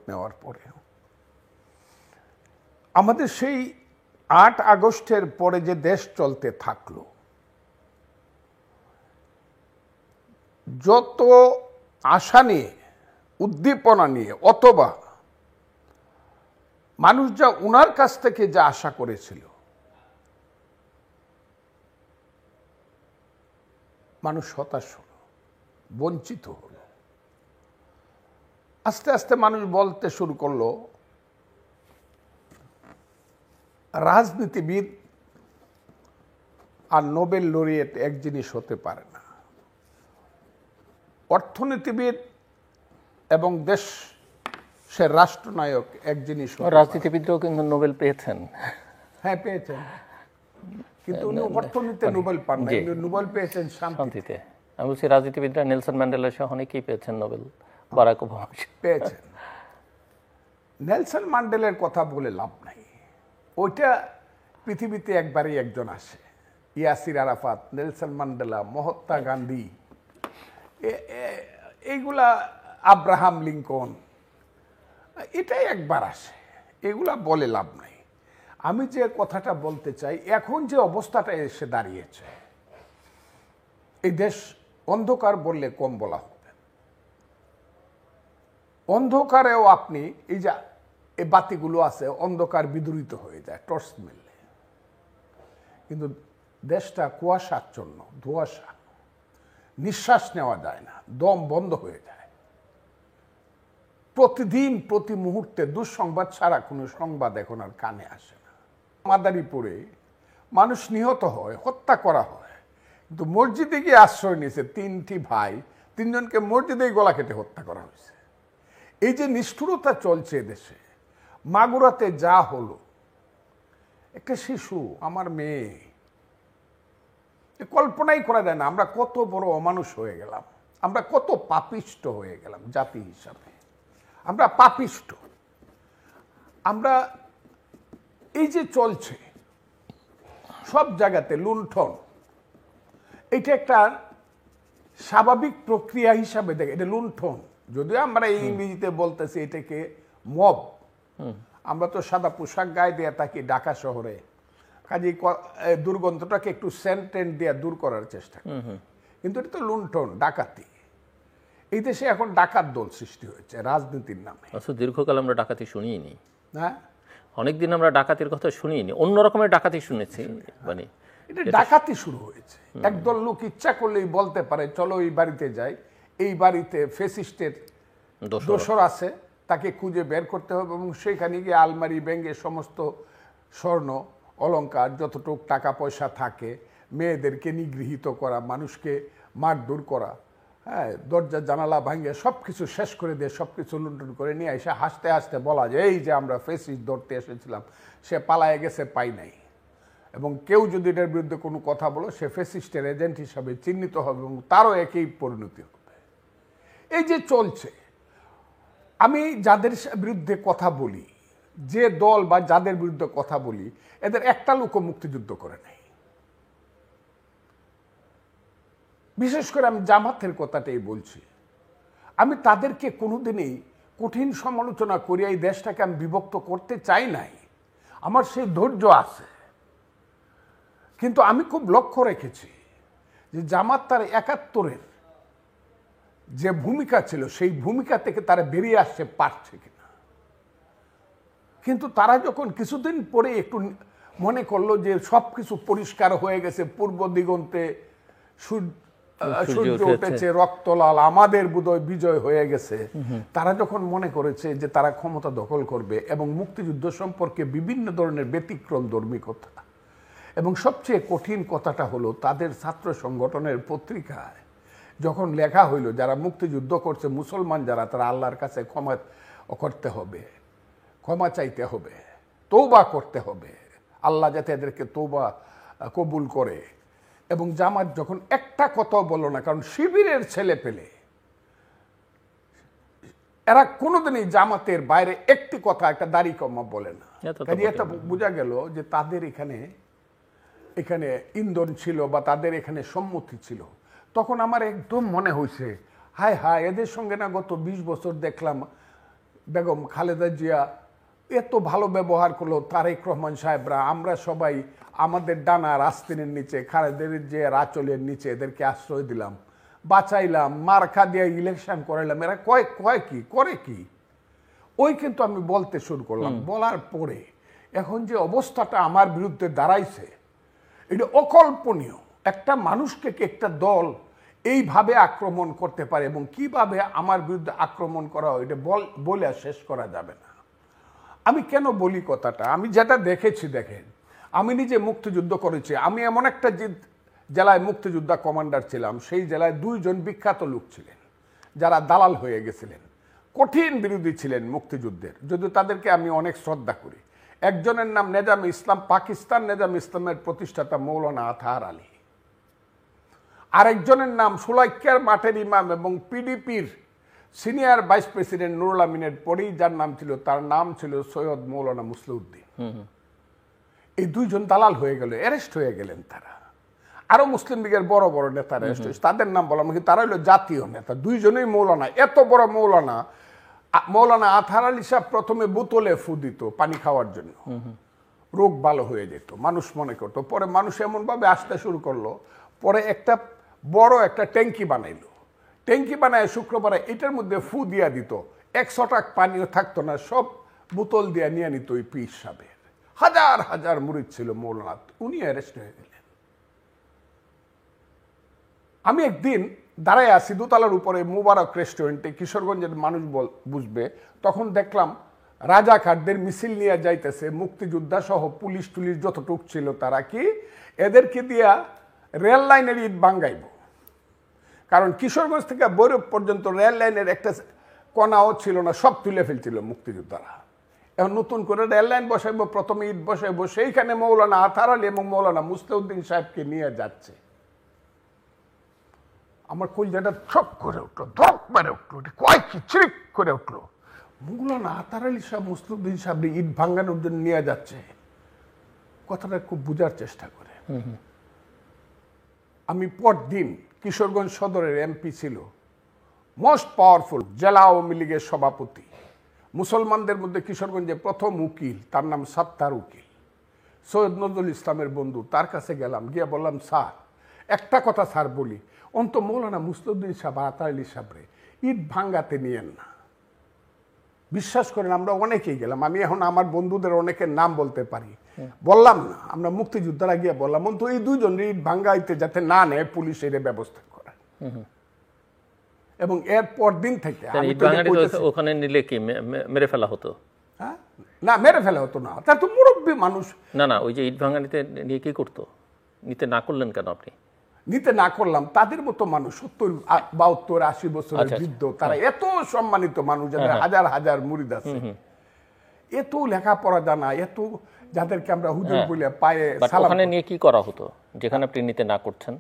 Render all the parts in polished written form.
নেওয়ার পরে আমাদের সেই 8 আগস্টের পরে যে দেশ চলতে থাকলো, যত আশা নিয়ে, উদ্দীপনা নিয়ে, অথবা মানুষ যা উনার কাছ থেকে যা আশা করেছিল, মানুষ হতাশ হলো, বঞ্চিত হলো। আস্তে আস্তে মানুষ বলতে শুরু করলো রাজনীতিবিদ আর নোবেল লরিয়েট এক জিনিস হতে পারে না। অর্থনীতিবিদ এবং দেশের রাষ্ট্রনায়ক এক জিনিস। রাজনীতিবিদরাও কিন্তু নোবেল পেয়েছেন। হ্যাঁ, পেয়েছেন, কিন্তু উনি অর্থনীতিতে নোবেল পান না, নোবেল পেয়েছেন শান্তিতে। আমি বলছি রাজনীতিবিদরা নেলসন ম্যান্ডেলা সহ অনেকেই পেয়েছেন নোবেল, বারাক ওবামা পেয়েছেন। নেলসন ম্যান্ডেলার কথা বলে লাভ নাই, ওইটা পৃথিবীতে একবারই একজন আসে। ইয়াসির আরাফাত, নেলসন ম্যান্ডেলা, মহাত্মা গান্ধী, এইগুলা, আব্রাহাম লিঙ্কন, এটাই একবার আসে, এগুলা বলে লাভ নাই। আমি যে কথাটা বলতে চাই, এখন যে অবস্থাটা এসে দাঁড়িয়েছে, এই দেশ অন্ধকার বললে কম বলা হবে। অন্ধকারেও আপনি এই যে এই বাতিগুলো আছে, অন্ধকার বিদূরিত হয়ে যায় টর্চ মেললে, কিন্তু দেশটা কুয়াশাচ্ছন্ন, ধোঁয়াশা, নিঃশ্বাস নেওয়া যায় না, দম বন্ধ হয়ে যায়। প্রতিদিন প্রতি মুহূর্তে দুঃসংবাদ ছাড়া কোনো সংবাদ এখন আর কানে আসে না। মাদারীপুরে মানুষ নিহত হয়, হত্যা করা হয়, কিন্তু মসজিদে গিয়ে আশ্রয় নিয়েছে 3টি ভাই, 3জনকে মসজিদেই গলা কেটে হত্যা করা হয়েছে। এই যে নিষ্ঠুরতা চলছে দেশে, মাগুরাতে যা হলো, একটা শিশু, আমার মেয়ে, কল্পনাই করা যায় না আমরা কত বড় অমানুষ হয়ে গেলাম, আমরা কত পাপিষ্ট হয়ে গেলাম জাতি হিসাবে। আমরা পাপিষ্ট। আমরা এই যে চলছে সব জায়গাতে লুণ্ঠন, এটা একটা স্বাভাবিক প্রক্রিয়া হিসাবে দেখে, এটা লুণ্ঠন। যদিও আমরা এই ইংরেজিতে বলতেছি এটাকে মব, আমরা তো সাদা পোশাক গায়ে দিয়ে থাকি ঢাকা শহরে, কাজে দুর্গন্ধটাকে একটু সেন্টেন্ট দিয়ে দূর করার চেষ্টা করি, কিন্তু এটা তো লুণ্ঠন, ডাকাতি। এই দেশে এখন ডাকাত দল সৃষ্টি হয়েছে রাজনীতির নামে। দীর্ঘকাল আমরা ডাকাতি শুনিনি। হ্যাঁ, অনেকদিন আমরা ডাকাতির কথা শুনিনি, অন্য রকমের ডাকাতি শুনেছি। মানে এটা ডাকাতি শুরু হয়েছে। একদল লোক ইচ্ছা করলেই বলতে পারে চলো এই বাড়িতে যাই, এই বাড়িতে ফ্যাসিস্টের দোসর আছে, তাকে খুঁজে বের করতে হবে, এবং সেখানে গিয়ে আলমারি ভেঙে সমস্ত স্বর্ণ অলংকার, যতটুক টাকা পয়সা থাকে, মেয়েদেরকে নিগৃহীত করা, মানুষকে মারধর করা, হ্যাঁ, দরজা জানালা ভাঙিয়ে সব কিছু শেষ করে দিয়ে সব কিছু লুণ্ঠন করে নিয়ে এসে হাসতে হাসতে বলা যে এই যে আমরা ফ্যাসিস্ট ধরতে এসেছিলাম, সে পালায়ে গেছে, পাই নাই। এবং কেউ যদি এটার বিরুদ্ধে কোনো কথা বলো, সে ফ্যাসিস্টের এজেন্ট হিসাবে চিহ্নিত হবে এবং তারও একই পরিণতি হবে। এই যে চলছে, আমি যাদের বিরুদ্ধে কথা বলি, যে দল বা যাদের বিরুদ্ধে কথা বলি, এদের একটা লোকও মুক্তিযুদ্ধ করে নাই। বিশেষ করে আমি জামাতের কথাটাই বলছি। আমি তাদেরকে কোনোদিনই কঠিন সমালোচনা করি এই দেশটাকে আমি বিভক্ত করতে চাই নাই, আমার সেই ধৈর্য আছে। কিন্তু আমি খুব লক্ষ্য রেখেছি যে জামাত তার 71-এর যে ভূমিকা ছিল, সেই ভূমিকা থেকে তারা বেরিয়ে আসতে পারছে কিনা। কিন্তু তারা যখন কিছুদিন পরে একটু মনে করলো যে সব কিছু পরিষ্কার হয়ে গেছে, পূর্ব দিগন্তে সূর্য উঠেছে রক্তলাল, আমাদের বোধহয় বিজয় হয়ে গেছে, তারা যখন মনে করেছে যে তারা ক্ষমতা দখল করবে এবং মুক্তিযুদ্ধ সম্পর্কে বিভিন্ন ধরনের ব্যতিক্রম ধর্মী কথা, এবং সবচেয়ে কঠিন কথাটা হলো তাদের ছাত্র সংগঠনের পত্রিকায় যখন লেখা হইল যারা মুক্তিযুদ্ধ করছে মুসলমান যারা, তারা আল্লাহর কাছে ক্ষমা করতে হবে, ক্ষমা চাইতে হবে, তৌবা করতে হবে, আল্লাহ যাতে এদেরকে তৌবা কবুল করে। এবং জামাত যখন একটা কথা বলো না, কারণ শিবিরের ছেলে পেলে এরা কোনোদিনই জামাতের বাইরে একটি কথা, একটা দাড়ি কমা বলে না। এটা বোঝা গেল যে তাদের এখানে ইন্ধন ছিল বা তাদের এখানে সম্মতি ছিল। তখন আমার একদম মনে হয়েছে, হায় হায়, এদের সঙ্গে না গত 20 বছর দেখলাম বেগম খালেদা জিয়া এত ভালো ব্যবহার করলো, তারেক রহমান সাহেবরা, আমরা সবাই আমাদের ডানার আস্তিনের নিচে খালেদা জিয়ার আঁচলের নিচে এদেরকে আশ্রয় দিলাম, বাঁচাইলাম, মার্কা দিয়ে ইলেকশন করাইলাম, এরা কয় কি করে কি, ওই কিন্তু আমি বলতে শুরু করলাম। বলার পরে এখন যে অবস্থাটা আমার বিরুদ্ধে দাঁড়াইছে, এটা অকল্পনীয়। একটা মানুষকে একটা দল এইভাবে আক্রমণ করতে পারে এবং কিভাবে আমার বিরুদ্ধে আক্রমণ করা হয়, এটা বলে শেষ করা যাবে না। আমি কেন বলি কথাটা, আমি যেটা দেখেছি, দেখেন, আমি নিজে মুক্তিযুদ্ধ করেছি। আমি এমন একটা জেলায় মুক্তিযোদ্ধা কমান্ডার ছিলাম, সেই জেলায় 2 জন বিখ্যাত লোক ছিলেন যারা দালাল হয়ে গেছিলেন, কঠিন বিরোধী ছিলেন মুক্তিযুদ্ধের, যদিও তাদেরকে আমি অনেক শ্রদ্ধা করি। একজনের নাম নেজাম ইসলাম, পাকিস্তান নেজাম ইসলামের প্রতিষ্ঠাতা মৌলানা আতহার আলী। আরেকজনের নাম সুলাইক্যার মাঠের ইমাম এবং পিডিপির সিনিয়র ভাইস প্রেসিডেন্ট নুরুল আমিনের পরেই যার নাম ছিল, তার নাম ছিল সৈয়দ মৌলানা মুসলিউদ্দিন। এই 2 জন দালাল হয়ে গেল, অ্যারেস্ট হয়ে গেলেন তারা। আরো মুসলিম লীগের বড় বড় নেতা অ্যারেস্ট হয়েছে, তাদের নাম বললাম, কিন্তু তারা হলো জাতীয় নেতা। 2 জনেই মৌলানা, এত বড় মৌলানা। মৌলানা আতহার আলী সাহেব প্রথমে বোতলে ফু দিত পানি খাওয়ার জন্য, রোগ ভালো হয়ে যেত, মানুষ মনে করতো। পরে মানুষ এমনভাবে আসতে শুরু করলো, পরে একটা বড় একটা ট্যাঙ্কি বানাইলো, ট্যাঙ্কি বানায় শুক্রবারে এটার মধ্যে ফু দিয়া দিত, 100 টাকা পানিও থাকতো না, সব বোতল দিয়া নিয়ে নিত ওই পীর সাহেবের। হাজার হাজার মুরিদ ছিল মৌলানা, উনি অ্যারেস্ট হয়ে গেলেন। আমি একদিন দাঁড়ায় আছি দোতলার উপরে মুবারক রেস্টুরেন্টে, কিশোরগঞ্জের মানুষ বুঝবে, তখন দেখলাম রাজাকারদের মিছিল নিয়ে যাইতেছে, মুক্তিযোদ্ধা সহ পুলিশ টুলিশ যতটুক ছিল, তারা কি এদেরকে দিয়া রেল লাইনের ইট ভাঙ্গাইব। কারণ কিশোরগঞ্জ থেকে বৈরব পর্যন্ত রেল লাইনের একটা কণাও ছিল না, সব তুলে ফেলছিল মুক্তিযোদ্ধারা। এখন নতুন করে রেল লাইন বসাইব, প্রথমে ইট বসাইব, সেইখানে মৌলানা আতহার আলী এবং মৌলানা মুসলিউদ্দিন সাহেবকে নিয়ে যাচ্ছে। আমার কলজাটা ছক করে উঠলো, ধক মেরে উঠলো, কয় কি চিরিক করে উঠলো। মৌলানা আতহার আলী সাহেব মুসলিউদ্দিন সাহেব ইট ভাঙ্গানোর জন্য নিয়ে যাচ্ছে, কথাটা খুব বোঝার চেষ্টা করে। আমি পরদিন কিশোরগঞ্জ সদরের এমপি ছিল, মোস্ট পাওয়ারফুল জেলা আওয়ামী লীগের সভাপতি, মুসলমানদের মধ্যে কিশোরগঞ্জে প্রথম উকিল, তার নাম সাত্তার উকিল, সৈয়দ নজরুল ইসলামের বন্ধু। তার কাছে গেলাম, গিয়ে বললাম, স্যার একটা কথা স্যার বলি, অন্ত মৌলানা মুসলিউদ্দিন সাহেব আতহার আলী সাহেবরে ইট ভাঙ্গাতে নিয়েন না। বিশ্বাস করেন, আমরা অনেকেই গেলাম, আমি এখন আমার বন্ধুদের অনেকের নাম বলতে পারি, বললাম না, আমরা মুক্তিযোদ্ধারা গিয়ে বললাম, অন্ত এই 2 জন ইট ভাঙ্গাইতে যাতে না নেয়, পুলিশ এর ব্যবস্থা করে। এবং এর পর দিন থেকে ওখানে নিলে কি মেরে ফেলা হতো? না, মেরে ফেলা হতো না, তার তো মুরব্বী মানুষ। না, ওই যে ইট ভাঙ্গানিতে নিয়ে কি করতো, নিতে না করলেন কেন আপনি? নিতে না করলাম, তাদের মতো মানুষ 70, 72, 80 বছরের বৃদ্ধ, তারা এত সম্মানিত মানুষ, যাদের হাজার হাজার মুরিদ আছে, এত লেখাপড়া জানা, এত যাদেরকে আমরা হুজুর বলে পায়ে সালাম। ওখানে নিয়ে কি করা হতো যেখানে আপনি নিতে না করছেন?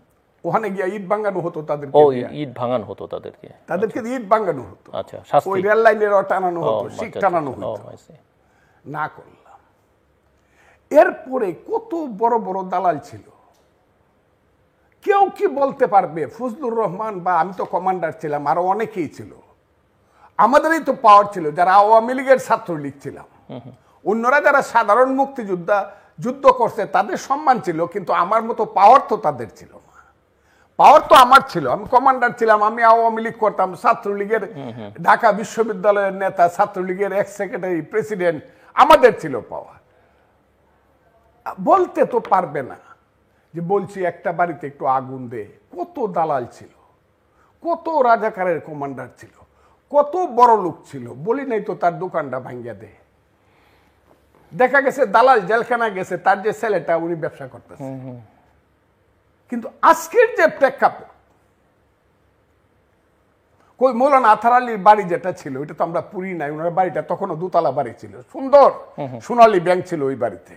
ওখানে গিয়ে ইট ভাঙানো হতো তাদেরকে। ও, ইট ভাঙানো হতো তাদেরকে ইট ভাঙানো হতো। আচ্ছা, শাস্তি? ওই রেল লাইনের টানানো হতো, শিক টানানো হতো। না করলাম। এরপরে কত বড় বড় দালাল ছিল, কেউ কি বলতে পারবে? ফজলুর রহমান, বা আমি তো কমান্ডার ছিলাম, আরো অনেকেই ছিল, আমাদেরই তো পাওয়ার ছিল, যারা আওয়ামী লীগের ছাত্রলীগ ছিলাম। অন্যরা যারা সাধারণ মুক্তিযোদ্ধা যুদ্ধ করছে তাদের সম্মান ছিল, কিন্তু আমার মতো পাওয়ার তো তাদের ছিল না। পাওয়ার তো আমার ছিল, আমি কমান্ডার ছিলাম, আমি আওয়ামী লীগ করতাম, ছাত্রলীগের ঢাকা বিশ্ববিদ্যালয়ের নেতা, ছাত্রলীগের এক্স সেক্রেটারি, প্রেসিডেন্ট, আমাদের ছিল পাওয়ার। বলতে তো পারবে না যে বলছি একটা বাড়িতে একটু আগুন দে। কত দালাল ছিল, কত রাজাকারের কমান্ডার ছিল, কত বড় লোক ছিল, বলি নাই তো তার দোকানটা ভাঙ্গিয়া দে। দেখা গেছে দালাল জেলখানা গেছে, তার যে ছেলেটা উনি ব্যবসা করতেছে। কিন্তু আজকের যে প্রেক্ষাপট, কই মৌলানা আতহার আলীর বাড়ি যেটা ছিল, ওইটা তো আমরা পুরি নাই, ওনার বাড়িটা তখনও 2 তলা বাড়ি ছিল, সুন্দর সোনালী ব্যাংক ছিল ওই বাড়িতে।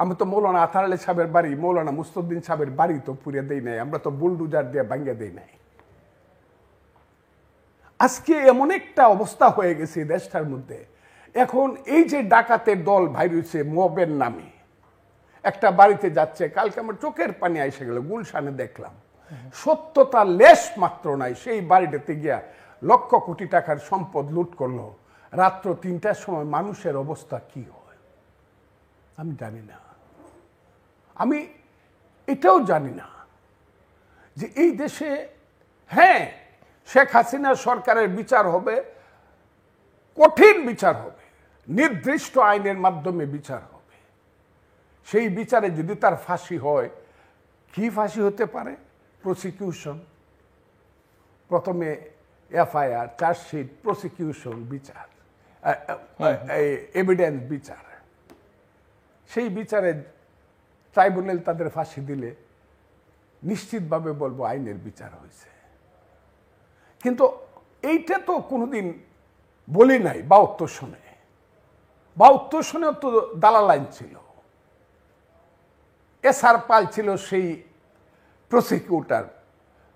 আমরা তো মৌলানা আতহার আলী সাহেবের বাড়ি, মৌলানা মুসলিউদ্দিন সাহেবের বাড়ি তো পুড়িয়ে দেই নাই, আমরা তো বুলডুজার দিয়ে ভাঙ্গিয়ে দেই নাই। আজকে এমন একটা অবস্থা হয়ে গেছে দেশটার মধ্যে, এখন এই যে ডাকাতের দল ভাই রয়েছে মবের নামে, একটা বাড়িতে যাচ্ছে, কালকে আমার চোখের পানি এসে গেল, গুলশানে দেখলাম, সত্যতা লেশ মাত্র নাই, সেই বাড়িটাতে গিয়া লক্ষ কোটি টাকার সম্পদ লুট করলো, রাত্র 3টার সময় মানুষের অবস্থা কি হয় আমি জানি না। আমি এটাও জানি না যে এই দেশে হ্যাঁ শেখ হাসিনা সরকারের বিচার হবে, কঠিন বিচার হবে, নির্দিষ্ট আইনের মাধ্যমে বিচার হবে। সেই বিচারে যদি তার ফাঁসি হয়, কি ফাঁসি হতে পারে? প্রসিকিউশন, প্রথমে এফআইআর, চার্জশিট, প্রসিকিউশন, বিচার, এভিডেন্স বিচার। সেই বিচারে ট্রাইব্যুনাল তাদের ফাঁসি দিলে নিশ্চিতভাবে বলবো আইনের বিচার হয়েছে। কিন্তু এইটা তো কোনোদিন বলি নাই। 72 সনে 72 সনেও তো দালাল আইন ছিল। এসআর পাল ছিল সেই প্রসিকিউটর,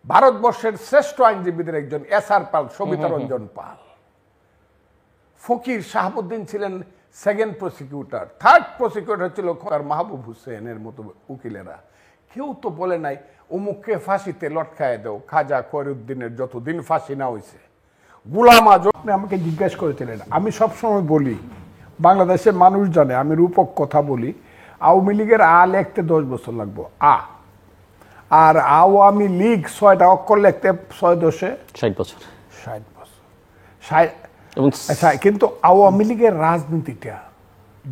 ভারতবর্ষের শ্রেষ্ঠ আইনজীবীদের একজন এসআর পাল, সবিতা রঞ্জন পাল। ফকির শাহাবুদ্দিন ছিলেন সেকেন্ড প্রসিকিউটর, থার্ড প্রসিকিউটর ছিল মাহবুব হুসেনের মতো উকিলেরা। কেউ তো বলে নাই অমুককে ফাঁসিতে লটকায় দাও। খাজা খয়রুদ্দিনের যতদিন ফাঁসি না হয়েছে, গোলাম আজম আমাকে জিজ্ঞেস করেছিলেন। আমি সবসময় বলি, বাংলাদেশের মানুষ জানে আমি রূপক কথা বলি, আওয়ামী লীগের লিখতে 10 বছর লাগবো আর আওয়ামী লীগ 6টা অক্ষর লিখতে 6-10 60 বছর। কিন্তু আওয়ামী লীগের রাজনীতিটা,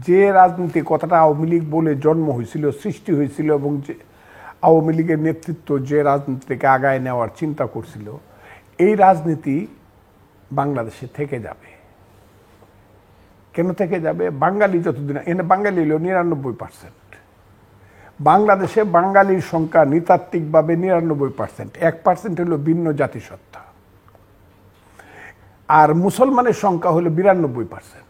যে রাজনীতি কথাটা আওয়ামী লীগ বলে জন্ম হয়েছিল, সৃষ্টি হয়েছিল, এবং যে আওয়ামী লীগের নেতৃত্ব যে রাজনীতিকে আগায় নেওয়ার চিন্তা করছিল, এই রাজনীতি বাংলাদেশে থেকে যাবে। কেন থেকে যাবে? বাঙালি যতদিন এনে, বাঙালি হলো 99%। বাংলাদেশে বাঙালির সংখ্যা নৃতাত্ত্বিকভাবে 99%, 1% হলো ভিন্ন জাতিসত্তা। আর মুসলমানের সংখ্যা হলো 92%।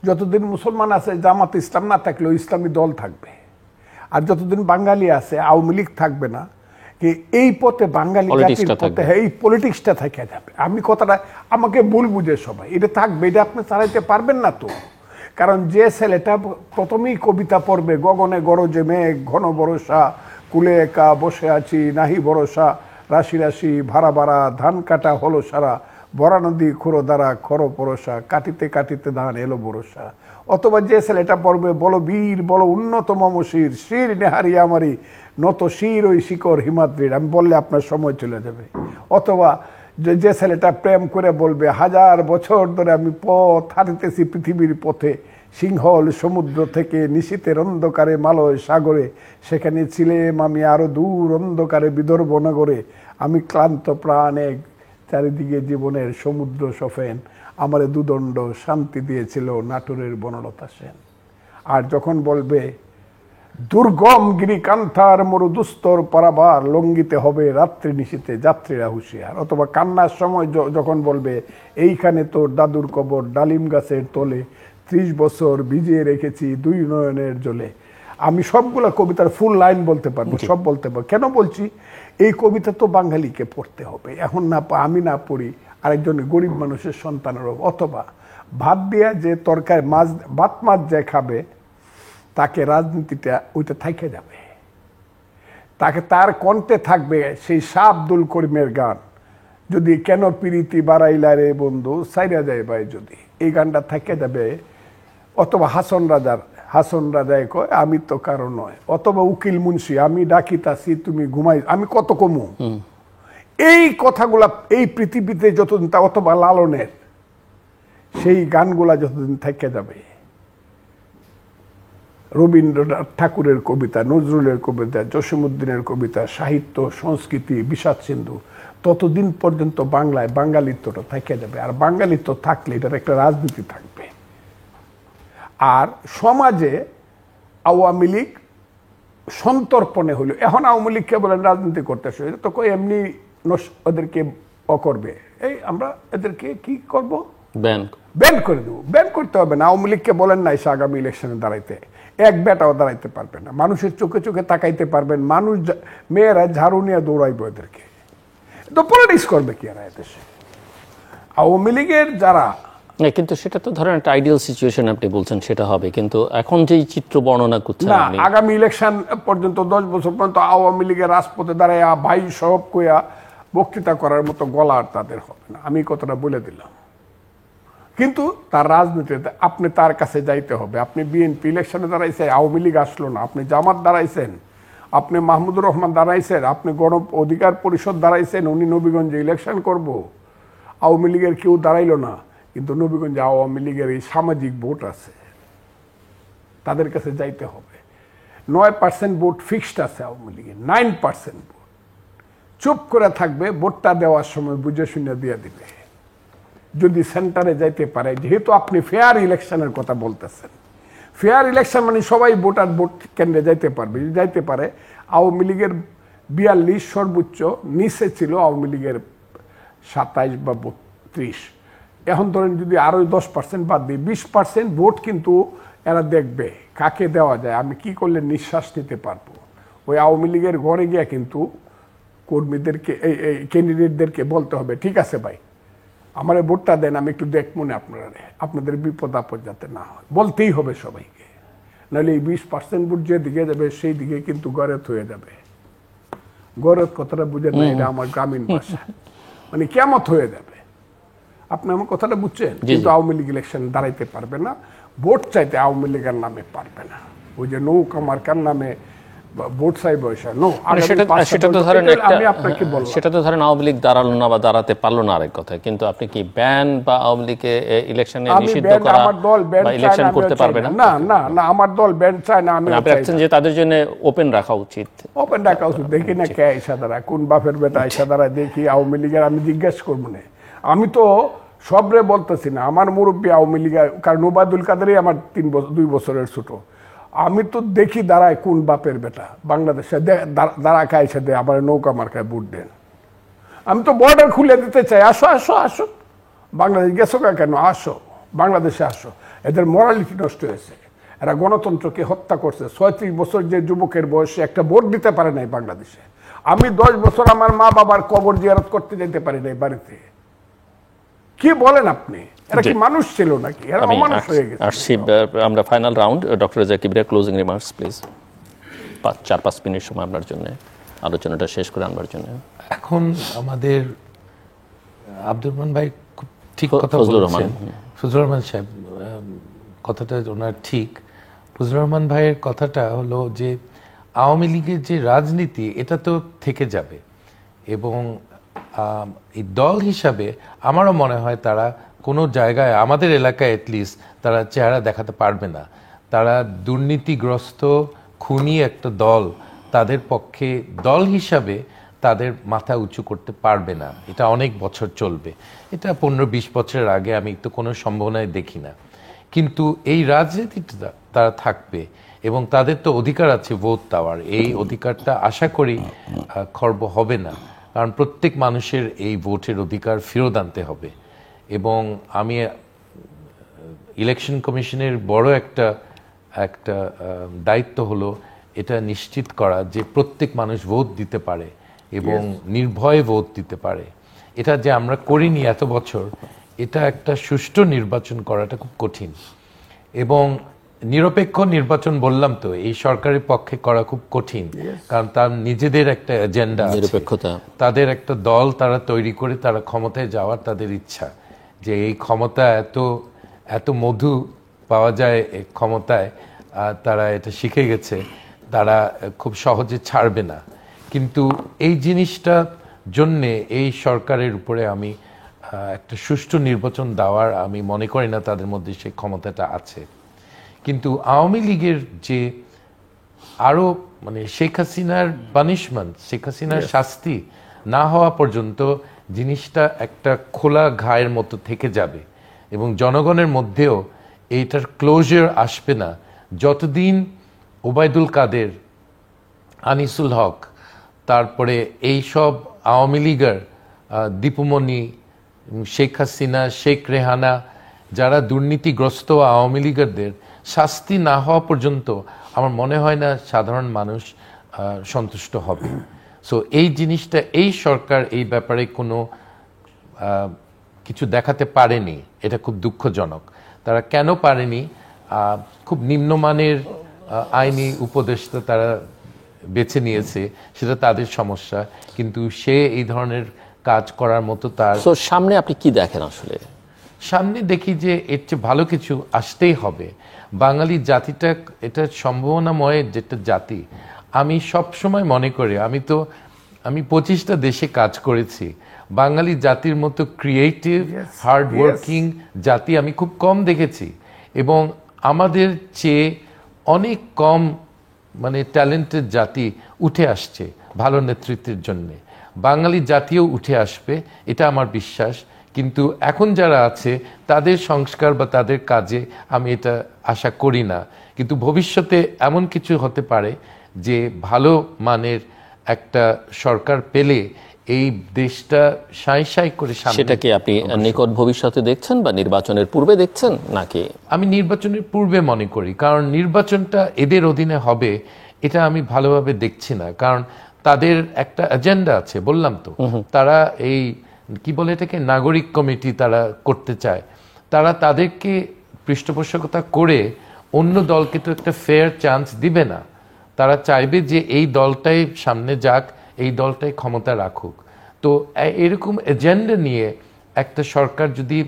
যতদিন মুসলমান আছে, জামাত ইসলাম না থাকলেও ইসলামী দল থাকবে। আর যতদিন বাঙালি আছে, আওয়ামী লীগ থাকবে না। এই পথে বাঙালি জাতির পথে এই পলিটিক্সটা থেকে যাবে। আমি কথাটা, আমাকে ভুল বুঝে সবাই, এটা থাকবে, এটা আপনি চালাইতে পারবেন না তো। কারণ যে ছেলেটা প্রথমেই কবিতা পড়বে, গগনে গরজে মেঘ ঘন বরষা, কুলে একা বসে আছি নাহি ভরসা, রাশি রাশি ভাড়া ভাড়া ধান কাটা হলো সারা, বরা নদী খুঁড়ো দ্বারা খর পরশা, কাটিতে কাটিতে ধান এলো বরসা। অথবা যে ছেলেটা পড়বে, বলো বীর বলো উন্নত মমশির, শির নেহারি আমারি নত শির ওই শিকর হিমাদ্রির, আমি বললে আপনার সময় চলে যাবে। অথবা যে ছেলেটা প্রেম করে বলবে, 1000 বছর ধরে আমি পথ হাঁটিতেছি পৃথিবীর পথে, সিংহল সমুদ্র থেকে নিশীতের অন্ধকারে মালয় সাগরে, সেখানে ছিলাম আমি আরো দূর অন্ধকারে বিদর্ভ নগরে, আমি ক্লান্ত প্রাণে চারিদিকে জীবনের সমুদ্র সফেন, আমারে দুদণ্ড শান্তি দিয়েছিল নাটোরের বনলতা সেন। আর যখন বলবে, দুর্গম গিরি কান্থার মরু দুস্তর পারাবার, লঙ্ঘিতে হবে রাত্রি নিশীতে যাত্রীরা হুঁশিয়ার। অথবা কান্নার সময় যখন বলবে, এইখানে তোর দাদুর কবর ডালিম গাছের তলে, 30 বছর ভিজিয়ে রেখেছি 2 নয়নের জলে। আমি সবগুলা কবিতার ফুল লাইন বলতে পারবো, সব বলতে পারবো। কেন বলছি? এই কবিতা তো বাঙালিকে পড়তে হবে। এখন না আমি না পড়ি, আরেকজন গরিব মানুষের সন্তানেরও। অথবা ভাত দিয়া যে তরকারি মাছ, ভাত মাছ যে খাবে, তাকে রাজনীতিটা ওইটা থাইকে যাবে। তাকে তার কণ্ঠে থাকবে সেই শাহ আব্দুল করিমের গান, যদি কেন প্রীতি বাড়াইলা রে বন্ধু সাইরা যায় ভাই যদি, এই গানটা থাইকে যাবে। অথবা হাসন রাজায় কয় আমি তো কারো নয়। অথবা উকিল মুন্সি, আমি ডাকিতাছি তুমি ঘুমাই, আমি কত কমু। এই কথাগুলা এই পৃথিবীতে যতদিন, অথবা লালনের সেই গানগুলা যতদিন থেকে যাবে, রবীন্দ্রনাথ ঠাকুরের কবিতা, নজরুলের কবিতা, জসীমউদ্দিনের কবিতা, সাহিত্য, সংস্কৃতি, বিষাদ সিন্ধু, ততদিন পর্যন্ত বাংলায় বাঙালিত্বটা থেকে যাবে। আর বাঙালিত্ব থাকলে এটার একটা রাজনীতি থাকবে। আর সমাজে আওয়ামী লীগ সন্তর্পণে হইল। এখন আওয়ামী লীগকে বলেন রাজনীতি করতে আসে, তো এমনি ওদেরকে করবে, এই আমরা এদেরকে কি করব, ব্যান করে দেবো। ব্যান করতে হবে না। আওয়ামী লীগকে বলেন না এসে আগামী ইলেকশনে দাঁড়াইতে, এক বেটাও দাঁড়াইতে পারবে না। মানুষের চোখে চোখে তাকাইতে পারবেন, মানুষ মেয়েরা ঝাড়ু নিয়ে দৌড়াইব এদেরকে। তো পলিটিক্স করবে কি আর এদেশে আওয়ামী লীগের যারা। কিন্তু সেটা তো ধরেন একটা আইডিয়াল সিচুয়েশন আপনি বলছেন, সেটা হবে। কিন্তু এখন যেই চিত্র বর্ণনা করছেন না, আগামী ইলেকশন পর্যন্ত 10 বছর পর্যন্ত আওয়ামী লীগের রাজপথে দাঁড়াইয়া ভাই সব কইয়া বক্তৃতা করার মতো গলা আর তাদের হবে না। আমি কথাটা বলে দিলাম। কিন্তু তার রাজনীতিতে আপনি তার কাছে যাইতে হবে। আপনি বিএনপি ইলেকশনে দাঁড়াইছেন, আওয়ামী লীগ আসলো না, আপনি জামাত দাঁড়াইছেন, আপনি মাহমুদুর রহমান দাঁড়াইছেন, আপনি গণ অধিকার পরিষদ দাঁড়াইছেন, উনি নবীগঞ্জে ইলেকশন করব, আওয়ামী লীগের কেউ দাঁড়াইলো না। কিন্তু নবীগঞ্জে আওয়ামী লীগের এই সামাজিক ভোট আছে, তাদের কাছে যাইতে হবে। 9% ভোট ফিক্সড আছে আওয়ামী লীগের, 9% ভোট। চুপ করে থাকবে, ভোটটা দেওয়ার সময় বুঝে শুনে দিয়ে দিবে। যদি সেন্টারে যাইতে পারে, যেহেতু আপনি ফেয়ার ইলেকশনের কথা বলতেছেন, ফেয়ার ইলেকশন মানে সবাই ভোটার ভোট কেন্দ্রে যাইতে পারবে, যদি যাইতে পারে। আওয়ামী লীগের 42 সর্বোচ্চ, নিচে ছিল আওয়ামী লীগের 27 বা 32। এখন ধরেন যদি আরো 10% বাদ দিই, 20% ভোট কিন্তু এরা দেখবে কাকে দেওয়া যায়, আমি কি করলে নিঃশ্বাস নিতে পারবো। ওই আওয়ামী লীগের ঘরে গিয়া কিন্তু কর্মীদেরকে, এই ক্যান্ডিডেটদেরকে বলতে হবে, ঠিক আছে ভাই, আমার ভোটটা দেন, আমি একটু দেখবো না আপনাদের বিপদ আপদ যাতে না হয়, বলতেই হবে সবাইকে। নাহলে এই 20% ভোট যে দিকে যাবে সেই দিকে কিন্তু গরত হয়ে যাবে। গরত কথাটা বুঝেন না, এটা আমার গ্রামীণ ভাষা, মানে কেমত হয়ে যাবে। আপনি আমার কথাটা বুঝছেন? কিন্তু আওয়ামী লীগ ইলেকশন দাঁড়াইতে পারবে না, ভোট চাইতে আওয়ামী লীগের নামে পারবে না। ওই যে নৌকা মার্কার নামে ভোট চাই বয়সা নো, সেটা তো ধরেন আমি আপনাকে বললাম, সেটা তো ধরেন আওয়ামী লীগ দাঁড়ালো না বা দাঁড়াতে পারলো না আরেক কথা। কিন্তু আপনি কি ব্যান বা আওয়ামী লীগকে ইলেকশনে নিষিদ্ধ করা বা ইলেকশন করতে পারবে না? না না না, আমার দল ব্যান চায় না। আমি আপনি চাচ্ছেন যে তাদের জন্য ওপেন রাখা উচিত? ওপেন রাখা উচিত। দেখি না কে আইসা দাঁড়ায়, কোন বাপের বেটা আইসা দাঁড়ায়, দেখি আওয়ামী লীগের। আমি জিজ্ঞেস করবো না, আমি তো সবরে বলতেছি না, আমার মুরব্বী আওয়ামী লীগ, কারণ ওবায়দুল কাদেরই আমার 2 বছরের ছোট। আমি তো দেখি দাঁড়ায় কোন বাপের বেটা বাংলাদেশে দাঁড়া খাইছে দে আবার নৌকা মার্কায় ভোট দেন। আমি তো বর্ডার খুলে দিতে চাই, আসো আসো আসো, বাংলাদেশ গেছো কেন, আসো বাংলাদেশে আসো। এদের মোরালিটি নষ্ট হয়েছে, এরা গণতন্ত্রকে হত্যা করছে। 36 বছর যে যুবকের বয়সে একটা ভোট দিতে পারে নাই বাংলাদেশে। আমি 10 বছর আমার মা বাবার কবর জিয়ারত করতে যেতে পারি নাই বাড়িতে। কি বলেন আপনি? এরা কি মানুষ ছিল নাকি? এরা অমানুষ হয়ে গেছে। আসছি আমরা final round. Doctor Reza Kibria, closing remarks please. 4-5 minute সময় আপনার জন্য, আলোচনাটা শেষ করে আনবার জন্য। এখন আমাদের আব্দুর রহমান ভাই খুব ঠিক কথা বলছেন। ফজলুর রহমান সাহেব কথাটা ওনার ঠিক। ফজলুর রহমান ভাইয়ের কথাটা হলো যে আওয়ামী লীগের যে রাজনীতি, এটা তো থেকে যাবে, এবং এই দল হিসাবে আমারও মনে হয় তারা কোনো জায়গায়, আমাদের এলাকায় অ্যাটলিস্ট, তারা চেহারা দেখাতে পারবে না। তারা দুর্নীতিগ্রস্ত খুনি একটা দল, তাদের পক্ষে দল হিসাবে তাদের মাথা উঁচু করতে পারবে না। এটা অনেক বছর চলবে, এটা 15-20 বছরের আগে আমি তো কোনো সম্ভাবনায় দেখি না। কিন্তু এই রাজনীতিটা তারা থাকবে, এবং তাদের তো অধিকার আছে ভোট দেওয়ার। এই অধিকারটা আশা করি খর্ব হবে না, কারণ প্রত্যেক মানুষের এই ভোটের অধিকার ফেরত আনতে হবে। এবং আমি ইলেকশন কমিশনের বড় একটা দায়িত্ব হলো এটা নিশ্চিত করা যে প্রত্যেক মানুষ ভোট দিতে পারে এবং নির্ভয়ে ভোট দিতে পারে। এটা যে আমরা করিনি এত বছর, এটা একটা সুষ্ঠু নির্বাচন করাটা খুব কঠিন। এবং নিরপেক্ষ নির্বাচন বললাম তো, এই সরকারের পক্ষে করা খুব কঠিন, কারণ তার নিজেদের একটা এজেন্ডা আছে, নিরপেক্ষতা, তাদের একটা দল তারা তৈরি করে তারা ক্ষমতায় যাওয়ার তাদের ইচ্ছা, যে এই ক্ষমতা এত মধু পাওয়া যায় এই ক্ষমতায়, তারা এটা শিখে গেছে, তারা খুব সহজে ছাড়বে না। কিন্তু এই জিনিসটা জন্যে এই সরকারের উপরে আমি একটা সুষ্ঠু নির্বাচন দেওয়ার আমি মনে করি না তাদের মধ্যে সেই ক্ষমতাটা আছে। কিন্তু আওয়ামী লীগের যে আরো মানে শেখ হাসিনার পানিশমেন্ট, শেখ হাসিনার শাস্তি না হওয়া পর্যন্ত জিনিসটা একটা খোলা ঘায়ের মতো থেকে যাবে, এবং জনগণের মধ্যেও এইটার ক্লোজার আসবে না যতদিন ওবায়দুল কাদের, আনিসুল হক, তারপরে এই সব আওয়ামী লীগের দীপুমণি, শেখ হাসিনা, শেখ রেহানা, যারা দুর্নীতিগ্রস্ত আওয়ামী লীগেরদের শাস্তি না হওয়া পর্যন্ত আমার মনে হয় না সাধারণ মানুষ সন্তুষ্ট হবে। সো এই জিনিসটা এই সরকার এই ব্যাপারে কোনো কিছু দেখাতে পারেনি, এটা খুব দুঃখজনক। তারা কেন পারেনি? খুব নিম্নমানের আইনি উপদেষ্টা তারা বেছে নিয়েছে, সেটা তাদের সমস্যা, কিন্তু সে এই ধরনের কাজ করার মতো তার। তো সামনে আপনি কি দেখেন আসলে? সামনে দেখি যে এর চেয়ে ভালো কিছু আসতেই হবে। বাঙালি জাতিটা এটা সম্ভাবনাময় যেটা জাতি, আমি সব সময় মনে করি, আমি 25টা দেশে কাজ করেছি, বাঙালি জাতির মতো ক্রিয়েটিভ হার্ড ওয়ার্কিং জাতি আমি খুব কম দেখেছি, এবং আমাদের চেয়ে অনেক কম মানে ট্যালেন্টেড জাতি উঠে আসছে ভালো নেতৃত্বের জন্য। বাঙালি জাতিও উঠে আসবে, এটা আমার বিশ্বাস। কিন্তু এখন যারা আছে তাদের সংস্কার বা তাদের কাজে আমি এটা আশা করি না। কিন্তু ভবিষ্যতে এমন কিছু হতে পারে যে ভালো মানের একটা সরকার পেলে এই দেশটা সাই সাই করে সামনে। সেটা কি আপনি নিকট ভবিষ্যতে দেখছেন বা নির্বাচনের পূর্বে দেখছেন নাকি? আমি নির্বাচনের পূর্বে মনে করি, কারণ নির্বাচনটা এদের অধীনে হবে এটা আমি ভালোভাবে দেখছি না। কারণ তাদের একটা এজেন্ডা আছে, বললাম তো, তারা এই কি বলে এটাকে নাগরিক কমিটি তারা করতে চায়। তারা তাদেরকে পৃষ্ঠপোষকতা করে অন্য দলকে তো একটা ফেয়ার চান্স দিবে না। তারা চাইবে যে এই দলটাই সামনে যাক, এই দলটাই ক্ষমতা রাখুক। তো এরকম এজেন্ডা নিয়ে একটা সরকার যদি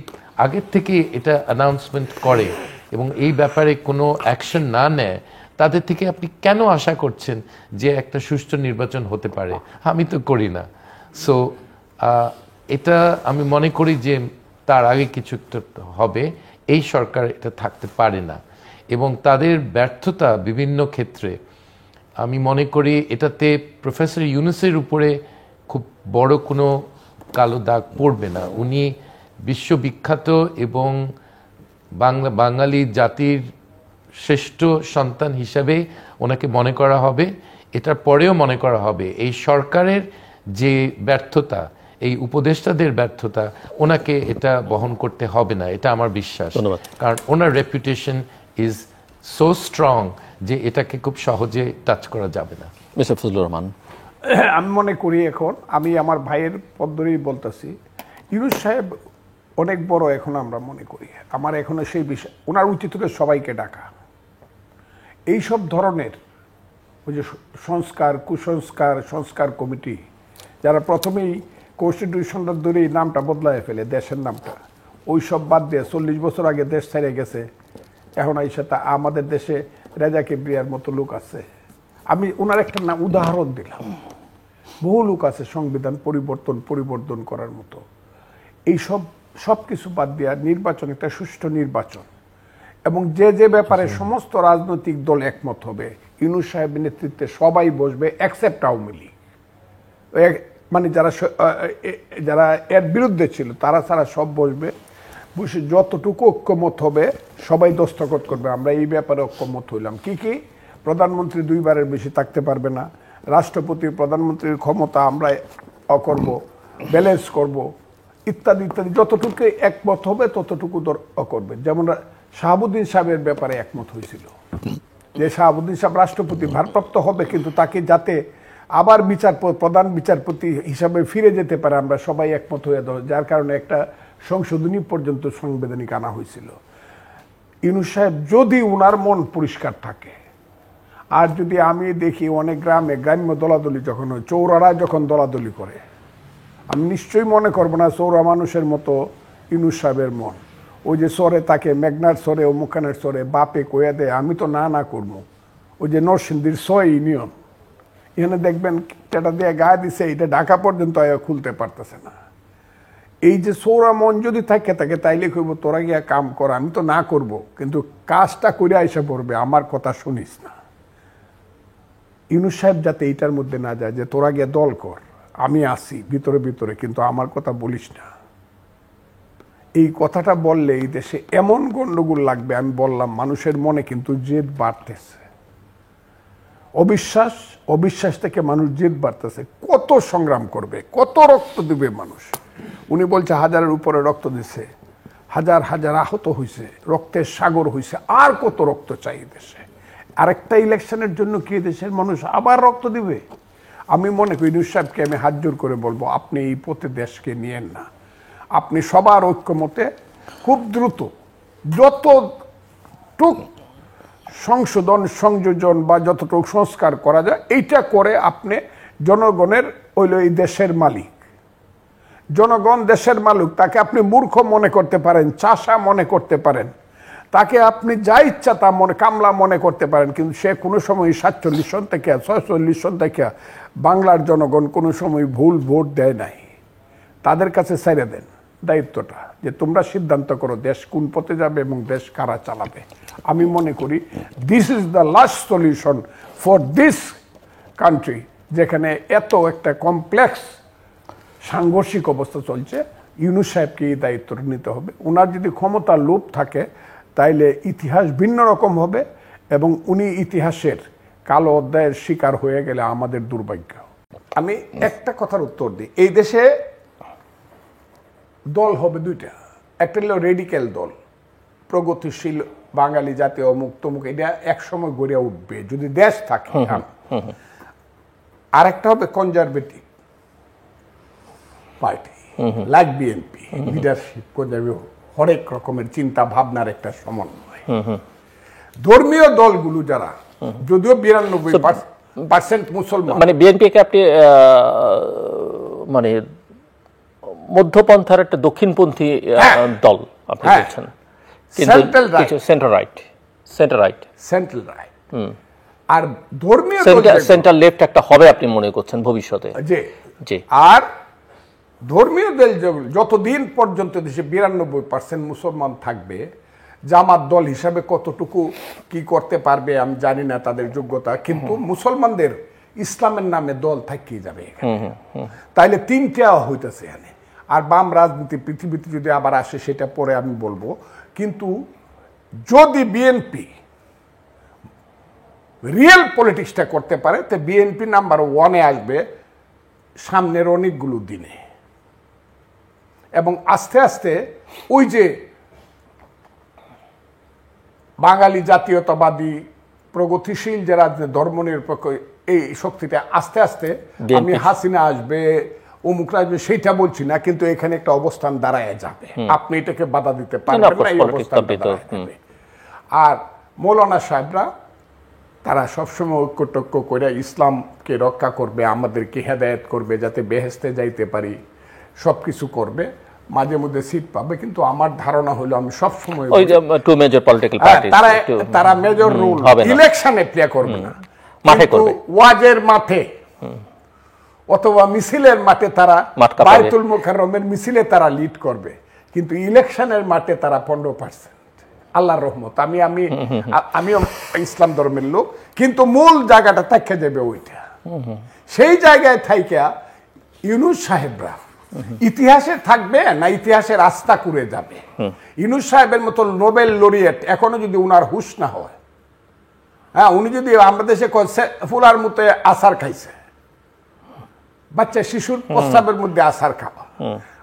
আগের থেকে এটা অ্যানাউন্সমেন্ট করে এবং এই ব্যাপারে কোনো অ্যাকশন না নেয়, তাদের থেকে আপনি কেন আশা করছেন যে একটা সুষ্ঠু নির্বাচন হতে পারে? আমি তো করি না। সো এটা আমি মনে করি যে তার আগে কিছু একটা হবে, এই সরকার এটা থাকতে পারে না। এবং তাদের ব্যর্থতা বিভিন্ন ক্ষেত্রে আমি মনে করি এটাতে প্রফেসর ইউনূসের উপরে খুব বড় কোনো কালো দাগ পড়বে না। উনি বিশ্ববিখ্যাত এবং বাঙালি জাতির শ্রেষ্ঠ সন্তান হিসাবে ওনাকে মনে করা হবে, এটার পরেও মনে করা হবে। এই সরকারের যে ব্যর্থতা, এই উপদেষ্টাদের ব্যর্থতা, ওনাকে এটা বহন করতে হবে না, এটা আমার বিশ্বাস। কারণ ওনার রেপুটেশন ইজ সো স্ট্রং যে এটাকে খুব সহজে টাচ করা যাবে না। মিস্টার ফজলুর রহমান, আমি মনে করি এখন আমি আমার ভাইয়ের পদ ধরেই বলতেছি, ইউনূস সাহেব অনেক বড় এখন আমরা মনে করি। আমার এখনো সেই বিষয়, ওনার উচিত হলে সবাইকে ডাকা। এইসব ধরনের ওই যে সংস্কার কুসংস্কার সংস্কার কমিটি, যারা প্রথমেই কনস্টিটিউশনটা ধরেই নামটা বদলায় ফেলে দেশের নামটা, ওই সব বাদ দিয়ে 40 বছর আগে দেশ ছেড়ে গেছে, এখন এই সাথে আমাদের দেশে রেজা কিবরিয়ার মতো লোক আছে। আমি ওনার একটা উদাহরণ দিলাম, বহু লোক আছে সংবিধান পরিবর্তন করার মতো। এই সব কিছু বাদ দিয়া নির্বাচন একটা সুষ্ঠু নির্বাচন, এবং যে ব্যাপারে সমস্ত রাজনৈতিক দল একমত হবে, ইউনূস সাহেবের নেতৃত্বে সবাই বসবে এক্সেপ্ট আওয়ামী লীগ, মানে যারা এর বিরুদ্ধে ছিল তারা ছাড়া সব বসবে, বসে যতটুকু ঐক্যমত হবে সবাই দস্তখত করবে। আমরা এই ব্যাপারে ঐক্যমত হইলাম কি প্রধানমন্ত্রী 2 বারের বেশি থাকতে পারবে না, রাষ্ট্রপতি প্রধানমন্ত্রীর ক্ষমতা আমরা করব, ব্যালেন্স করব, ইত্যাদি ইত্যাদি। যতটুকু একমত হবে ততটুকু করবে। যেমন শাহাবুদ্দিন সাহেবের ব্যাপারে একমত হয়েছিল যে শাহাবুদ্দিন সাহেব রাষ্ট্রপতি ভারপ্রাপ্ত হবে, কিন্তু তাকে যাতে আবার প্রধান বিচারপতি হিসাবে ফিরে যেতে পারে, আমরা সবাই একমত হয়ে দেওয়া, যার কারণে একটা সংশোধনী পর্যন্ত সাংবিধানিক আনা হয়েছিল। ইউনূস সাহেব যদি উনার মন পরিষ্কার থাকে, আর যদি আমি দেখি অনেক গ্রাম্য দলাদলি যখন হয়, চৌরারা যখন দলাদলি করে, আমি নিশ্চয়ই মনে করবো না চৌরা মানুষের মতো ইউনূস সাহেবের মন। ওই যে সরে তাকে মেঘনার সরে ও মুখানের সরে বাপে কয়ে দেয়, আমি তো না করবো। ওই যে নরসিংদীর 6 ইউনিয়ন, এখানে দেখবেন এটা দিয়ে গায়ে দিছে, এটা ঢাকা পর্যন্ত খুলতে পারতেছে না। এই যে সৌরা মন যদি থাকে তাইলে কইব তোরা গিয়া কাম কর, আমি তো না করব, কিন্তু কাজটা করে আইসা পড়বে, আমার কথা শুনিস না। ইউনূস সাহেব যাতে এইটার মধ্যে না যায় যে তোরা গিয়া দল কর, আমি আসি ভিতরে কিন্তু আমার কথা বলিস না। এই কথাটা বললে এই দেশে এমন গন্ডগোল লাগবে, আমি বললাম মানুষের মনে কিন্তু জেদ বাড়তেছে, অবিশ্বাস থেকে মানুষ জেদ বাড়তেছে। কত সংগ্রাম করবে, কত রক্ত দিবে মানুষ। উনি বলছে 1000-এর উপরে রক্ত দিছে, হাজার আহত হয়েছে, রক্তের সাগর হয়েছে, আর কত রক্ত চাই দেশে? আরেকটা ইলেকশনের জন্য কি দেশের মানুষ আবার রক্ত দিবে? আমি মনে করি ইউনূস সাহেবকে আমি হাত জোর করে বলবো, আপনি এই পথে দেশকে নিয়েন না। আপনি সবার ঐক্যমতে খুব দ্রুত যতটুক সংশোধন সংযোজন বা যতটুকু সংস্কার করা যায় এইটা করে আপনি জনগণের এই দেশের মালিক, জনগণ দেশের মালিক, তাকে আপনি মূর্খ মনে করতে পারেন, চাষা মনে করতে পারেন, তাকে আপনি যা ইচ্ছা তা মনে কামলা মনে করতে পারেন, কিন্তু সে কোনো সময় 47 সন থেকে 46 সন থেকে বাংলার জনগণ কোনো সময় ভুল ভোট দেয় নাই। তাদের কাছে ছেড়ে দেন দায়িত্বটা, যে তোমরা সিদ্ধান্ত করো দেশ কোন পথে যাবে এবং দেশ কারা চালাবে। আমি মনে করি this is the last solution for this country, যেখানে এত একটা কমপ্লেক্স সাংঘর্ষিক অবস্থা চলছে। ইউনূস সাহেবকে এই দায়িত্বটা নিতে হবে। ওনার যদি ক্ষমতার লোভ থাকে তাইলে ইতিহাস ভিন্ন রকম হবে, এবং উনি ইতিহাসের কালো অধ্যায়ের শিকার হয়ে গেলে আমাদের দুর্ভাগ্য। আমি একটা কথার উত্তর দিই, এই দেশে দল হবে দুইটা, একটা হলো রেডিক্যাল দল, প্রগতিশীল বাঙালি জাতীয় অমুক তমুক, এটা একসময় গড়ে উঠবে যদি দেশ থাকে। আর একটা হবে conservative party, like BNP, leadership conservative, হরেক রকমের চিন্তা ভাবনার একটা সমন্বয়। ধর্মীয় দলগুলো যারা, যদিও 92% মুসলমান, মানে বিএনপিকে আপনি মানে মধ্যপন্থার একটা দক্ষিণপন্থী দল আপনি বলছেন, কিন্তু সেন্টার রাইট। আর ধর্মীয় সেন্টার লেফট একটা হবে আপনি মনে করছেন ভবিষ্যতে? জি। আর ধর্মীয় দল যতদিন পর্যন্ত দেশে 92% মুসলমান থাকবে, জামাত দল হিসাবে কতটুকু কি করতে পারবে আমি জানি না, তাদের যোগ্যতা, কিন্তু মুসলমানদের ইসলামের নামে দল থাকিয়ে যাবে। তাইলে তিনটা হইতেছে এখানে। আর বাম রাজনীতি পৃথিবীতে যদি আবার আসে সেটা পরে আমি বলবো, কিন্তু যদি বিএনপি রিয়েল পলিটিক্সটা করতে পারে তো বিএনপি নাম্বার 1-এ আসবে সামনের অনেকগুলো দিনে। এবং আস্তে আস্তে ওই যে বাঙালি জাতীয়তাবাদী প্রগতিশীল যারা ধর্মনিরপেক্ষ, এই শক্তিটা আস্তে আস্তে, আমি হাসিনা আসবে অমুক আসবে সেটা বলছি না, কিন্তু এখানে একটা অবস্থান দাঁড়ায় যাবে, আপনি এটাকে বাধা দিতে পারবেন না, এই অবস্থান। আর মৌলানা সাহেবরা তারা সবসময় ঐক্যটক্য করে ইসলামকে রক্ষা করবে, আমাদেরকে হেদায়েত করবে যাতে বেহেশতে যাইতে পারি, সবকিছু করবে, মাঝে মধ্যে সিট পাবে। কিন্তু আমার ধারণা হলো, আমি সবসময় তারা মেজর রোল ইলেকশনে প্লে করবে না, ওয়াজের মাঠে অথবা মিছিলের মাঠে তারা, বাইতুল মুকাররমের মিছিলে তারা লিড করবে, কিন্তু ইলেকশনের মাঠে তারা 15%। আল্লাহর রহমত, আমিও ইসলাম ধর্মের লোক, কিন্তু মূল জায়গাটা থাইকা যাবে ওইটা। সেই জায়গায় থাইকা ইউনূস সাহেবরা ইতিহাসে থাকবে না ইতিহাসের আস্থা করে যাবে? ইউনূস সাহেবের মতো নোবেল লরিয়েট এখনো যদি উনার হুশ না হয়, হ্যাঁ, উনি যদি আমাদের দেশে ফুলার মতো আচার খাইছে, বাচ্চা শিশুর প্রস্তাবের মধ্যে আচার খাওয়া,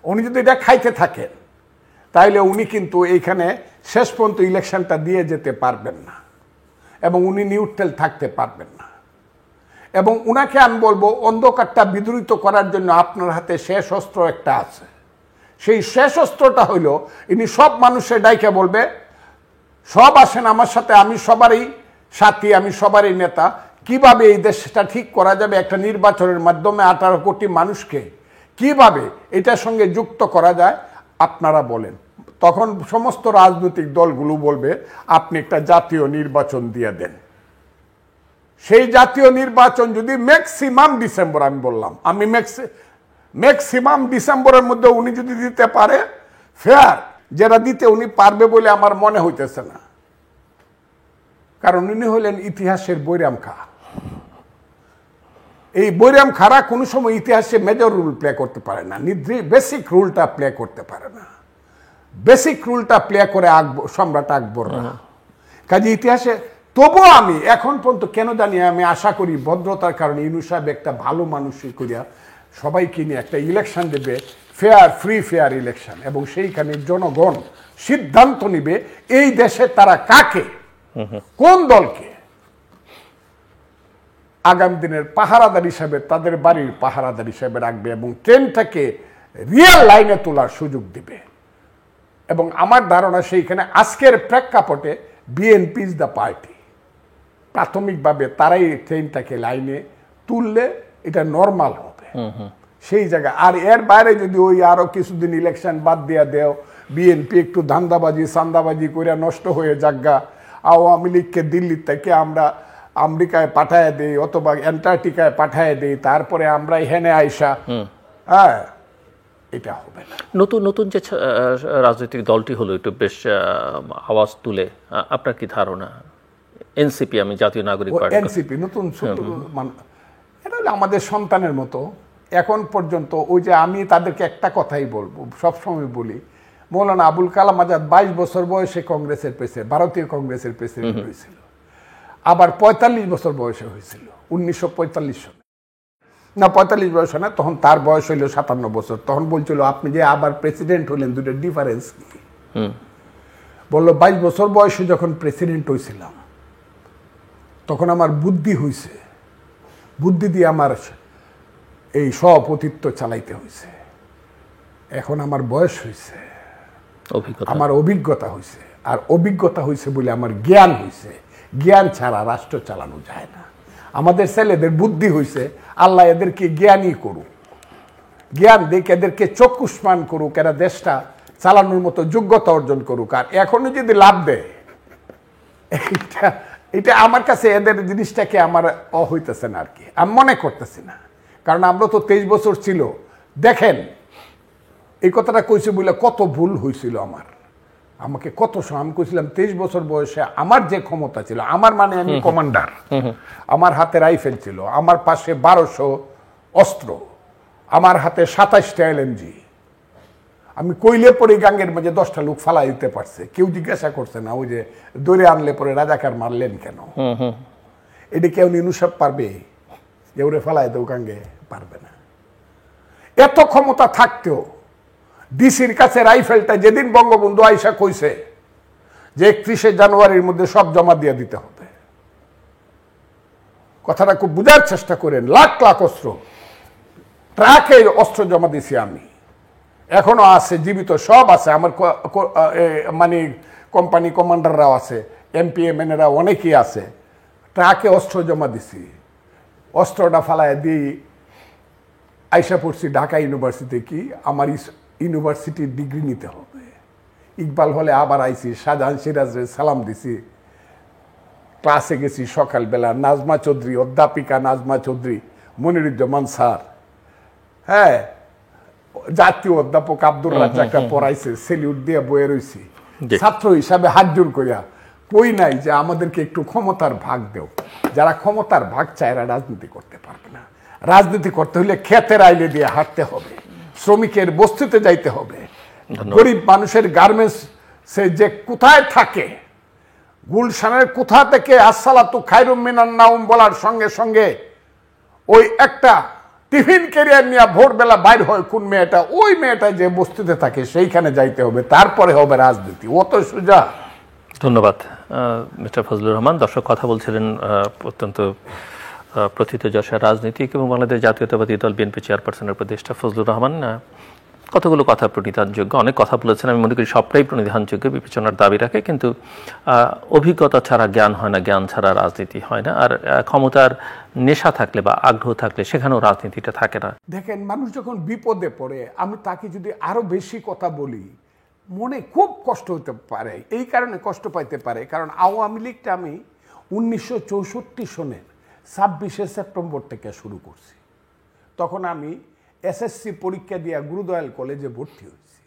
উনি যদি এটা খাইতে থাকেন তাহলে উনি কিন্তু এইখানে শেষ পর্যন্ত ইলেকশনটা দিয়ে যেতে পারবেন না, এবং উনি নিউট্রাল থাকতে পারবেন না। এবং উনাকে আমি বলবো, অন্ধকারটা বিদূরিত করার জন্য আপনার হাতে শেষ অস্ত্র একটা আছে। সেই শেষ অস্ত্রটা হইল, ইনি সব মানুষের ডাইকে বলবে, সব আসেন আমার সাথে, আমি সবারই সাথী, আমি সবারই নেতা। কিভাবে এই দেশটা ঠিক করা যাবে একটা নির্বাচনের মাধ্যমে 18 কোটি মানুষকে কিভাবে এটার সঙ্গে যুক্ত করা যায় আপনারা বলেন। তখন সমস্ত রাজনৈতিক দলগুলো বলবে আপনি একটা জাতীয় নির্বাচন দিয়ে দেন। সেই জাতীয় নির্বাচন যদি ম্যাক্সিমাম ডিসেম্বর, আমি বললাম, আমি ম্যাক্সিমাম ডিসেম্বরের মধ্যে উনি যদি দিতে পারে, ফেয়ার, যেটা দিতে উনি পারবে বলে আমার মনে হইতেছে না, কারণ উনি হলেন ইতিহাসের বৈরাম খা। এই বৈরাম খারা কোনো সময় ইতিহাসে মেজর রোল প্লে করতে পারে না, বেসিক রুলটা প্লে করতে পারে না। বেসিক রুলটা প্লে করে সম্রাট আকবররা, কাজে ইতিহাসে। তবুও আমি এখন পর্যন্ত কেন জানি আমি আশা করি ভদ্রতার কারণে ইউনূস সাহেব একটা ভালো মানুষই করিয়া সবাইকে নিয়ে একটা ইলেকশন দেবে, ফেয়ার, ফ্রি ফেয়ার ইলেকশন, এবং সেইখানে জনগণ সিদ্ধান্ত নিবে এই দেশে তারা কাকে, কোন দলকে আগামী দিনের পাহারাদার হিসাবে, তাদের বাড়ির পাহারাদার হিসাবে রাখবে, এবং ট্রেনটাকে রিয়েল লাইনে তোলার সুযোগ দিবে। এবং আমার ধারণা সেইখানে আজকের প্রেক্ষাপটে বিএনপি ইজ দ্য পার্টি। প্রাথমিকভাবে তারাই ট্রেনটাকে লাইনে তুললে এটা নর্মাল হবে। সেই জায়গা। আর এর বাইরে যদি ওই আরো কিছুদিন ইলেকশন বাদ দিয়া দেও, বিএনপি একটু ধান্দাবাজি সান্দাবাজি করে নষ্ট হয়ে যাগা, আওয়ামী লীগকে দিল্লি থেকে আমরা আমেরিকায় পাঠায় দেই অথবা অ্যান্টার্কটিকায় পাঠায় দেই, তারপরে আমরা এখানে আইসা, হ্যাঁ, এটা হবে না। নতুন নতুন যে রাজনৈতিক দলটি হলো একটু বেশ আওয়াজ তুলে, আপনার কি ধারণা? এনসিপি, আমি জাতীয় নাগরিক পার্টি, এনসিপি নতুন এটা হলো আমাদের সন্তানের মতো। এখন পর্যন্ত ওই যে আমি তাদেরকে একটা কথাই বলবো, সবসময় বলি, মৌলানা আবুল কালাম আজাদ 22 বছর বয়সে কংগ্রেসের প্রেসিডেন্ট, ভারতীয় কংগ্রেসের প্রেসিডেন্ট হয়েছিল। আবার 45 বছর বয়সে হয়েছিল 1945 সালে, না 45 বয়সে না, তখন তার বয়স হইল 57 বছর। তখন বলছিল আপনি যে আবার প্রেসিডেন্ট হলেন, দুটো ডিফারেন্স কি? বললো 22 বছর বয়সে যখন প্রেসিডেন্ট হয়েছিলাম তখন আমার বুদ্ধি হয়েছে, বুদ্ধি দিয়ে আমার এই সভাপতিত্ব চালাইতে হয়েছে। এখন আমার বয়স হয়েছে, আমার অভিজ্ঞতা হয়েছে, আর অভিজ্ঞতা হয়েছে বলে আমার জ্ঞান হয়েছে। জ্ঞান ছাড়া রাষ্ট্র চালানো যায় না। আমাদের ছেলেদের বুদ্ধি হয়েছে, আল্লাহ এদেরকে জ্ঞানই করুক, জ্ঞান দেখে এদেরকে চক্ষুষ্মান করুক, এরা দেশটা চালানোর মতো যোগ্যতা অর্জন করুক। আর এখনো যদি লাভ দেয়, এটা আমার কাছে এদের জিনিসটাকে আমার হইতেছে না আর কি, আমি মনে করতেছি না। কারণ আমরা তো 23 বছর ছিল, দেখেন এই কথাটা কইছি বলে কত ভুল হয়েছিল আমাকে কত সময় আমি কইছিলাম 23 বছর বয়সে আমার যে ক্ষমতা ছিল, আমার মানে আমি কমান্ডার, আমার হাতে রাইফেল ছিল, আমার পাশে 1200 অস্ত্র, আমার হাতে 27টা LMG, আমি কইলে পরে গাঙ্গের মাঝে 10টা লোক ফালাই দিতে পারছে, কেউ জিজ্ঞাসা করছে না ওই যে দৌড়ে আনলে পরে রাজাকার মারলেন কেন। এটি কেউ নিনুসাব পারবে যে ওরে ফালাই দেও গাঙ্গে? পারবে না। এত ক্ষমতা থাকতেও ডিসির কাছে রাইফেলটা যেদিন বঙ্গবন্ধু আইসা কইছে যে 31শে জানুয়ারির মধ্যে সব জমা দিয়ে দিতে হবে, কথাটা খুব বুঝার চেষ্টা করেন। লাখ লাখ অস্ত্র, ট্রাকে অস্ত্র জমা দিছি আমি, এখনো আছে জীবিত, সব আছে আমার, মানে কোম্পানি কমান্ডাররাও আছে, MPMNরা অনেকেই আছে, ট্রাকে অস্ত্র জমা দিছি। অস্ত্রটা ফালায় দিয়ে আইসা পড়ছি ঢাকা ইউনিভার্সিটি, কি আমার ইউনিভার্সিটির ডিগ্রি নিতে হবে। ইকবাল হলে আবার আইছি, শাহজাহান সিরাজে সালাম দিছি, ক্লাসে গেছি সকালবেলা, নাজমা চৌধুরী, অধ্যাপিকা নাজমা চৌধুরী, মনিরুজ্জামান স্যার, হ্যাঁ, জাতীয় অধ্যাপক আব্দুর রাজ্জাকটা পড়াইছে, সেলিউট দিয়ে বয়ে রয়েছি। ছাত্র হিসাবে হাত জোর করিয়া কই নাই যে আমাদেরকে একটু ক্ষমতার ভাগ দেও। যারা ক্ষমতার ভাগ চায় এরা রাজনীতি করতে পারবে না। রাজনীতি করতে হলে ক্ষেতের আইলে দিয়ে হাঁটতে হবে, শ্রমিকের বস্তিতে যাইতে হবে, গরিব মানুষের গার্মেন্টস সে যে কোথায় থাকে, গুলশানের কোথা থেকে আসসালাতু খায়রুম মিনান নাউম বলার সঙ্গে সঙ্গে ওই একটা টিফিন ক্যারিয়ার নিয়ে ভোরবেলা বাইর হয় কোন মেয়েটা, ওই মেয়েটা যে বস্তিতে থাকে সেইখানে যাইতে হবে, তারপরে হবে রাজনীতি। অত সোজা। ধন্যবাদ মিস্টার ফজলুর রহমান। দর্শক কথা বলছিলেন অত্যন্ত প্রথিতযশা রাজনীতিক এবং বাংলাদেশ জাতীয়তাবাদী দল বিএনপি চেয়ারপারসনের উপদেষ্টা ফজলুর রহমান। কতগুলো কথা প্রণিধানযোগ্য, অনেক কথা বলেছেন, আমি মনে করি সবটাই প্রণিধানযোগ্য, বিবেচনার দাবি রাখে। কিন্তু অভিজ্ঞতা ছাড়া জ্ঞান হয় না, জ্ঞান ছাড়া রাজনীতি হয় না। আর ক্ষমতার নেশা থাকলে বা আগ্রহ থাকলে সেখানেও রাজনীতিটা থাকে না। দেখেন, মানুষ যখন বিপদে পড়ে, আমি তাকে যদি আরো বেশি কথা বলি মনে খুব কষ্ট হতে পারে। এই কারণে কষ্ট পাইতে পারে কারণ আওয়ামী লীগটা আমি 1964 সনের 26শে সেপ্টেম্বর থেকে শুরু করছি। তখন আমি SSC পরীক্ষা দিয়া গুরুদয়াল কলেজে ভর্তি হয়েছি।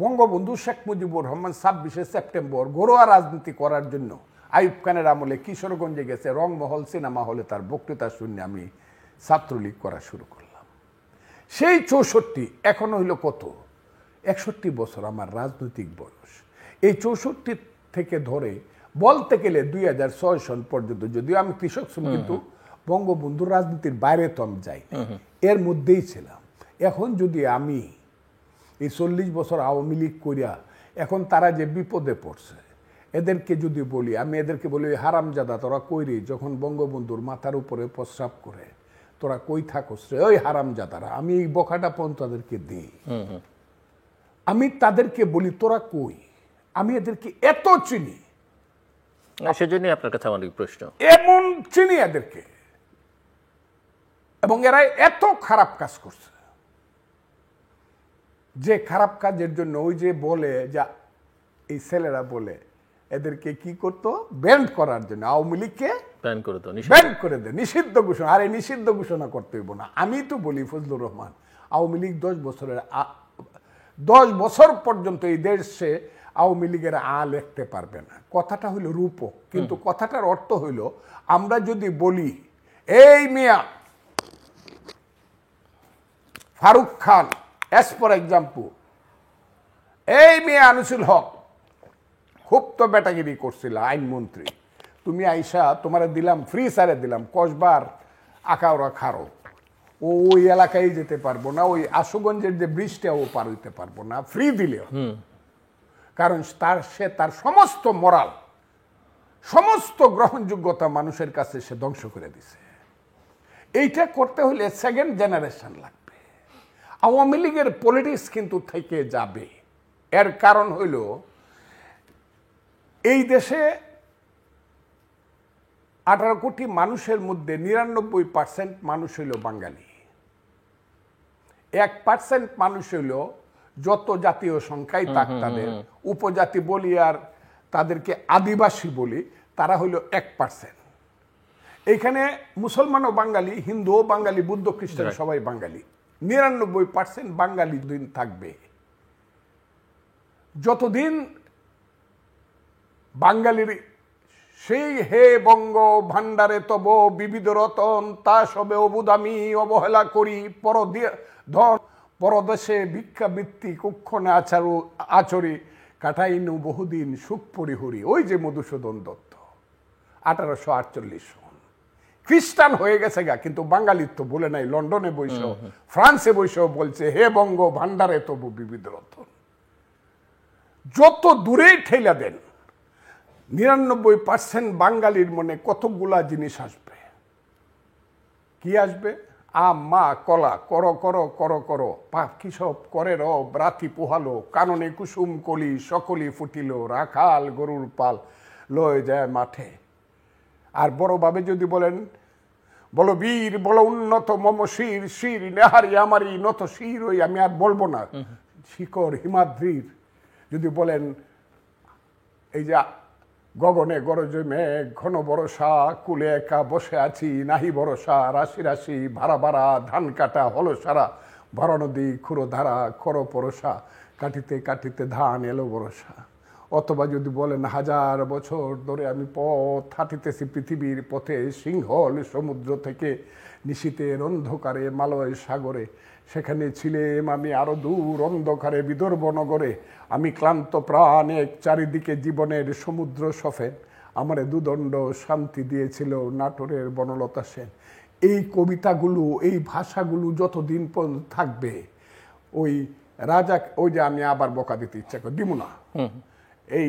বঙ্গবন্ধু শেখ মুজিবুর রহমান 26শে সেপ্টেম্বর ঘরোয়া রাজনীতি করার জন্য আইয়ুব খানের আমলে কিশোরগঞ্জে গেছে, রংমহল সিনেমা হলে তার বক্তৃতা শুনে আমি ছাত্রলীগ করা শুরু করলাম। সেই 64, এখন হইল কত, 61 বছর আমার রাজনৈতিক বয়স। এই 64 থেকে ধরে বলতে গেলে 2006 সন পর্যন্ত, যদিও আমি কৃষক শ্রমিক, কিন্তু বঙ্গবন্ধুর রাজনীতির বাইরে তো আমি যাই, এর মধ্যেই ছিলাম। এখন যদি আমি এই 40 বছর আওয়ামী লীগ করিয়া এখন তারা যে বিপদে পড়ছে, এদেরকে যদি বলি, আমি এদেরকে বলি হারামজাদা তোরা কই রে, যখন বঙ্গবন্ধুর মাথার উপরে প্রস্রাব করে তোরা কই থাকস রে, ওই হারামজাদারা, আমি এই বকাটা পর্যন্ত তাদেরকে দিই। আমি তাদেরকে বলি তোরা কই, আমি এদেরকে এত চিনি, সেজন্য আপনার কাছে আমার প্রশ্ন, এমন চিনি এদেরকে, এবং এরা এত খারাপ কাজ করছে। যে খারাপ কাজের জন্য ওই যে বলে যা এই ছেলেরা বলে এদেরকে কি করতো ব্যান্ড করার জন্য আওয়ামী লীগকে ব্যান করে দাও, ব্যান্ড করে দেয়, নিষিদ্ধ ঘোষণা। আরে নিষিদ্ধ ঘোষণা করতে হইব না। আমি তো বলি ফজলুর রহমান আওয়ামী লীগ 10 বছর পর্যন্ত এই দেশে আওয়ামী লীগের লিখতে পারবে না। কথাটা হইল রূপক, কিন্তু কথাটার অর্থ হইল আমরা যদি বলি এই মিয়া Faruk Khan as for example, এই মিয়া আনিসুল হক খুব তো বেটাগিরি করছিল আইনমন্ত্রী, তুমি আইসা তোমার দিলাম ফ্রি সারে দিলাম কসবার আঁকাওরা খারো, ও ওই এলাকায় যেতে পারবো না, ওই আশুগঞ্জের যে ব্রিজটা ও পার হইতে পারবো না ফ্রি দিলেও, কারণ সে তার সমস্ত মোরাল সমস্ত গ্রহণযোগ্যতা মানুষের কাছে সে ধ্বংস করে দিছে। এইটা করতে হলে সেকেন্ড জেনারেশন লাগবে। আওয়ামী লীগের পলিটিক্স কিন্তু থেকে যাবে। এর কারণ হইল এই দেশে 18 কোটি মানুষের মধ্যে 99% মানুষ হইল বাঙালি, 1% মানুষ হইল যত জাতীয় সংখ্যাই থাক তাদের উপজাতি বলি আর তাদেরকে আদিবাসী বলি, তারা হইল 1%। এইখানে মুসলমানও বাঙালি, হিন্দুও বাঙালি, বুদ্ধ খ্রিস্টান সবাই বাঙালি। 99% বাঙালি দিন থাকবে। যতদিন বাঙালির সেই হে বঙ্গ ভান্ডারে তব বিবিধ রতন তা সবে অবুদামি অবহেলা করি পরদেশে ভিক্ষাবৃত্তি কুক্ষণে আচরি কাটাইনু বহুদিন সুখ পরিহরি। ওই যে মধুসূদন দত্ত 1848 সন খ্রিস্টান হয়ে গেছে গা, কিন্তু বাঙালির তো বলে নাই। লন্ডনে বৈশাও ফ্রান্সে বৈশাও বলছে হে বঙ্গ ভান্ডারে তবু বিবিধ রতন। যত দূরেই ঠেলা দেন 99% বাঙালির মনে কতগুলা জিনিস আসবে। কি আসবে? আম মা কলা করো করো করো করো পাখি সব করে রব রাতি পোহালো কাননে কুসুম কলি সকলি ফুটিল রাখাল গরুর পাল লয়ে যায় মাঠে। আর বড়ভাবে যদি বলেন বলো বীর বলো উন্নত মম শির শির নেহারি আমারই নত শির, ওই আমি আর বলবো না, শিকড় হিমাদ্রির যদি বলেন এই যে গগনে গরজে মেঘ ঘন বরষা কুলে একা বসে আছি নাহি বরষা রাশি রাশি ভাড়া ভাড়া ধান কাটা হলো সারা ভরা নদী খুঁড়ো ধারা খরো পরশা কাটিতে কাটিতে ধান এলো বরষা। অথবা যদি বলেন হাজার বছর ধরে আমি পথ হাঁটিতেছি পৃথিবীর পথে সিংহল সমুদ্র থেকে নিশীতের অন্ধকারে মালয় সাগরে সেখানে ছিলেম আমি আরো দূর অন্ধকারে বিদর্ভ নগরে আমি ক্লান্ত প্রাণ এক চারিদিকে জীবনের সমুদ্র সফে আমারে দুদণ্ড শান্তি দিয়েছিল নাটোরের বনলতা সেন। এই কবিতাগুলো এই ভাষাগুলো যতদিন পর্যন্ত থাকবে ওই রাজা ওই যে আমি আবার বকা দিতে ইচ্ছা করি দিব না, এই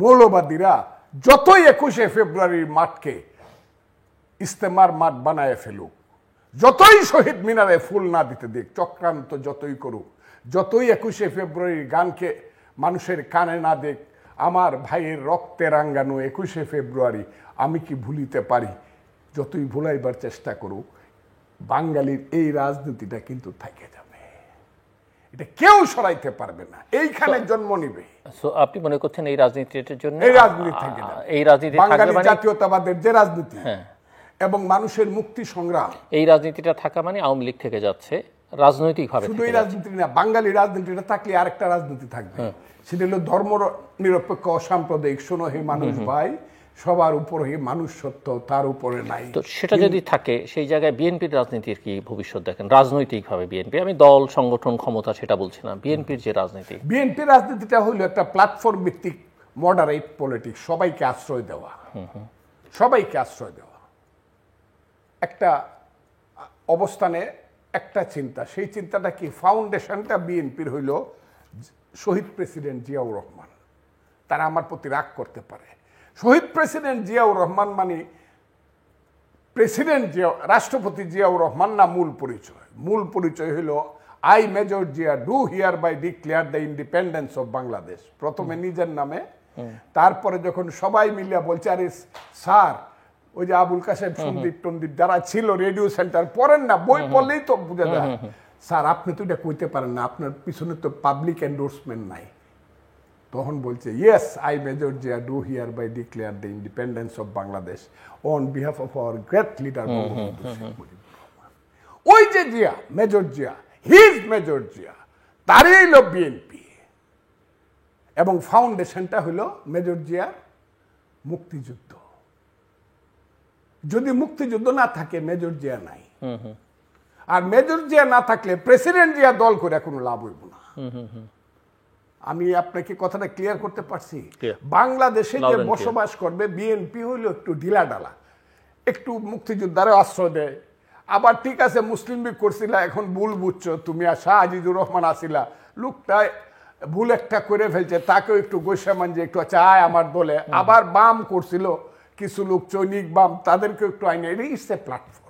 মৌলবাদীরা যতই 21শে ফেব্রুয়ারির মাঠকে ইস্তেমার মাঠ বানায় ফেলুক, যতই শহীদ মিনারে ফুল না দিতে দিক, চক্রান্ত যতই করুক, যতই 21শে ফেব্রুয়ারির গানকে মানুষের কানে না দেখ, আমার ভাইয়ের রক্তে রাঙ্গানো 21শে ফেব্রুয়ারি আমি কি ভুলিতে পারি, যতই ভুলাইবার চেষ্টা করুক, বাঙালির এই রাজনীতিটা কিন্তু থেকে যাবে। এটা কেউ সরাইতে পারবে না, এইখানে জন্ম নিবে। আপনি মনে করছেন এই রাজনীতির জন্য এই রাজনীতি থেকে যাবে, এই রাজনীতি বাঙালি জাতীয়তাবাদের যে রাজনীতি এবং মানুষের মুক্তি সংগ্রাম, এই রাজনীতিটা থাকা মানে আওয়ামী লীগ থেকে যাচ্ছে রাজনৈতিকভাবে। শুধু এই রাজনীতি না, বাঙালি রাজনীতিটা থাকলে আরেকটা রাজনীতি থাকবে, সেটা হলো ধর্ম নিরপেক্ষ অসাম্প্রদায়িক। শোনো হে মানুষ ভাই, সবার উপর হে মানুষ সত্য, তার উপরে নাই। তো সেটা যদি থাকে সেই জায়গায় বিএনপির রাজনীতির কি ভবিষ্যৎ দেখেন রাজনৈতিকভাবে? বিএনপি, আমি দল সংগঠন ক্ষমতা সেটা বলছি না, বিএনপির যে রাজনীতি, বিএনপির রাজনীতিটা হলো একটা প্ল্যাটফর্ম ভিত্তিক মডারেট পলিটিক্স, সবাইকে আশ্রয় দেওয়া, সবাইকে আশ্রয় দেওয়া, একটা অবস্থানে একটা চিন্তা। সেই চিন্তাটা কি? ফাউন্ডেশনটা বিএনপির হইল শহীদ প্রেসিডেন্ট জিয়াউর রহমান। তারা আমার প্রতি রাগ করতে পারে, শহীদ প্রেসিডেন্ট জিয়াউর রহমান মানে প্রেসিডেন্ট রাষ্ট্রপতি জিয়াউর রহমান না মূল পরিচয়? মূল পরিচয় হইল I major Zia do hereby declare the independence of Bangladesh. প্রথমে নিজের নামে, তারপরে যখন সবাই মিলিয়া বলছে আরে স্যার ওই যে আবুল কাসেম সন্দীপ টন্দীপ যারা ছিল রেডিও সেন্টার পড়েন না, বই পড়লেই তো বুঝা যায়, স্যার আপনি তো এটা কইতে পারেন না, আপনার পিছনে তো পাবলিক এন্ডোর্সমেন্ট নাই। তখন বলছে, yes I major Zia do hereby declare the independence of Bangladesh on behalf of our great leader Bangabandhu Sheikh Mujibur Rahman. ওই যে Zia, major Zia, his major Zia, তারই হলো বিএনপি, এবং ফাউন্ডেশনটা হলো মেজর জিয়ার মুক্তিযুদ্ধ। যদি মুক্তিযুদ্ধ না থাকে মেজর জিয়া নাই, আর মেজর জিয়া না থাকলে প্রেসিডেন্ট জিয়া দল করে কোনো লাভ হইব না। আমি আপনাকে কথাটা ক্লিয়ার করতে পারছি? বাংলাদেশে যে বসবাস করবে বিএনপি হইল একটু ঢিলা ডালা, একটু মুক্তিযোদ্ধারে আশ্রয় দেয়, আবার ঠিক আছে মুসলিম লীগ করছিল, এখন ভুল বুঝছো তুমি, আর শাহ আজিজুর রহমান আসিলা, লোকটা ভুল একটা করে ফেলছে, তাকেও একটু গোসামান যে একটু চায় আমার দলে, আবার বাম করছিল কিছু লোক, চৈনিক বাম, তাদেরকে একটু আইনে, এটা ইটস এ প্ল্যাটফর্ম।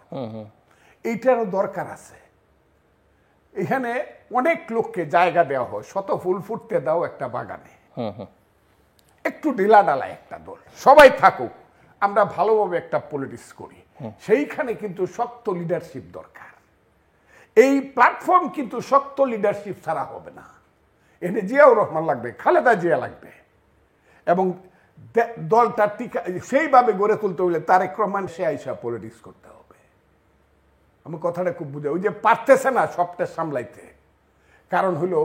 এইটারও দরকার আছে। এখানে অনেক লোককে জায়গা দেওয়া হয়, শত ফুল ফুটতে দাও একটা বাগানে, একটু ঢিলা ডালা একটা দল, সবাই থাকুক, আমরা ভালোভাবে একটা পলিটিক্স করি। সেইখানে কিন্তু শক্ত লিডারশিপ দরকার। এই প্ল্যাটফর্ম কিন্তু শক্ত লিডারশিপ ছাড়া হবে না। এখানে জিয়াউর রহমান লাগবে, খালেদা জিয়া লাগবে, এবং দলটা টিকা সেইভাবে গড়ে তুলতে হলে তারেক রহমান সে আইসা পলিটিক্স করতে হবে। আমি কথাটা খুব বুঝে, ওই যে পারতেছে না সবটা সামলাইতে, কারণ হলো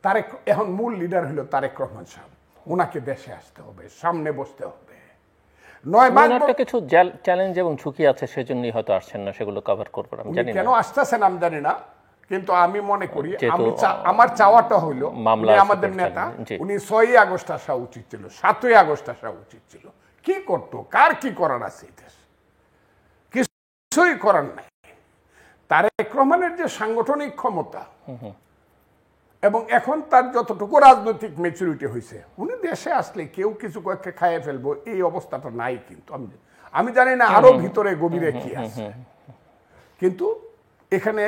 তারেক এখন মূল লিডার হলো তারেক রহমান সাহেব, ওনাকে দেশে আসতে হবে, সামনে বসতে হবে। কিছু চ্যালেঞ্জ এবং ঝুঁকি আছে, সেজন্যই হয়তো আসছেন না, সেগুলো কভার করবেন আমি জানি না, কেন আসতেছেন আমি জানি না, কিন্তু আমি মনে করি আমার চাওয়াটা হইলো আমাদের নেতা, উনি 6ই আগস্ট আসা উচিত ছিল, 7ই আগস্ট আসা উচিত ছিল। কি করতো, কার কি করার আছে, কিছুই করার নাই। তারেক রহমানের যে সাংগঠনিক ক্ষমতা এবং এখন তার যতটুকু রাজনৈতিক ম্যাচুরিটি হয়েছে, উনি দেশে আসলে কেউ কিছু কয়েকটা খাইয়ে ফেলবো এই অবস্থাটা নাই। কিন্তু আমি জানি না আরো ভিতরে গভীরে কি আছে, কিন্তু এখানে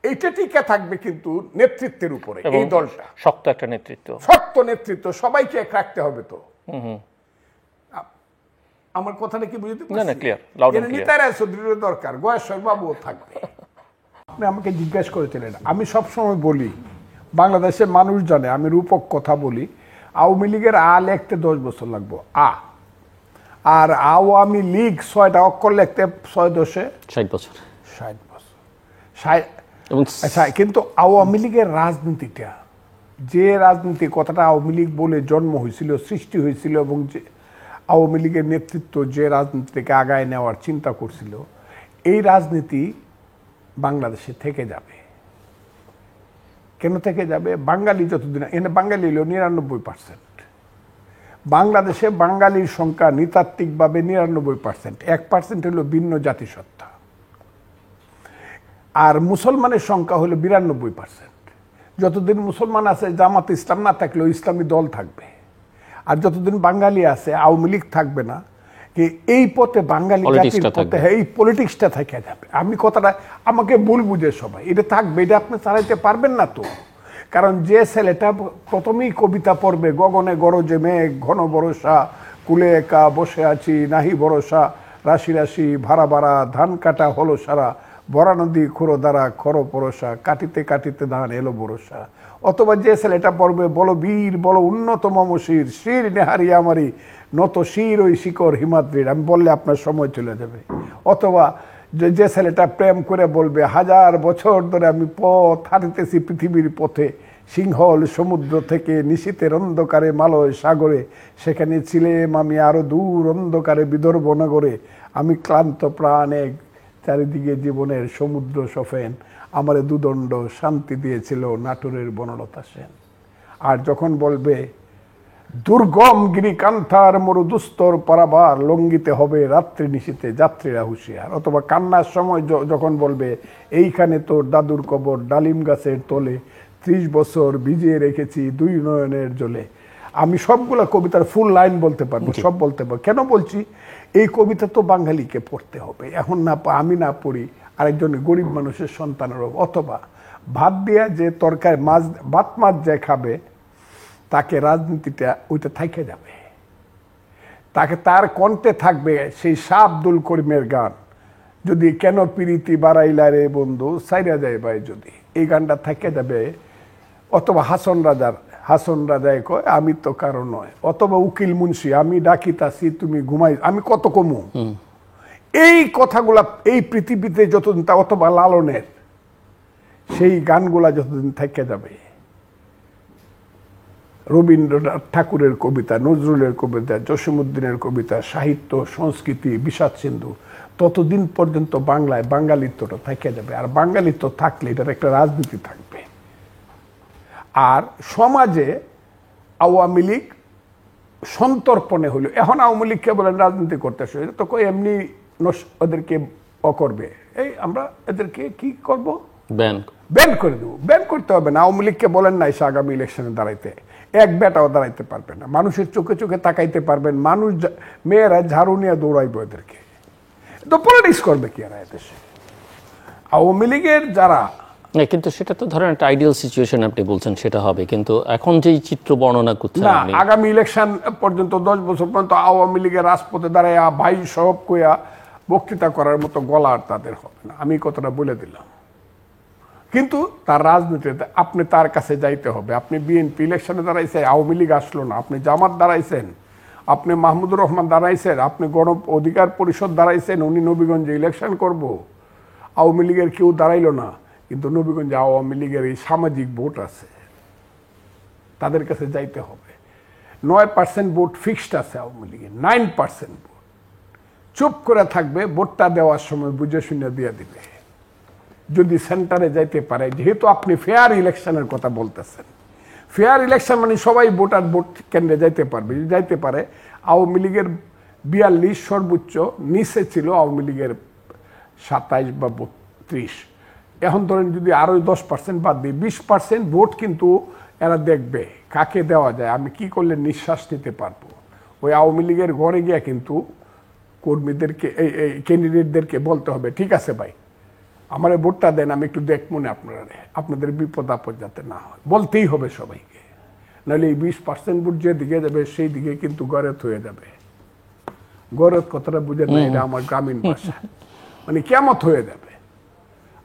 এইটা টিকে থাকবে কিন্তু নেতৃত্বের উপরে। এই দলটা শক্ত একটা নেতৃত্ব, শক্ত নেতৃত্ব, সবাইকে এক রাখতে হবে। তো আমার কথাটা কি বুঝতে পারছেন? নেতারা দৃঢ় দরকার, গয়েশ্বর বাবুও থাকবে। আপনি আমাকে জিজ্ঞেস করেছিলেন, আমি সবসময় বলি, বাংলাদেশের মানুষ জানে আমি রূপক কথা বলি, আওয়ামী লীগের লিখতে 10 বছর লাগবো, আর আওয়ামী লীগ 6টা অক্ষর লিখতে 6×10 60 বছর। 60 বছর। আচ্ছা, কিন্তু আওয়ামী লীগের রাজনীতিটা, যে রাজনীতি কথাটা আওয়ামী লীগ বলে জন্ম হয়েছিল, সৃষ্টি হয়েছিল, এবং যে আওয়ামী লীগের নেতৃত্ব যে রাজনীতিকে আগায় নেওয়ার চিন্তা করছিল, এই রাজনীতি বাংলাদেশে থেকে যাবে। কেন থেকে যাবে? বাঙালি যতদিন, এনে বাঙালি হলো 99%, বাংলাদেশে বাঙালির সংখ্যা নৃতাত্ত্বিকভাবে 99%, 1% হলো ভিন্ন জাতিসত্তা, আর মুসলমানের সংখ্যা হলো 92%। যতদিন মুসলমান আছে, জামাত ইসলাম না থাকলেও ইসলামী দল থাকবে, আর যতদিন বাঙালি আছে আওয়ামী লীগ থাকবে না। এই পথে বাঙালি জাতির পথে এই পলিটিক্সটা থেকে যাবে। আমি কথাটা, আমাকে ভুল বুঝে সবাই, এটা থাকবে, এটা আপনি চালাইতে পারবেন না তো। কারণ যে ছেলেটা প্রথমেই কবিতা পড়বে, গগনে গরজে মেঘ ঘন বরষা, কুলে একা বসে আছি নাহি ভরসা, রাশি রাশি ভাড়া ভাড়া ধান কাটা হলো সারা, বরা নদী খোরো দ্বারা খর পরশা, কাটিতে কাটিতে ধান এলো বরসা। অথবা যে ছেলেটা পড়বে, বলো বীর বলো উন্নত মমশির, শির নেহারি আমারি নত শির ওই শিকর হিমাদ্রির, আমি বললে আপনার সময় চলে যাবে। অথবা যে ছেলেটা প্রেম করে বলবে, 1000 বছর ধরে আমি পথ হাঁটিতেছি পৃথিবীর পথে, সিংহল সমুদ্র থেকে নিশীতের অন্ধকারে মালয় সাগরে, সেখানে ছিলাম আমি আরো দূর অন্ধকারে বিদর্ভ নগরে, আমি ক্লান্ত প্রাণে চারিদিকে জীবনের সমুদ্র সফেন, আমারে দুদণ্ড শান্তি দিয়েছিল নাটোরের বনলতা সেন। আর যখন বলবে, দুর্গম গিরি কান্থার মরু দুস্তর পারাবার, লঙ্ঘিতে হবে রাত্রি নিশীতে যাত্রীরা হুঁশিয়ার। অথবা কান্নার সময় যখন বলবে, এইখানে তোর দাদুর কবর ডালিম গাছের তলে, 30 বছর ভিজিয়ে রেখেছি 2 নয়নের জলে। আমি সবগুলা কবিতার ফুল লাইন বলতে পারবো, সব বলতে পারবো। কেন বলছি? এই কবিতা তো বাঙালিকে পড়তে হবে। এখন না আমি না পড়ি, আরেকজন গরিব মানুষের সন্তানেরও। অথবা ভাত দিয়া যে তরকারি মাছ, ভাত মাছ যে খাবে, তাকে রাজনীতিটা ওইটা থাইকে যাবে, তাকে তার কণ্ঠে থাকবে সেই শাহ আব্দুল করিমের গান, যদি কেন প্রীতি বাড়াইলা রে বন্ধু সাইরা যায় ভাই যদি, এই গানটা থেকে যাবে। অথবা হাসন রাজায় কয় আমি তো কারো নয়, অথবা উকিল মুন্সি আমি ডাকিতাছি তুমি ঘুমাই, আমি কত কমু। এই কথাগুলা এই পৃথিবীতে যতদিন, অথবা লালনের সেই গানগুলা যতদিন থেকে যাবে, রবীন্দ্রনাথ ঠাকুরের কবিতা, নজরুলের কবিতা, জসীমউদ্দিনের কবিতা, সাহিত্য, সংস্কৃতি, বিষাদ সিন্ধু, ততদিন পর্যন্ত বাংলায় বাঙালিত্বটা থেকে যাবে। আর বাঙালিত্ব থাকলে এটার একটা রাজনীতি থাকবে। আর সমাজে আওয়ামী লীগ সন্তর্পণে হইল। এখন আওয়ামী লীগকে বলেন রাজনীতি করতেছে, তো কই এমনি ওদেরকে করবে, এই আমরা এদেরকে কি করব, ব্যান করে দেবো। ব্যান করতে হবে না। আওয়ামী লীগকে বলেন না এসে আগামী ইলেকশনে দাঁড়াইতে, এক বেটাও দাঁড়াইতে পারবে না। মানুষের চোখে চোখে তাকাইতে পারবেন, মানুষ মেয়েরা ঝাড়ু নিয়ে দৌড়াইবে এদেরকে। তো পলিটিক্স করবে কি আর এদেশে আওয়ামী লীগের যারা। কিন্তু সেটা তো ধরেন একটা আইডিয়াল সিচুয়েশন আপনি বলছেন সেটা হবে, কিন্তু এখন যেই চিত্র বর্ণনা করছেন না, আগামী ইলেকশন পর্যন্ত 10 বছর পর্যন্ত আওয়ামী লীগের রাজপথে দাঁড়াইয়া ভাই সব কইয়া বক্তৃতা করার মতো গলা আর তাদের হবে না, আমি কথাটা বলে দিলাম। কিন্তু তার রাজনীতিতে আপনি তার কাছে যাইতে হবে। আপনি বিএনপি ইলেকশনে দাঁড়াইছেন, আওয়ামী লীগ আসলো না। আপনি জামাত দাঁড়াইছেন, আপনি মাহমুদুর রহমান দাঁড়াইছেন, আপনি গণ অধিকার পরিষদ দাঁড়াইছেন, উনি নবীগঞ্জে ইলেকশন করব। আওয়ামী লীগের কেউ দাঁড়াইল না, কিন্তু নবীগঞ্জে আওয়ামী লীগের এই সামাজিক ভোট আছে, তাদের কাছে যাইতে হবে। 9% ভোট ফিক্সড আছে আওয়ামী লীগের, 9% ভোট। চুপ করে থাকবে, ভোটটা দেওয়ার সময় বুঝে শুনে দিয়ে দিবে। যদি সেন্টারে যাইতে পারে, যেহেতু আপনি ফেয়ার ইলেকশনের কথা বলতেছেন, ফেয়ার ইলেকশন মানে সবাই ভোটার ভোট কেন্দ্রে যাইতে পারবে। যদি যাইতে পারে, আওয়ামী লীগের 42 সর্বোচ্চ, নিচে ছিল আওয়ামী লীগের 27 বা 32। এখন ধরেন যদি আরো 10% বাদ দিই, 20% ভোট কিন্তু এরা দেখবে কাকে দেওয়া যায়, আমি কি করলে নিঃশ্বাস নিতে পারবো। ওই আওয়ামী লীগের ঘরে গিয়া কিন্তু কর্মীদেরকে, এই ক্যান্ডিডেটদেরকে বলতে হবে, ঠিক আছে ভাই আমার ভোটটা দেন, আমি একটু দেখবো না আপনাদের বিপদ আপদ যাতে না হয়, বলতেই হবে সবাইকে। নাহলে এই 20% ভোট যে দিকে যাবে সেই দিকে কিন্তু গরত হয়ে যাবে। গরত কথাটা বুঝেন না, এটা আমার গ্রামীণ ভাষা, মানে কিয়ামত হয়ে যাবে।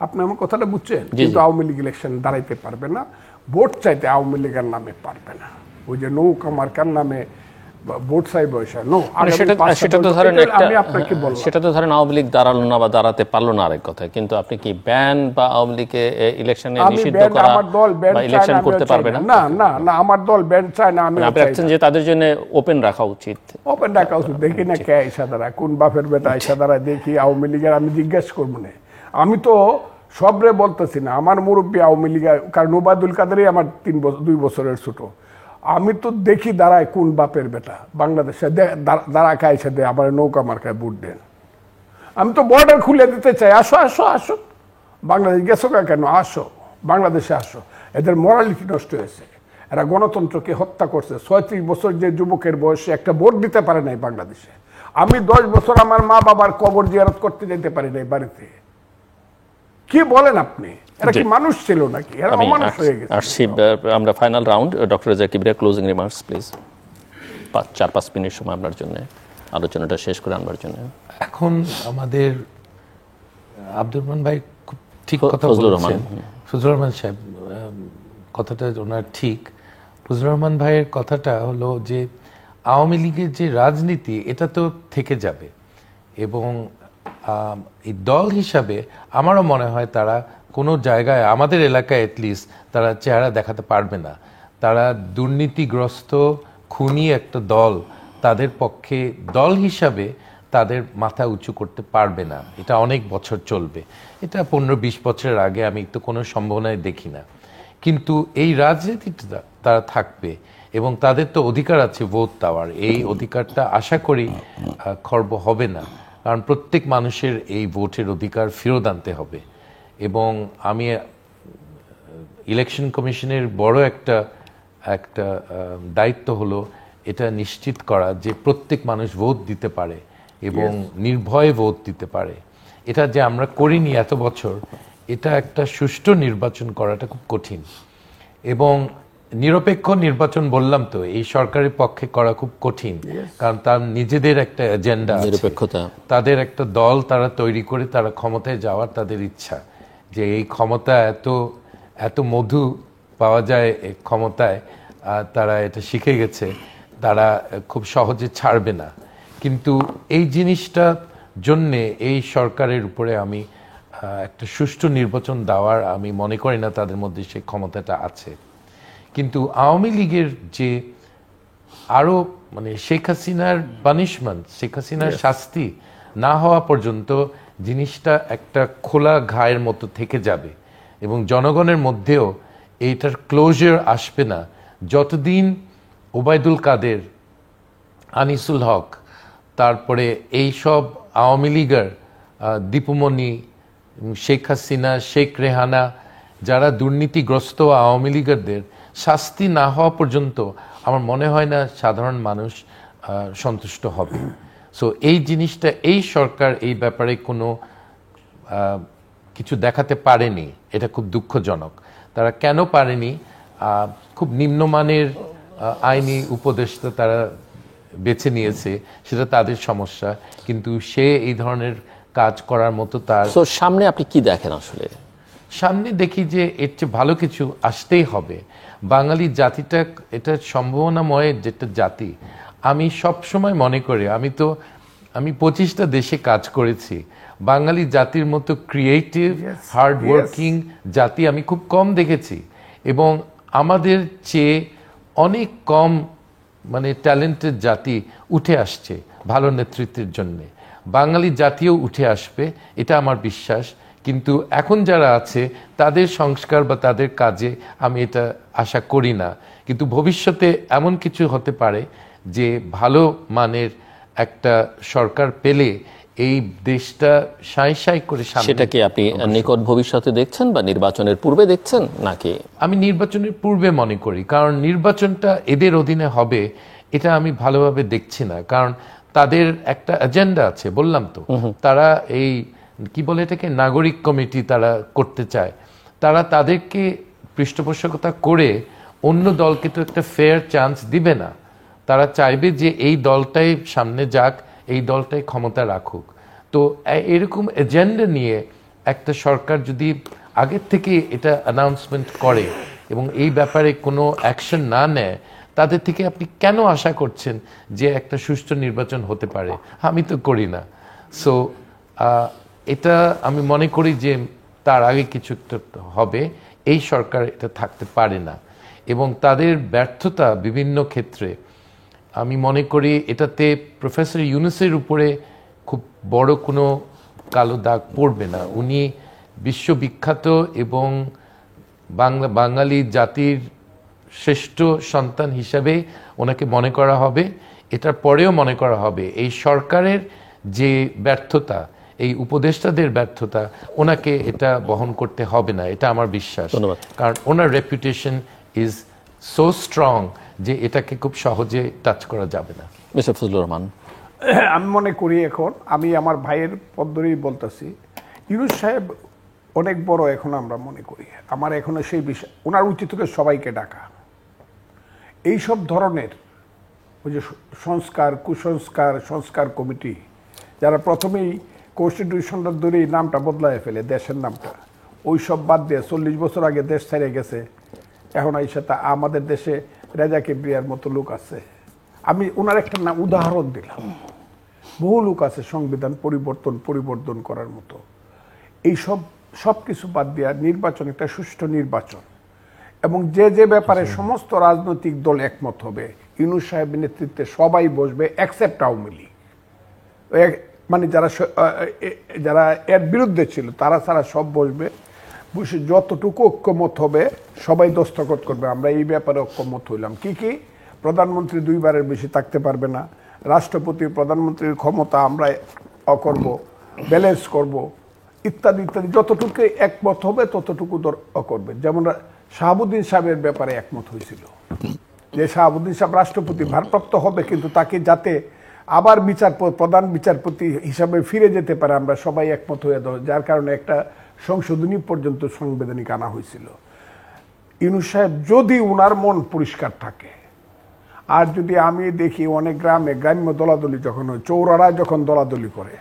আপনি আমার কথাটা বুঝছেন? কিন্তু আওয়ামী লীগ ইলেকশন দাঁড়াইতে পারবে না, ভোট চাইতে আওয়ামী লীগের নামে পারবে না। ওই যে নৌকা মার্কার নামে ভোট চাই বয়সা নো, সেটা তো ধরেন আওয়ামী লীগ দাঁড়ালো না বা দাঁড়াতে পারলো না আরেক কথা, কিন্তু আপনি কি ব্যান বা আওয়ামী লীগকে ইলেকশনে নিষিদ্ধ করা বা ইলেকশন করতে পারবে না? না না না, আমার দল ব্যান চায় না। আমি ভাবছেন যে তাদের জন্য ওপেন রাখা উচিত। ওপেন রাখা উচিত। দেখি না কে আইসা দাঁড়ায়, কোন বাপের বেটা আইসা দাঁড়ায়, দেখি আওয়ামী লীগের। আমি জিজ্ঞেস করবো না, আমি তো সবরে বলতেছি না, আমার মুরব্বী আওয়ামী লীগ, কারণ ওবায়দুল কাদেরই আমার 2 বছরের ছোট। আমি তো দেখি দাঁড়ায় কোন বাপের বেটা বাংলাদেশে দাঁড়া খাইছে দে আবার নৌকা মার্কায় ভোট দেন। আমি তো বর্ডার খুলে দিতে চাই, আসো আসো আসো, বাংলাদেশ গেছো কেন, আসো বাংলাদেশে আসো। এদের মোরালিটি নষ্ট হয়েছে, এরা গণতন্ত্রকে হত্যা করছে। 36 বছর যে যুবকের বয়সে একটা ভোট দিতে পারে নাই বাংলাদেশে। আমি 10 বছর আমার মা বাবার কবর জিয়ারত করতে যেতে পারি নাই বাড়িতে। কি বলেন আপনি? এরা কি মানুষ ছিল নাকি? এরা অমানুষ হয়ে গেছে। আসছি আমরা final round. Doctor Reza Kibria, closing remarks please. 4-5 minute সময় আপনার জন্য, আলোচনাটা শেষ করে আনবার জন্য। এখন আমাদের আব্দুর রহমান ভাই খুব ঠিক কথা বলেছেন। ফজলুর রহমান সাহেব কথাটা ওনার ঠিক। ফজলুর রহমান ভাইয়ের কথাটা হলো যে আওয়ামী লীগের যে রাজনীতি এটা তো থেকে যাবে, এবং এই দল হিসাবে আমারও মনে হয় তারা কোনো জায়গায়, আমাদের এলাকায় অ্যাটলিস্ট, তারা চেহারা দেখাতে পারবে না। তারা দুর্নীতিগ্রস্ত খুনি একটা দল, তাদের পক্ষে দল হিসাবে তাদের মাথা উঁচু করতে পারবে না। এটা অনেক বছর চলবে, এটা 15-20 বছরের আগে আমি তো কোনো সম্ভাবনায় দেখি না। কিন্তু এই রাজনীতিটা তারা থাকবে, এবং তাদের তো অধিকার আছে ভোট দেওয়ার। এই অধিকারটা আশা করি খর্ব হবে না, কারণ প্রত্যেক মানুষের এই ভোটের অধিকার ফেরত আনতে হবে। এবং আমি ইলেকশন কমিশনের বড় একটা দায়িত্ব হলো এটা নিশ্চিত করা যে প্রত্যেক মানুষ ভোট দিতে পারে এবং নির্ভয়ে ভোট দিতে পারে। এটা যে আমরা করিনি এত বছর, এটা একটা সুষ্ঠু নির্বাচন করাটা খুব কঠিন। এবং নিরপেক্ষ নির্বাচন বললাম তো, এই সরকারের পক্ষে করা খুব কঠিন, কারণ তার নিজেদের একটা এজেন্ডা, নিরপেক্ষতা, তাদের একটা দল তারা তৈরি করে তারা ক্ষমতায় যাওয়ার তাদের ইচ্ছা, যে এই ক্ষমতা এত মধু পাওয়া যায় এই ক্ষমতায়, তারা এটা শিখে গেছে, তারা খুব সহজে ছাড়বে না। কিন্তু এই জিনিসটা জন্যে এই সরকারের উপরে আমি একটা সুষ্ঠু নির্বাচন দেওয়ার আমি মনে করি না তাদের মধ্যে সেই ক্ষমতাটা আছে। কিন্তু আওয়ামী লীগের যে আরো মানে শেখ হাসিনার পানিশমেন্ট, শেখ হাসিনার শাস্তি না হওয়া পর্যন্ত জিনিসটা একটা খোলা ঘায়ের মতো থেকে যাবে এবং জনগণের মধ্যেও এইটার ক্লোজার আসবে না যতদিন ওবায়দুল কাদের, আনিসুল হক, তারপরে এই সব আওয়ামী লীগের দীপুমণি, শেখ হাসিনা, শেখ রেহানা, যারা দুর্নীতিগ্রস্ত আওয়ামী লীগেরদের শাস্তি না হওয়া পর্যন্ত আমার মনে হয় না সাধারণ মানুষ সন্তুষ্ট হবে। সো এই জিনিসটা এই সরকার এই ব্যাপারে কোনো কিছু দেখাতে পারেনি, এটা খুব দুঃখজনক। তারা কেন পারেনি? খুব নিম্নমানের আইনি উপদেষ্টা তারা বেছে নিয়েছে, সেটা তাদের সমস্যা, কিন্তু সে এই ধরনের কাজ করার মতো তার। সামনে আপনি কি দেখেন? আসলে সামনে দেখি যে এর চেয়ে ভালো কিছু আসতেই হবে। বাঙালি জাতিটা এটা সম্ভাবনাময় যেটা জাতি। আমি সব সময় মনে করি, আমি 25টা দেশে কাজ করেছি, বাঙালি জাতির মতো ক্রিয়েটিভ, হার্ড ওয়ার্কিং জাতি আমি খুব কম দেখেছি, এবং আমাদের চেয়ে অনেক কম মানে ট্যালেন্টেড জাতি উঠে আসছে ভালো নেতৃত্বের জন্যে। বাঙালি জাতিও উঠে আসবে, এটা আমার বিশ্বাস। কিন্তু এখন যারা আছে তাদের সংস্কার বা তাদের কাজে আমি এটা আশা করি না। কিন্তু ভবিষ্যতে এমন কিছু হতে পারে যে ভালো মানের একটা সরকার পেলে এই দেশটা সাই করে সামনে। সেটা কি আপনি নিকট ভবিষ্যতে দেখছেন বা নির্বাচনের পূর্বে দেখছেন নাকি? আমি নির্বাচনের পূর্বে মনে করি, কারণ নির্বাচনটা এদের অধীনে হবে এটা আমি ভালোভাবে দেখছি না, কারণ তাদের একটা এজেন্ডা আছে, বললাম তো। তারা এই কি বলে এটাকে নাগরিক কমিটি তারা করতে চায়, তারা তাদেরকে পৃষ্ঠপোষকতা করে অন্য দলকে তো একটা ফেয়ার চান্স দিবে না। তারা চাইবে যে এই দলটাই সামনে যাক, এই দলটাই ক্ষমতা রাখুক। তো এরকম এজেন্ডা নিয়ে একটা সরকার যদি আগের থেকে এটা অ্যানাউন্সমেন্ট করে এবং এই ব্যাপারে কোনো অ্যাকশন না নেয়, তাদের থেকে আপনি কেন আশা করছেন যে একটা সুষ্ঠু নির্বাচন হতে পারে? আমি তো করি না। সো এটা আমি মনে করি যে তার আগে কিছু হবে, এই সরকার এটা থাকতে পারে না। এবং তাদের ব্যর্থতা বিভিন্ন ক্ষেত্রে আমি মনে করি এটাতে প্রফেসর ইউনূসের উপরে খুব বড় কোনো কালো দাগ পড়বে না। উনি বিশ্ববিখ্যাত এবং বাঙালি জাতির শ্রেষ্ঠ সন্তান হিসাবে ওনাকে মনে করা হবে। এটার পরেও মনে করা হবে এই সরকারের যে ব্যর্থতা, এই উপদেষ্টাদের ব্যর্থতা, ওনাকে এটা বহন করতে হবে না, এটা আমার বিশ্বাস। কারণ ওনার রেপুটেশন ইজ সো স্ট্রং যে এটাকে খুব সহজে টাচ করা যাবে না। মিস্টার ফজলুর রহমান, আমি মনে করি, এখন আমি আমার ভাইয়ের পদ ধরেই বলতেছি, ইউনূস সাহেব অনেক বড়, এখন আমরা মনে করি আমার এখনো সেই বিষয় ওনার উচিত হলে সবাইকে ডাকা। এইসব ধরনের ওই যে সংস্কার কমিটি, যারা প্রথমেই কনস্টিটিউশনটা ধরেই নামটা বদলায় ফেলে, দেশের নামটা, ওই সব বাদ দিয়ে 40 বছর আগে দেশ ছেড়ে গেছে, এখন এই সাথে আমাদের দেশে রেজা কিবরিয়ার মতো লোক আছে। আমি ওনার একটা উদাহরণ দিলাম, বহু লোক আছে সংবিধান পরিবর্তন করার মতো। এই সব কিছু বাদ দিয়া নির্বাচন, একটা সুষ্ঠু নির্বাচন, এবং যে ব্যাপারে সমস্ত রাজনৈতিক দল একমত হবে, ইউনূস সাহেবের নেতৃত্বে সবাই বসবে এক্সেপ্ট আওয়ামী লীগ, মানে যারা এর বিরুদ্ধে ছিল তারা ছাড়া সব বসবে, বসে যতটুকু ঐক্যমত হবে সবাই দস্তখত করবে। আমরা এই ব্যাপারে ঐক্যমত হইলাম কি প্রধানমন্ত্রী 2 বারের বেশি থাকতে পারবে না, রাষ্ট্রপতি প্রধানমন্ত্রীর ক্ষমতা আমরা করব, ব্যালেন্স করব, ইত্যাদি ইত্যাদি। যতটুকু একমত হবে ততটুকু করবে। যেমন শাহাবুদ্দিন সাহেবের ব্যাপারে একমত হয়েছিল যে শাহাবুদ্দিন সাহেব রাষ্ট্রপতি ভারপ্রাপ্ত হবে, কিন্তু তাকে যাতে আবার প্রধান বিচারপতি হিসাবে ফিরে যেতে পারে, আমরা সবাই একমত হয়ে দেওয়া, যার কারণে একটা সংশোধনী পর্যন্ত সাংবিধানিক আনা হয়েছিল। ইউনূস সাহেব যদি উনার মন পরিষ্কার থাকে, আর যদি আমি দেখি অনেক গ্রামে গ্রাম্য দলাদলি যখন হয়, চৌরারা যখন দলাদলি করে,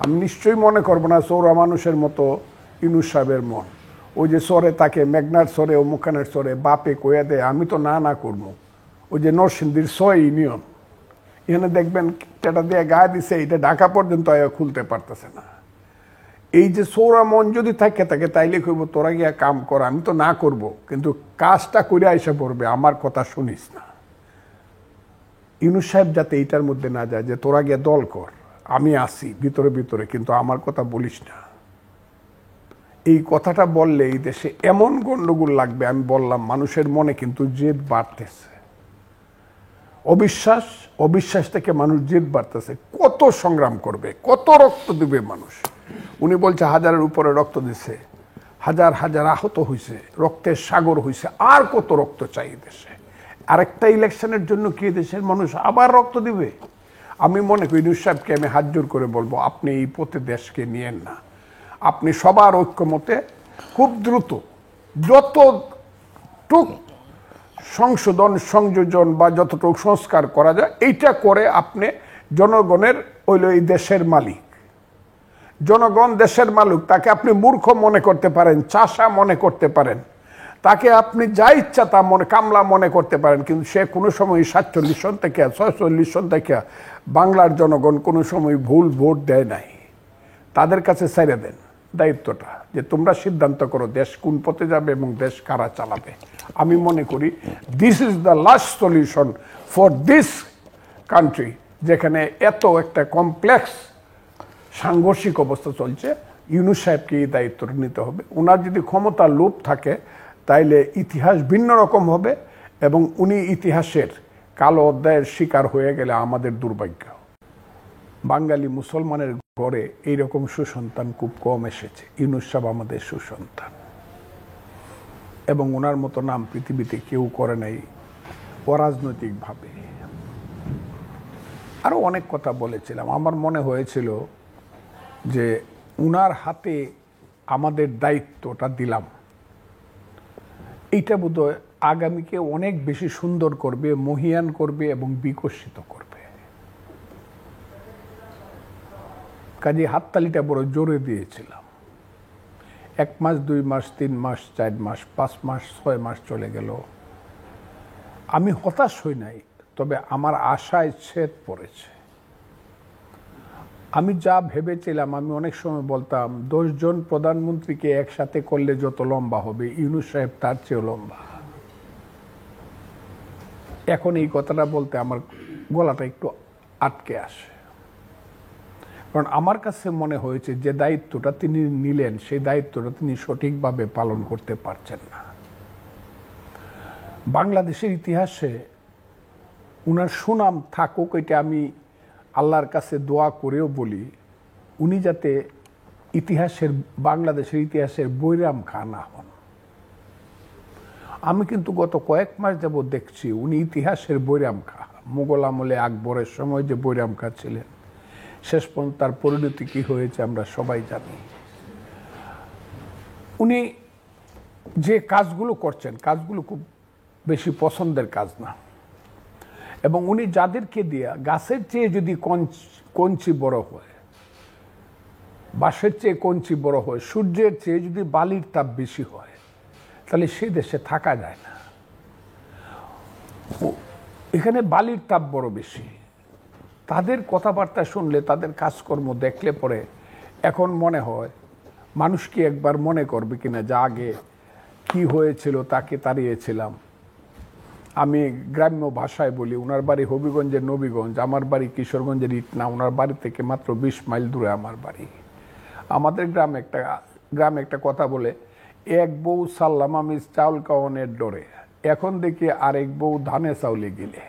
আমি নিশ্চয়ই মনে করবো না চৌরা মানুষের মতো ইউনূস সাহেবের মন। ওই যে সরে তাকে মেঘনার সরে ও মুখানের সরে বাপে কয়ে দেয়, আমি তো না করবো। ওই যে নরসিংদীর 6 ইউনিয়ন, এখানে দেখবেন যেটা দিয়ে গায়ে দিছে, এটা ঢাকা পর্যন্ত খুলতে পারতেছে না। এই যে সৌরা মন যদি থাকে তাইলে কইব তোরা গিয়া কাম কর, আমি তো না করব, কিন্তু কাজটা করে এসে পড়বে, আমার কথা শুনিস না। ইউনূস সাহেব যাতে এইটার মধ্যে না যায় যে তোরা গিয়া দল কর, আমি আসি ভিতরে ভিতরে, কিন্তু আমার কথা বলিস না। এই কথাটা বললে এই দেশে এমন গন্ডগোল লাগবে, আমি বললাম মানুষের মনে কিন্তু জেদ বাড়তেছে, অবিশ্বাস থেকে মানুষ জেদ বাড়তেছে। কত সংগ্রাম করবে, কত রক্ত দিবে মানুষ। উনি বলছে 1000-এর উপরে রক্ত দিছে, হাজার হাজার আহত হয়েছে, রক্তের সাগর হয়েছে, আর কত রক্ত চাই দেশে? আরেকটা ইলেকশনের জন্য কি দেশের মানুষ আবার রক্ত দিবে? আমি মনে করি ইউনূস সাহেবকে আমি হাত জোর করে বলবো, আপনি এই পথে দেশকে নিয়েন না। আপনি সবার ঐক্যমতে খুব দ্রুত যতটুক সংশোধন সংযোজন বা যতটুকু সংস্কার করা যায় এইটা করে আপনি জনগণের হইল এই দেশের মালিক, জনগণ দেশের মালিক। তাকে আপনি মূর্খ মনে করতে পারেন, চাষা মনে করতে পারেন, তাকে আপনি যা ইচ্ছা তা কামলা মনে করতে পারেন, কিন্তু সে কোনো সময় 47 সন থেকে 46 সন থেকে বাংলার জনগণ কোনো সময় ভুল ভোট দেয় নাই। তাদের কাছে ছেড়ে দেন দায়িত্বটা, যে তোমরা সিদ্ধান্ত করো দেশ কোন পথে যাবে এবং দেশ কারা চালাবে। আমি মনে করি this is the last solution for this country, যেখানে এত একটা কমপ্লেক্স সাংঘর্ষিক অবস্থা চলছে। ইউনূস সাহেবকে এই দায়িত্বটা নিতে হবে। ওনার যদি ক্ষমতার লোভ থাকে তাইলে ইতিহাস ভিন্ন রকম হবে, এবং উনি ইতিহাসের কালো অধ্যায়ের শিকার হয়ে গেলে আমাদের দুর্ভাগ্য। বাঙালি মুসলমানের ঘরে এইরকম সুসন্তান খুব কম এসেছে। ইউনূস সাহেব আমাদের সুসন্তান, এবং ওনার মতো নাম পৃথিবীতে কেউ করে নাই অরাজনৈতিকভাবে। আরও অনেক কথা বলেছিলাম। আমার মনে হয়েছিল যে উনার হাতে আমাদের দায়িত্বটা দিলাম, এইটা বোধহয় আগামীকে অনেক বেশি সুন্দর করবে, মহিয়ান করবে এবং বিকশিত করবে। কাজে হাততালিটা বড় জোরে দিয়েছিলাম। 1 মাস 2 মাস 3 মাস 4 মাস 5 মাস 6 মাস চলে গেল, আমি হতাশ হই নাই, তবে আমার আশায় ছেদ পড়েছে। আমি যা ভেবেছিলাম, আমি অনেক সময় বলতাম 10 জন প্রধানমন্ত্রীকে একসাথে করলে যত লম্বা হবে, ইউনূস সাহেব তার চেয়েও লম্বা। এখন এই কথাটা বলতে আমার গলাটা একটু আটকে আসে, কারণ আমার কাছে মনে হয়েছে যে দায়িত্বটা তিনি নিলেন সেই দায়িত্বটা তিনি সঠিকভাবে পালন করতে পারছেন না। বাংলাদেশের ইতিহাসে উনার সুনাম থাকুক, এটা আমি আল্লাহর কাছে দোয়া করেও বলি, উনি যাতে বাংলাদেশের ইতিহাসের বৈরাম খা না হন। আমি কিন্তু গত কয়েক মাস যাবত দেখছি উনি ইতিহাসের বৈরাম খা। মুঘল আমলে আকবরের সময় যে বৈরাম খা ছিলেন, শেষ পর্যন্ত তার পরিণতি কি হয়েছে আমরা সবাই জানি। উনি যে কাজগুলো করছেন, কাজগুলো খুব বেশি পছন্দের কাজ না, এবং উনি যাদেরকে দিয়া গাছের চেয়ে যদি কঞ্চি বড় হয়, বাঁশের চেয়ে কঞ্চি বড় হয়, সূর্যের চেয়ে যদি বালির তাপ বেশি হয়, তাহলে সেই দেশে থাকা যায় না। এখানে বালির তাপ বড় বেশি। তাদের কথাবার্তা শুনলে, তাদের কাজকর্ম দেখলে পরে এখন মনে হয় মানুষ কি একবার মনে করবে কিনা যা আগে কি হয়েছিল তাকে তাড়িয়েছিলাম। আমি গ্রাম্য ভাষায় বলি, ওনার বাড়ি হবিগঞ্জের নবীগঞ্জ, আমার বাড়ি কিশোরগঞ্জের ইটনা, ওনার বাড়ি থেকে মাত্র 20 মাইল দূরে আমার বাড়ি। আমাদের গ্রামে একটা কথা বলে, এক বউ সাল্লাম আমি চাউল কাওয়ানের ডরে, এখন দেখি আরেক বউ ধানে চাউলে গেলে।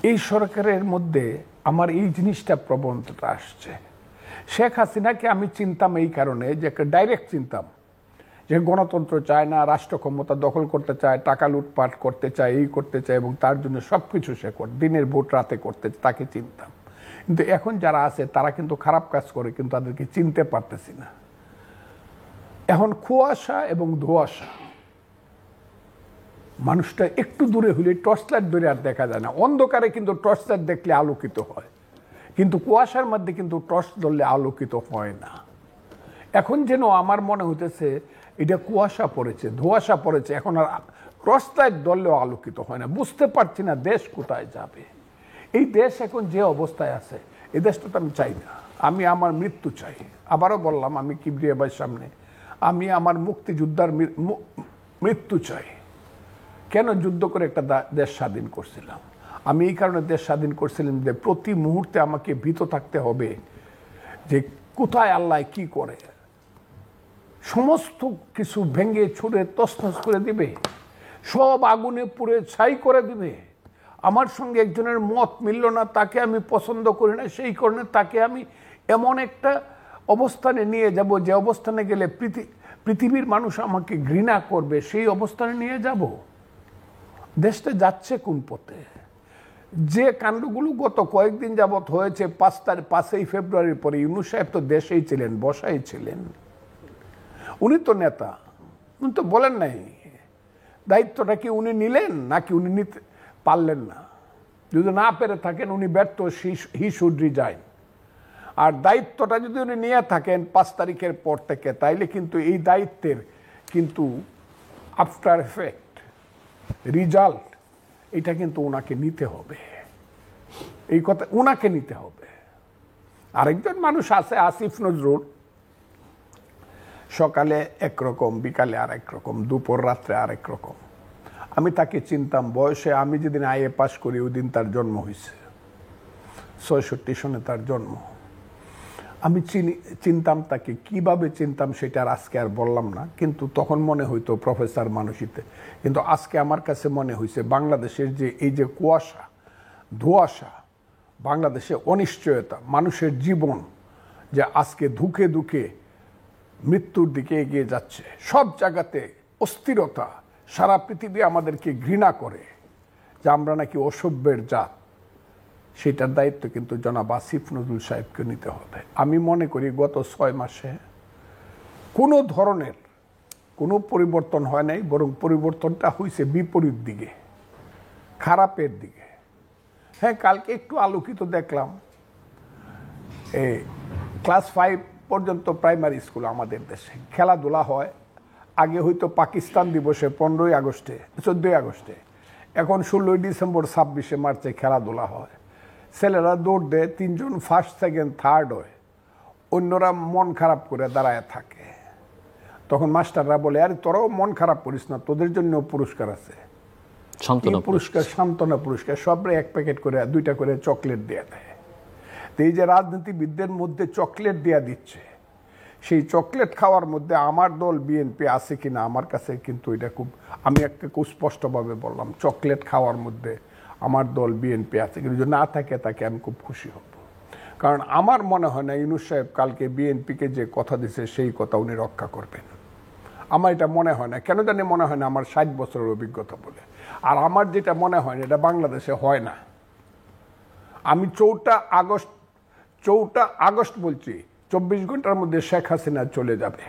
এই সরকারের মধ্যে আমার এই জিনিসটা প্রবণতা আসছে। শেখ হাসিনাকে আমি চিনতাম এই কারণে যে ডাইরেক্ট চিনতাম যে গণতন্ত্র চায় না, রাষ্ট্র ক্ষমতা দখল করতে চায়, টাকা লুটপাট করতে চায়, এই করতে চায়, এবং তার জন্য সব কিছু সে দিনের ভোট রাতে করতে, তাকে চিনতাম। কিন্তু এখন যারা আছে তারা কিন্তু খারাপ কাজ করে, কিন্তু তাদেরকে চিনতে পারতেছি না। এখন কুয়াশা এবং ধোঁয়াশা মানুষটা একটু দূরে হলে টর্চ লাইট ধরে আর দেখা যায় না। অন্ধকারে কিন্তু টর্চ লাইট দেখলে আলোকিত হয়, কিন্তু কুয়াশার মধ্যে কিন্তু টর্চ ধরলে আলোকিত হয় না। এখন যেন আমার মনে হইতেছে এটা কুয়াশা পড়েছে, ধোঁয়াশা পড়েছে, এখন আর টর্চ লাইট ধরলেও আলোকিত হয় না। বুঝতে পারছি না দেশ কোথায় যাবে। এই দেশ এখন যে অবস্থায় আছে, এই দেশটা তো আমি চাই না। আমি আমার মৃত্যু চাই। আবারও বললাম, আমি কিবরিয়া ভাইয়ের সামনে, আমি আমার মুক্তিযোদ্ধার মৃত্যু চাই। কেন যুদ্ধ করে একটা দেশ স্বাধীন করছিলাম? আমি এই কারণে দেশ স্বাধীন করছিলাম যে প্রতি মুহূর্তে আমাকে ভীত থাকতে হবে যে কোথায় আল্লাহ কি করে, সমস্ত কিছু ভেঙে ছুঁড়ে তছনছ করে দিবে, সব আগুনে পুড়ে ছাই করে দিবে। আমার সঙ্গে একজনের মত মিলল না, তাকে আমি পছন্দ করি না, সেই কারণে তাকে আমি এমন একটা অবস্থানে নিয়ে যাব যে অবস্থানে গেলে পৃথিবীর মানুষ আমাকে ঘৃণা করবে, সেই অবস্থানে নিয়ে যাব। দেশটা যাচ্ছে কোন পথে? যে কাণ্ডগুলো গত কয়েকদিন যাবৎ হয়েছে, 5ই ফেব্রুয়ারির পরে ইউনূস সাহেব তো দেশেই ছিলেন, বসাই ছিলেন, উনি তো নেতা, উনি তো বলেন নাই। দায়িত্বটা কি উনি নিলেন নাকি উনি নিতে পারলেন না? যদি না পেরে থাকেন, উনি ব্যর্থ, হি শুড রিজাইন। আর দায়িত্বটা যদি উনি নিয়ে থাকেন 5 তারিখের পর থেকে, তাইলে কিন্তু এই দায়িত্বের কিন্তু আফটার এফেক্ট, রিজাল্ট, এটা কিন্তু ওনাকে নিতে হবে। এই কথা ওনাকে নিতে হবে। আরেকজন মানুষ আছে, আসিফ নজরুল, সকালে একরকম, বিকালে আরেক রকম, দুপুর রাত্রে আরেক রকম। আমি তাকে চিনতাম বয়সে, আমি যেদিন আইএ পাস করি ওই দিন তার জন্ম হয়েছে, 66 সনে তার জন্ম। আমি চিনতাম তাকে, কিভাবে চিনতাম সেটা আর আজকে আর বললাম না, কিন্তু তখন মনে হইতো প্রফেসর মানুষিতে। কিন্তু আজকে আমার কাছে মনে হয়েছে বাংলাদেশের যে এই যে কুয়াশা, ধোঁয়াশা, বাংলাদেশে অনিশ্চয়তা, মানুষের জীবন যে আজকে ধুকে ধুকে মৃত্যুর দিকে এগিয়ে যাচ্ছে, সব জায়গাতে অস্থিরতা, সারা পৃথিবী আমাদেরকে ঘৃণা করে যে আমরা নাকি অসভ্যের জাত, সেটার দায়িত্ব কিন্তু জনাব আসিফ নজরুল সাহেবকে নিতে হবে। আমি মনে করি গত 6 মাসে কোনো ধরনের কোনো পরিবর্তন হয় নাই, বরং পরিবর্তনটা হয়েছে বিপরীত দিকে, খারাপের দিকে। হ্যাঁ, কালকে একটু আলোকিত দেখলাম, ক্লাস 5 পর্যন্ত প্রাইমারি স্কুল আমাদের দেশে খেলাধুলা হয়। আগে হয়তো পাকিস্তান দিবসে 15ই আগস্টে, 14ই আগস্টে, এখন 16ই ডিসেম্বর, 26শে মার্চে খেলাধুলা হয়। ছেলেরা দৌড় দেয়, 3 জন ফার্স্ট, সেকেন্ড, থার্ড হয়, অন্যরা মন খারাপ করে দাঁড়ায় থাকে। তখন মাস্টাররা বলে, আরে তোরাও মন খারাপ করিস না, তোদের জন্য পুরস্কার আছে, পুরস্কার, সান্ত্বনা পুরস্কার। সবরে 1 প্যাকেট করে, 2টা করে চকলেট দেয়া দেয়। তো এই যে রাজনীতিবিদদের মধ্যে চকলেট দেয়া দিচ্ছে, সেই চকলেট খাওয়ার মধ্যে আমার দল বিএনপি আছে কিনা, আমার কাছে কিন্তু এটা খুব, আমি একটা খুব স্পষ্টভাবে বললাম, চকলেট খাওয়ার মধ্যে আমার দল বিএনপি আছে, কিন্তু যদি না থাকে তাকে আমি খুব খুশি হব। কারণ আমার মনে হয় না ইউনূস সাহেব কালকে বিএনপিকে যে কথা দিছে সেই কথা উনি রক্ষা করবেন। আমার এটা মনে হয় না। কেন জানি মনে হয় না? আমার 60 বছরের অভিজ্ঞতা বলে। আর আমার যেটা মনে হয় না, এটা বাংলাদেশে হয় না। আমি 4টা আগস্ট বলছি, 24 ঘন্টার মধ্যে শেখ হাসিনা চলে যাবে,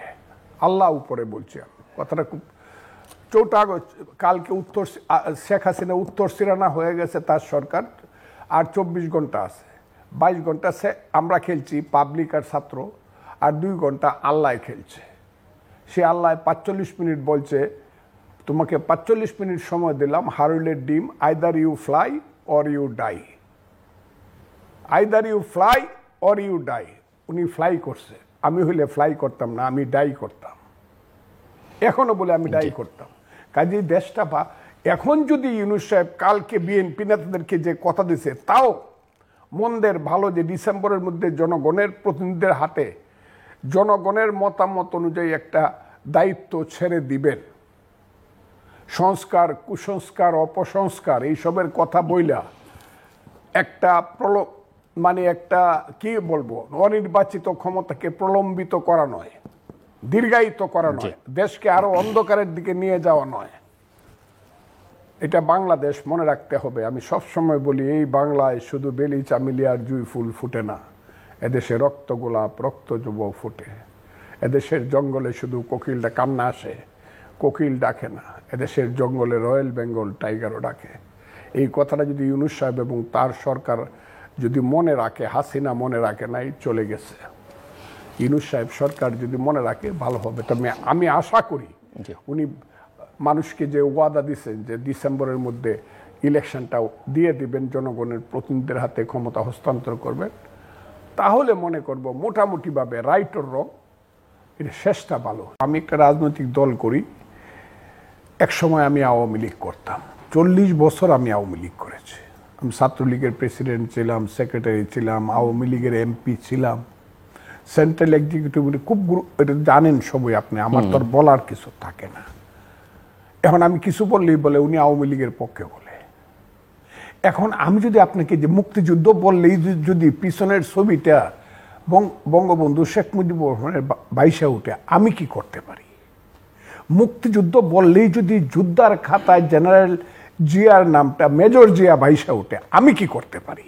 আল্লাহ উপরে বলছি আমি কথাটা। খুব 4টা আগস্ট, কালকে শেখ হাসিনা উত্তর সিরানা হয়ে গেছে তার সরকার, আর 24 ঘন্টা আছে। 22 ঘন্টা আমরা খেলছি, পাবলিক আর ছাত্র, আর 2 ঘন্টা আল্লাহ খেলছে। সে আল্লাহ 45 মিনিট বলছে, তোমাকে 45 মিনিট সময় দিলাম, হারুলের ডিম, either you fly or you die, either you fly or you die. উনি ফ্লাই করছে, আমি হইলে ফ্লাই করতাম না, আমি ডাই করতাম। এখনো বলে আমি ডাই করতাম। কাজেই দেশটা এখন যদি ইউনূস সাহেব কালকে বিএনপি নেতাদেরকে যে কথা দিছে, তাও মন্দের ভালো যে ডিসেম্বরের মধ্যে জনগণের প্রতিনিধিদের হাতে জনগণের মতামত অনুযায়ী একটা দায়িত্ব ছেড়ে দিবেন। সংস্কার, কুসংস্কার, অপসংস্কার এইসবের কথা বইলা একটা একটা কি বলবো, অনির্বাচিত ক্ষমতাকে প্রলম্বিত করা নয়, দীর্ঘায়িত করা নয়, দেশকে আরো অন্ধকারের দিকে নিয়ে যাওয়া নয়। এটা বাংলাদেশ, মনে রাখতে হবে। আমি সবসময় বলি, এই বাংলায় শুধু বেলি চামেলি আর জুই ফুল ফুটে না, এদেশে রক্ত গোলাপ, রক্ত যুব ফুটে। এদেশের জঙ্গলে শুধু কোকিলটা কান্না আসে, কোকিল ডাকে না, এদেশের জঙ্গলে রয়্যাল বেঙ্গল টাইগারও ডাকে। এই কথাটা যদি ইউনূস সাহেব এবং তার সরকার যদি মনে রাখে, হাসিনা মনে রাখে নাই, চলে গেছে, ইউনূস সাহেব সরকার যদি মনে রাখে ভালো হবে। তবে আমি আশা করি উনি মানুষকে যে ওয়াদা দিচ্ছেন যে ডিসেম্বরের মধ্যে ইলেকশনটাও দিয়ে দিবেন, জনগণের প্রতিনিধিদের হাতে ক্ষমতা হস্তান্তর করবেন, তাহলে মনে করব মোটামুটিভাবে রাইট অর রং এটা শেষটা ভালো। আমি একটা রাজনৈতিক দল করি, এক সময় আমি আওয়ামী লীগ করতাম, 40 বছর আমি আওয়ামী লীগ করেছি। আমি ছাত্রলীগের প্রেসিডেন্ট ছিলাম, সেক্রেটারি ছিলাম, আওয়ামী লীগের এমপি ছিলাম, সেন্ট্রাল এক্সিকিউটিভ, খুব এটা জানেন সবই আপনি, আমার তো আর বলার কিছু থাকে না। এখন আমি কিছু বললেই বলে উনি আওয়ামী লীগের পক্ষে বলে। এখন আমি যদি আপনাকে যে মুক্তিযুদ্ধ বললেই যদি পিছনের ছবিটা বঙ্গবন্ধু শেখ মুজিবুর রহমানের বাইশা উঠে, আমি কি করতে পারি? মুক্তিযুদ্ধ বললেই যদি যুদ্ধার খাতায় জেনারেল জিয়ার নামটা মেজর জিয়া বাইশা উঠে, আমি কি করতে পারি?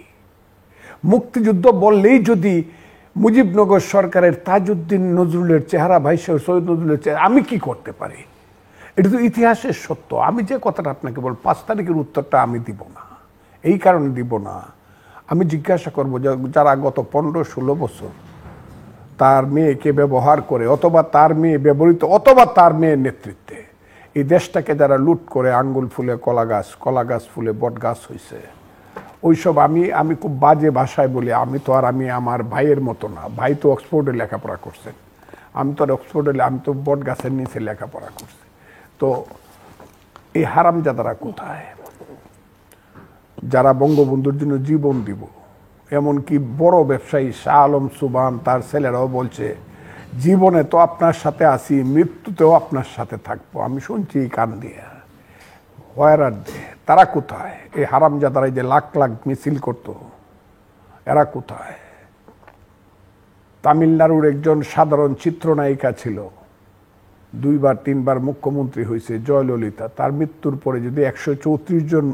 মুক্তিযুদ্ধ বললেই যদি মুজিবনগর সরকারের তাজউদ্দিন নজরুলের চেহারা ভাইসা, সৈয়দ নজরুলের চেহারা, আমি কি করতে পারি? এটা তো ইতিহাসের সত্য। আমি যে কথাটা আপনাকে বল, 5 তারিখের উত্তরটা আমি দিব না, এই কারণে দিব না, আমি জিজ্ঞাসা করব যারা গত 15-16 বছর তার মেয়েকে ব্যবহার করে, অথবা তার মেয়ে ব্যবহৃত, অথবা তার মেয়ের নেতৃত্বে এই দেশটাকে যারা লুট করে, আঙ্গুল ফুলে কলা গাছ ফুলে বট গাছ হয়েছে, ওইসব আমি খুব বাজে ভাষায় বলি, আমি আমার ভাইয়ের মতো না। ভাই তো অক্সফোর্ডে লেখাপড়া করছেন, আমি তো আর অক্সফোর্ডে, আমি তো বট গাছের নিচে লেখাপড়া করছি। তো এই হারামজাদারা কোথায়, যারা বঙ্গবন্ধুর জন্য জীবন দিব? এমনকি বড় ব্যবসায়ী শাহ আলম সুবহান, তার ছেলেরাও বলছে জীবনে তো আপনার সাথে আছি, মৃত্যুতেও আপনার সাথে থাকবো। আমি শুনছি কান দিয়ে। ওয়ার দে, তারা কোথায়? এই হারামজাদারা যে লাখ লাখ মিছিল করতো, এরা কোথায়? তামিলনাড়ুর একজন সাধারণ চিত্রনায়িকা ছিল, 2-3বার মুখ্যমন্ত্রী হয়েছে, জয়ললিতা। তার মৃত্যুর পরে যদি 134 জন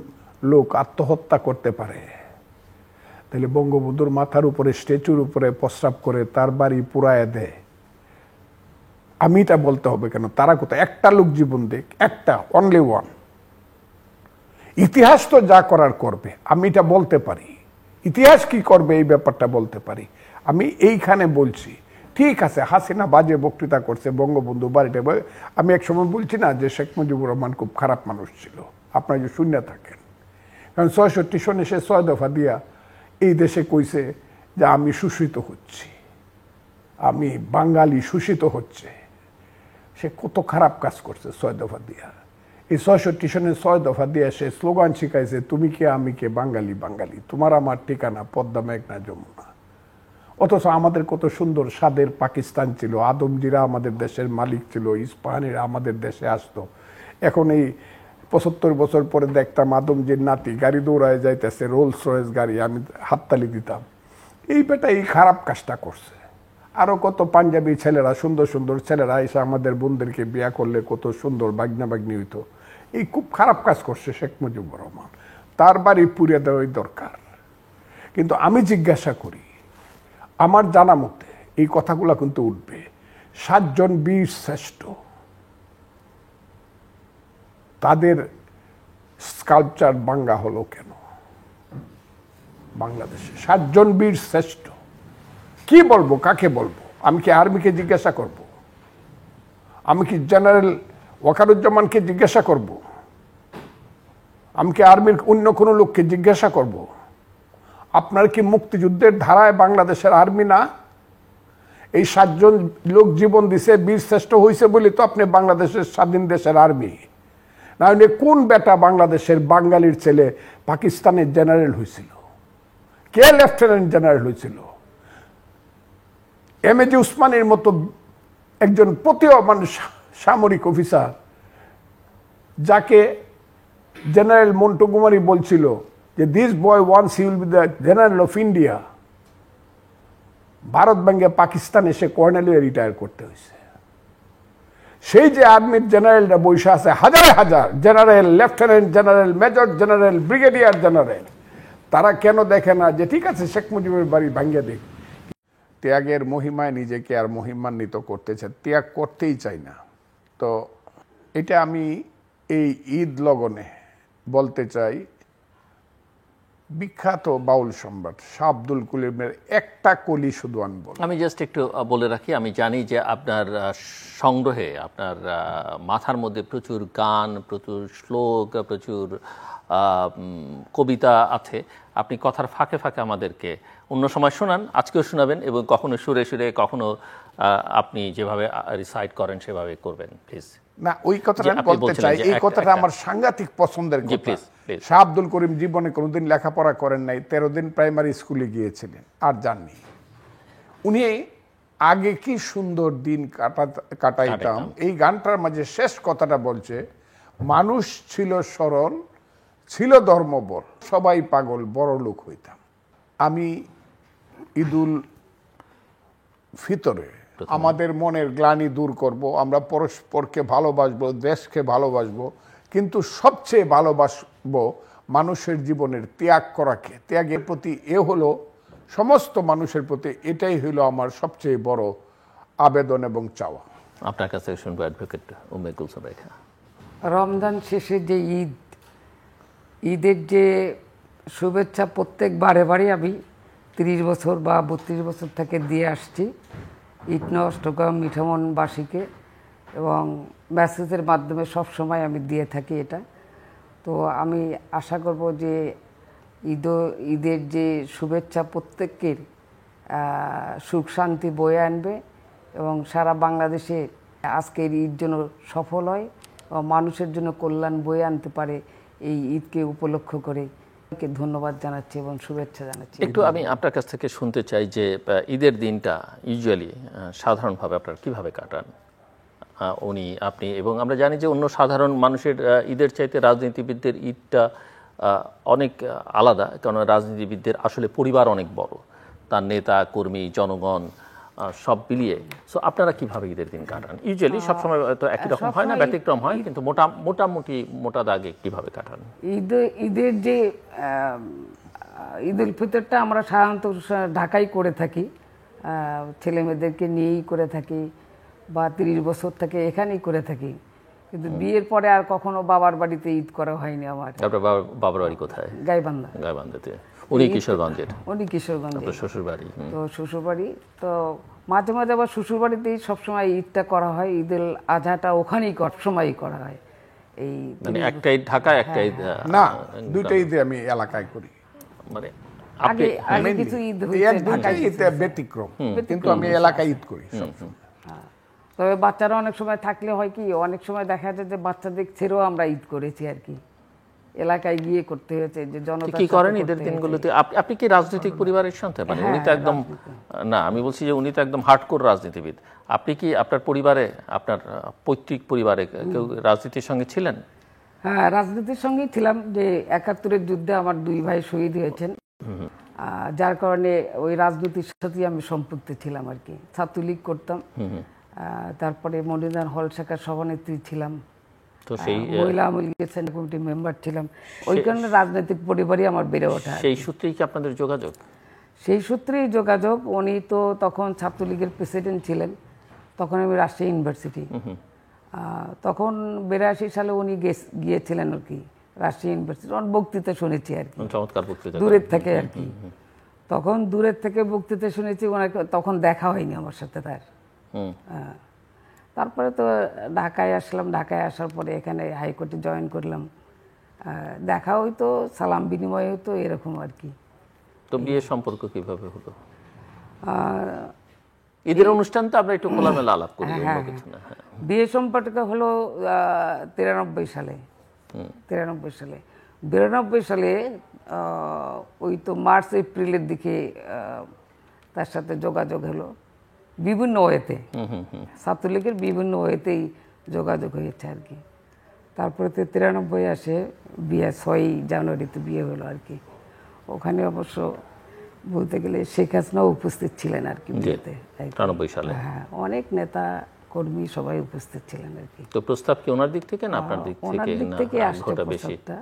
লোক আত্মহত্যা করতে পারে, তাহলে বঙ্গবন্ধুর মাথার উপরে, স্ট্যাচুর উপরে প্রস্রাব করে তার বাড়ি পুরায় দেয়, আমি এটা বলতে হবে কেন? তারা কোথায়? একটা লোক জীবন দেখ, একটা, অনলি ওয়ান। ইতিহাস তো যা করার করবে, আমি এটা বলতে পারি। ইতিহাস কি করবে এই ব্যাপারটা বলতে পারি। আমি এইখানে বলছি, ঠিক আছে হাসিনা বাজে বক্তৃতা করছে, বঙ্গবন্ধু বাড়িতে, আমি এক সময় বলছি না যে শেখ মুজিবুর রহমান খুব খারাপ মানুষ ছিল, আপনারা যে শূন্য থাকেন। কারণ 66 সনে সে 6 দফা দিয়া এই দেশে কইছে যে আমি শোষিত হচ্ছি, আমি বাঙালি শোষিত হচ্ছে। সে কত খারাপ কাজ করছে 6 দফা দিয়া। এই 66 সনে 6 দফা দিয়ে সে স্লোগান শিখাইছে, তুমি কে আমি কে, বাঙালি বাঙালি, তোমার আমার ঠিকানা পদ্মা মেঘনা যমুনা। অথচ আমাদের কত সুন্দর স্বাদের পাকিস্তান ছিল, আদমজিরা আমাদের দেশের মালিক ছিল, ইস্পাহানিরা আমাদের দেশে আসতো। এখন এই 75 বছর পরে দেখতাম আদমজির নাতি গাড়ি দৌড়ায় যাইতেছে, রোলস রয়েস গাড়ি, আমি হাততালি দিতাম। এই বেটা এই খারাপ কাজটা করছে। আরও কত পাঞ্জাবি ছেলেরা, সুন্দর সুন্দর ছেলেরা এসে আমাদের বোনদেরকে বিয়া করলে কত সুন্দর বাগনা বাগনি হইতো। এই খুব খারাপ কাজ করছে শেখ মুজিবুর রহমান, তার বাড়ি পুড়িয়ে দেওয়াই দরকার। কিন্তু আমি জিজ্ঞাসা করি, আমার জানা মতে এই কথাগুলো কিন্তু উঠবে, 7 জন বীর শ্রেষ্ঠ, তাদের স্কাল্পচার ভাঙ্গা হলো কেন বাংলাদেশে? 7 জন বীর শ্রেষ্ঠ, কি বলবো, কাকে বলবো? আমি কি আর্মিকে জিজ্ঞাসা করব? আমি কি জেনারেল ওয়াকারুজ্জামানকে জিজ্ঞাসা করব? আমি কি আর্মির অন্য কোনো লোককে জিজ্ঞাসা করব? আপনার কি মুক্তিযুদ্ধের ধারায় বাংলাদেশের আর্মি না? এই 7 জন লোক জীবন দিছে, বীর শ্রেষ্ঠ হয়েছে বলে তো আপনি বাংলাদেশের স্বাধীন দেশের আর্মি। না হলে কোন বেটা বাংলাদেশের বাঙালির ছেলে পাকিস্তানের জেনারেল হয়েছিল? কে লেফটেন্যান্ট জেনারেল হয়েছিল? এমএজি উসমানের মতো একজন প্রতিভাবান সামরিক অফিসার, যাকে জেনারেল মন্টুকুমারি বলছিল যে this boy once he will be the general of India. Bharat ভেঙে পাকিস্তান এসে কর্নেল হয়ে রিটায়ার করতে হয়েছে। সেই যে আর্মির জেনারেলরা বৈশা আছে, হাজার হাজার general, lieutenant general, major general, brigadier general, তারা কেন দেখে না যে ঠিক আছে শেখ মুজিবের বাড়ি ভাঙ্গে দেখ? ত্যাগের মহিমায় নিজেকে আর মহিমান্বিত করতেছে, ত্যাগ করতেই চাই না। তো এটা আমি এই ঈদ লগনে বলতে চাই, বিখ্যাত বাউল সম্রাট শাহ আব্দুল করিমের একটা কলি শুধু আমি বলব। আমি জাস্ট একটু বলে রাখি, আমি জানি যে আপনার সংগ্রহে, আপনার মাথার মধ্যে প্রচুর গান, প্রচুর শ্লোক, প্রচুর কবিতা আছে। আপনি কথার ফাঁকে ফাঁকে আমাদেরকে অন্য সময় শোনান, আজকেও শোনাবেন, এবং কখনো সুরে সুরে, কখনো আপনি যেভাবে রিসাইট করেন সেভাবে করবেন, প্লিজ। না, ওই কথাটা আমি বলতে চাই, এই কথাটা আমার সাংঘাতিক পছন্দের কথা। শাহ আব্দুল করিম জীবনে কোনোদিন লেখাপড়া করেন নাই, 13 দিন প্রাইমারি স্কুলে গিয়েছিলেন, আর যাননি। উনি আগে কি সুন্দর দিন কাটাইতাম, এই গানটার মাঝে শেষ কথাটা বলছে, মানুষ ছিল সরল, ছিল ধর্মবল, সবাই পাগল, বড় লোক হইতাম। আমি ঈদুল ফিতরে আমাদের মনের গ্লানি দূর করব, আমরা পরস্পরকে ভালোবাসবো, দেশকে ভালোবাসবো, কিন্তু সবচেয়ে ভালোবাসবো মানুষের জীবনের ত্যাগ করাকে। ত্যাগের প্রতি হলো সমস্ত মানুষের প্রতি, এটাই হলো আমার সবচেয়ে বড় আবেদন এবং চাওয়া। আপনার কাছে শুনবো অ্যাডভোকেট উম্মে কুলসুম রেখা। রমজান শেষে যে ঈদের যে শুভেচ্ছা প্রত্যেক বারে আমি 30 বছর বা 32 বছর থেকে দিয়ে আসছি ইটনা অষ্টগ্রাম মিঠামনবাসীকে, এবং মেসেজের মাধ্যমে সব সময় আমি দিয়ে থাকি এটা। তো আমি আশা করব যে ঈদের যে শুভেচ্ছা প্রত্যেকের সুখ শান্তি বয়ে আনবে, এবং সারা বাংলাদেশে আজকের ঈদ যেন সফল হয় এবং মানুষের জন্য কল্যাণ বয়ে আনতে পারে, এই ঈদকে উপলক্ষ করে ধন্যবাদ জানাচ্ছি এবং শুভেচ্ছা জানাচ্ছি। একটু আমি আপনার কাছ থেকে শুনতে চাই যে ঈদের দিনটা ইউজুয়ালি সাধারণভাবে আপনারা কিভাবে কাটান, আপনি, এবং আমরা জানি যে অন্য সাধারণ মানুষের ঈদের চাইতে রাজনীতিবিদদের ঈদটা অনেক আলাদা, কারণ রাজনীতিবিদদের আসলে পরিবার অনেক বড়, তার নেতা কর্মী জনগণ সব মিলিয়ে। সো আপনারা কিভাবে ঈদের দিন কাটান? ইউজুয়ালি সবসময় তো একই রকম হয় না, ব্যতিক্রম হয়, কিন্তু মোটা দাগে কিভাবে কাটান? ঈদের যে ঈদুল ফিতরটা আমরা সাধারণত ঢাকায় করে থাকি, ছেলে মেয়েদেরকে নিয়েই করে থাকি, বা 30 বছর থেকে এখানেই করে থাকি, কিন্তু বিয়ের পরে আর কখনো বাবার বাড়িতে ঈদ করা হয়নি আমার। আপনার বাবার বাড়ি কোথায়? গাইবান্ধা। গাইবান্ধাতে। উনি কিশোরগঞ্জের? উনি কিশোরগঞ্জের। শ্বশুর বাড়ি? তো শ্বশুর বাড়ি, তো মাঝে মাঝে আবার শ্বশুর বাড়িতেই সবসময় ঈদটা করা হয়, ঈদুল আজহাটা ওখানেই সবসময়ই করা হয়। এই মানে একটাই ঢাকায়, একটাই না, দুইটা ঈদে আমি এলাকায় করি। মানে আগে কিছু ঈদ হয়েছে ব্যতিক্রম, কিন্তু আমি এলাকায় ঈদ করি সবসময়। তবে বাচ্চারা অনেক সময় থাকলে হয় কি, অনেক সময় দেখা যায় যে বাচ্চাদের ছেড়েও আমরা ঈদ করেছি আর কি, এলাকায় গিয়ে করতে হয়েছে। যে জনতা কি করেন ঈদের দিনগুলোতে? আপনি কি রাজনৈতিক পরিবারের সন্তান? মানে উনি তো একদম, না আমি বলছি যে উনি তো একদম হার্ডকোর রাজনীতিবিদ। আপনি কি আপনার পরিবারে, আপনার পৈতৃক পরিবারে কেউ রাজনীতির সঙ্গে ছিলেন? হ্যাঁ, রাজনীতির সঙ্গেই ছিলাম। যে 71-এর যুদ্ধে আমার 2 ভাই শহীদ হয়েছেন, যার কারণে ওই রাজনীতির সাথেই আমি সম্পৃক্ত ছিলাম আর কি। ছাত্রলীগ করতাম, তারপরে মনিরান হল শাখার সভানেত্রী ছিলাম, তো সেই মহিলা আওয়ামী লীগের সেন্ট্রাল কমিটির মেম্বার ছিলাম। ওই কারণে রাজনৈতিক পরিবারই আমার বেড়ে ওঠা। সেই সূত্রেই কি আপনাদের যোগাযোগ? সেই সূত্রেই যোগাযোগ। উনি তো তখন ছাত্রলীগের প্রেসিডেন্ট ছিলেন, তখন আমি রাজশাহী ইউনিভার্সিটি, তখন 82 সালে উনি গিয়েছিলেন আর কি রাজশাহী ইউনিভার্সিটি। অনেক বক্তৃতা শুনেছি আর কি, চমৎকার বক্তৃতা, দূরের থেকে আর কি। তখন দূরের থেকে বক্তৃতা শুনেছি, ওনাকে তখন দেখা হয়নি আমার সাথে তার। তারপরে তো ঢাকায় আসলাম, ঢাকায় আসার পরে এখানে হাইকোর্টে জয়েন করলাম, দেখা হইতো, সালাম বিনিময় হতো, এরকম আর কি। তো বিয়ের সম্পর্ক কিভাবে হলো? ঈদের অনুষ্ঠান তো আমরা একটু খোলামেলা আলাপ করি, অন্য কিছু না। বিয়ে সম্পর্ক হলো 93 সালে। 92 সালে ওই তো মার্চ এপ্রিলের দিকে তার সাথে যোগাযোগ হলো বিভিন্ন ওয়েতে, ছাত্রলীগের বিভিন্ন ওয়েতেই যোগাযোগ হয়েছে আর কি। তারপরে তো 93 আসে বিয়ে, 6 জানুয়ারিতে বিয়ে হলো আর কি। ওখানে অবশ্য বলতে গেলে শেখ হাসিনাও উপস্থিত ছিলেন আর কি বিয়েতে। 93 সালে? হ্যাঁ, অনেক নেতা কর্মী সবাই উপস্থিত ছিলেন আর কি। তো প্রস্তাব কি ওনার দিক থেকে না আপনার দিক থেকে? ওনার দিক থেকে আসছে প্রস্তাবটা।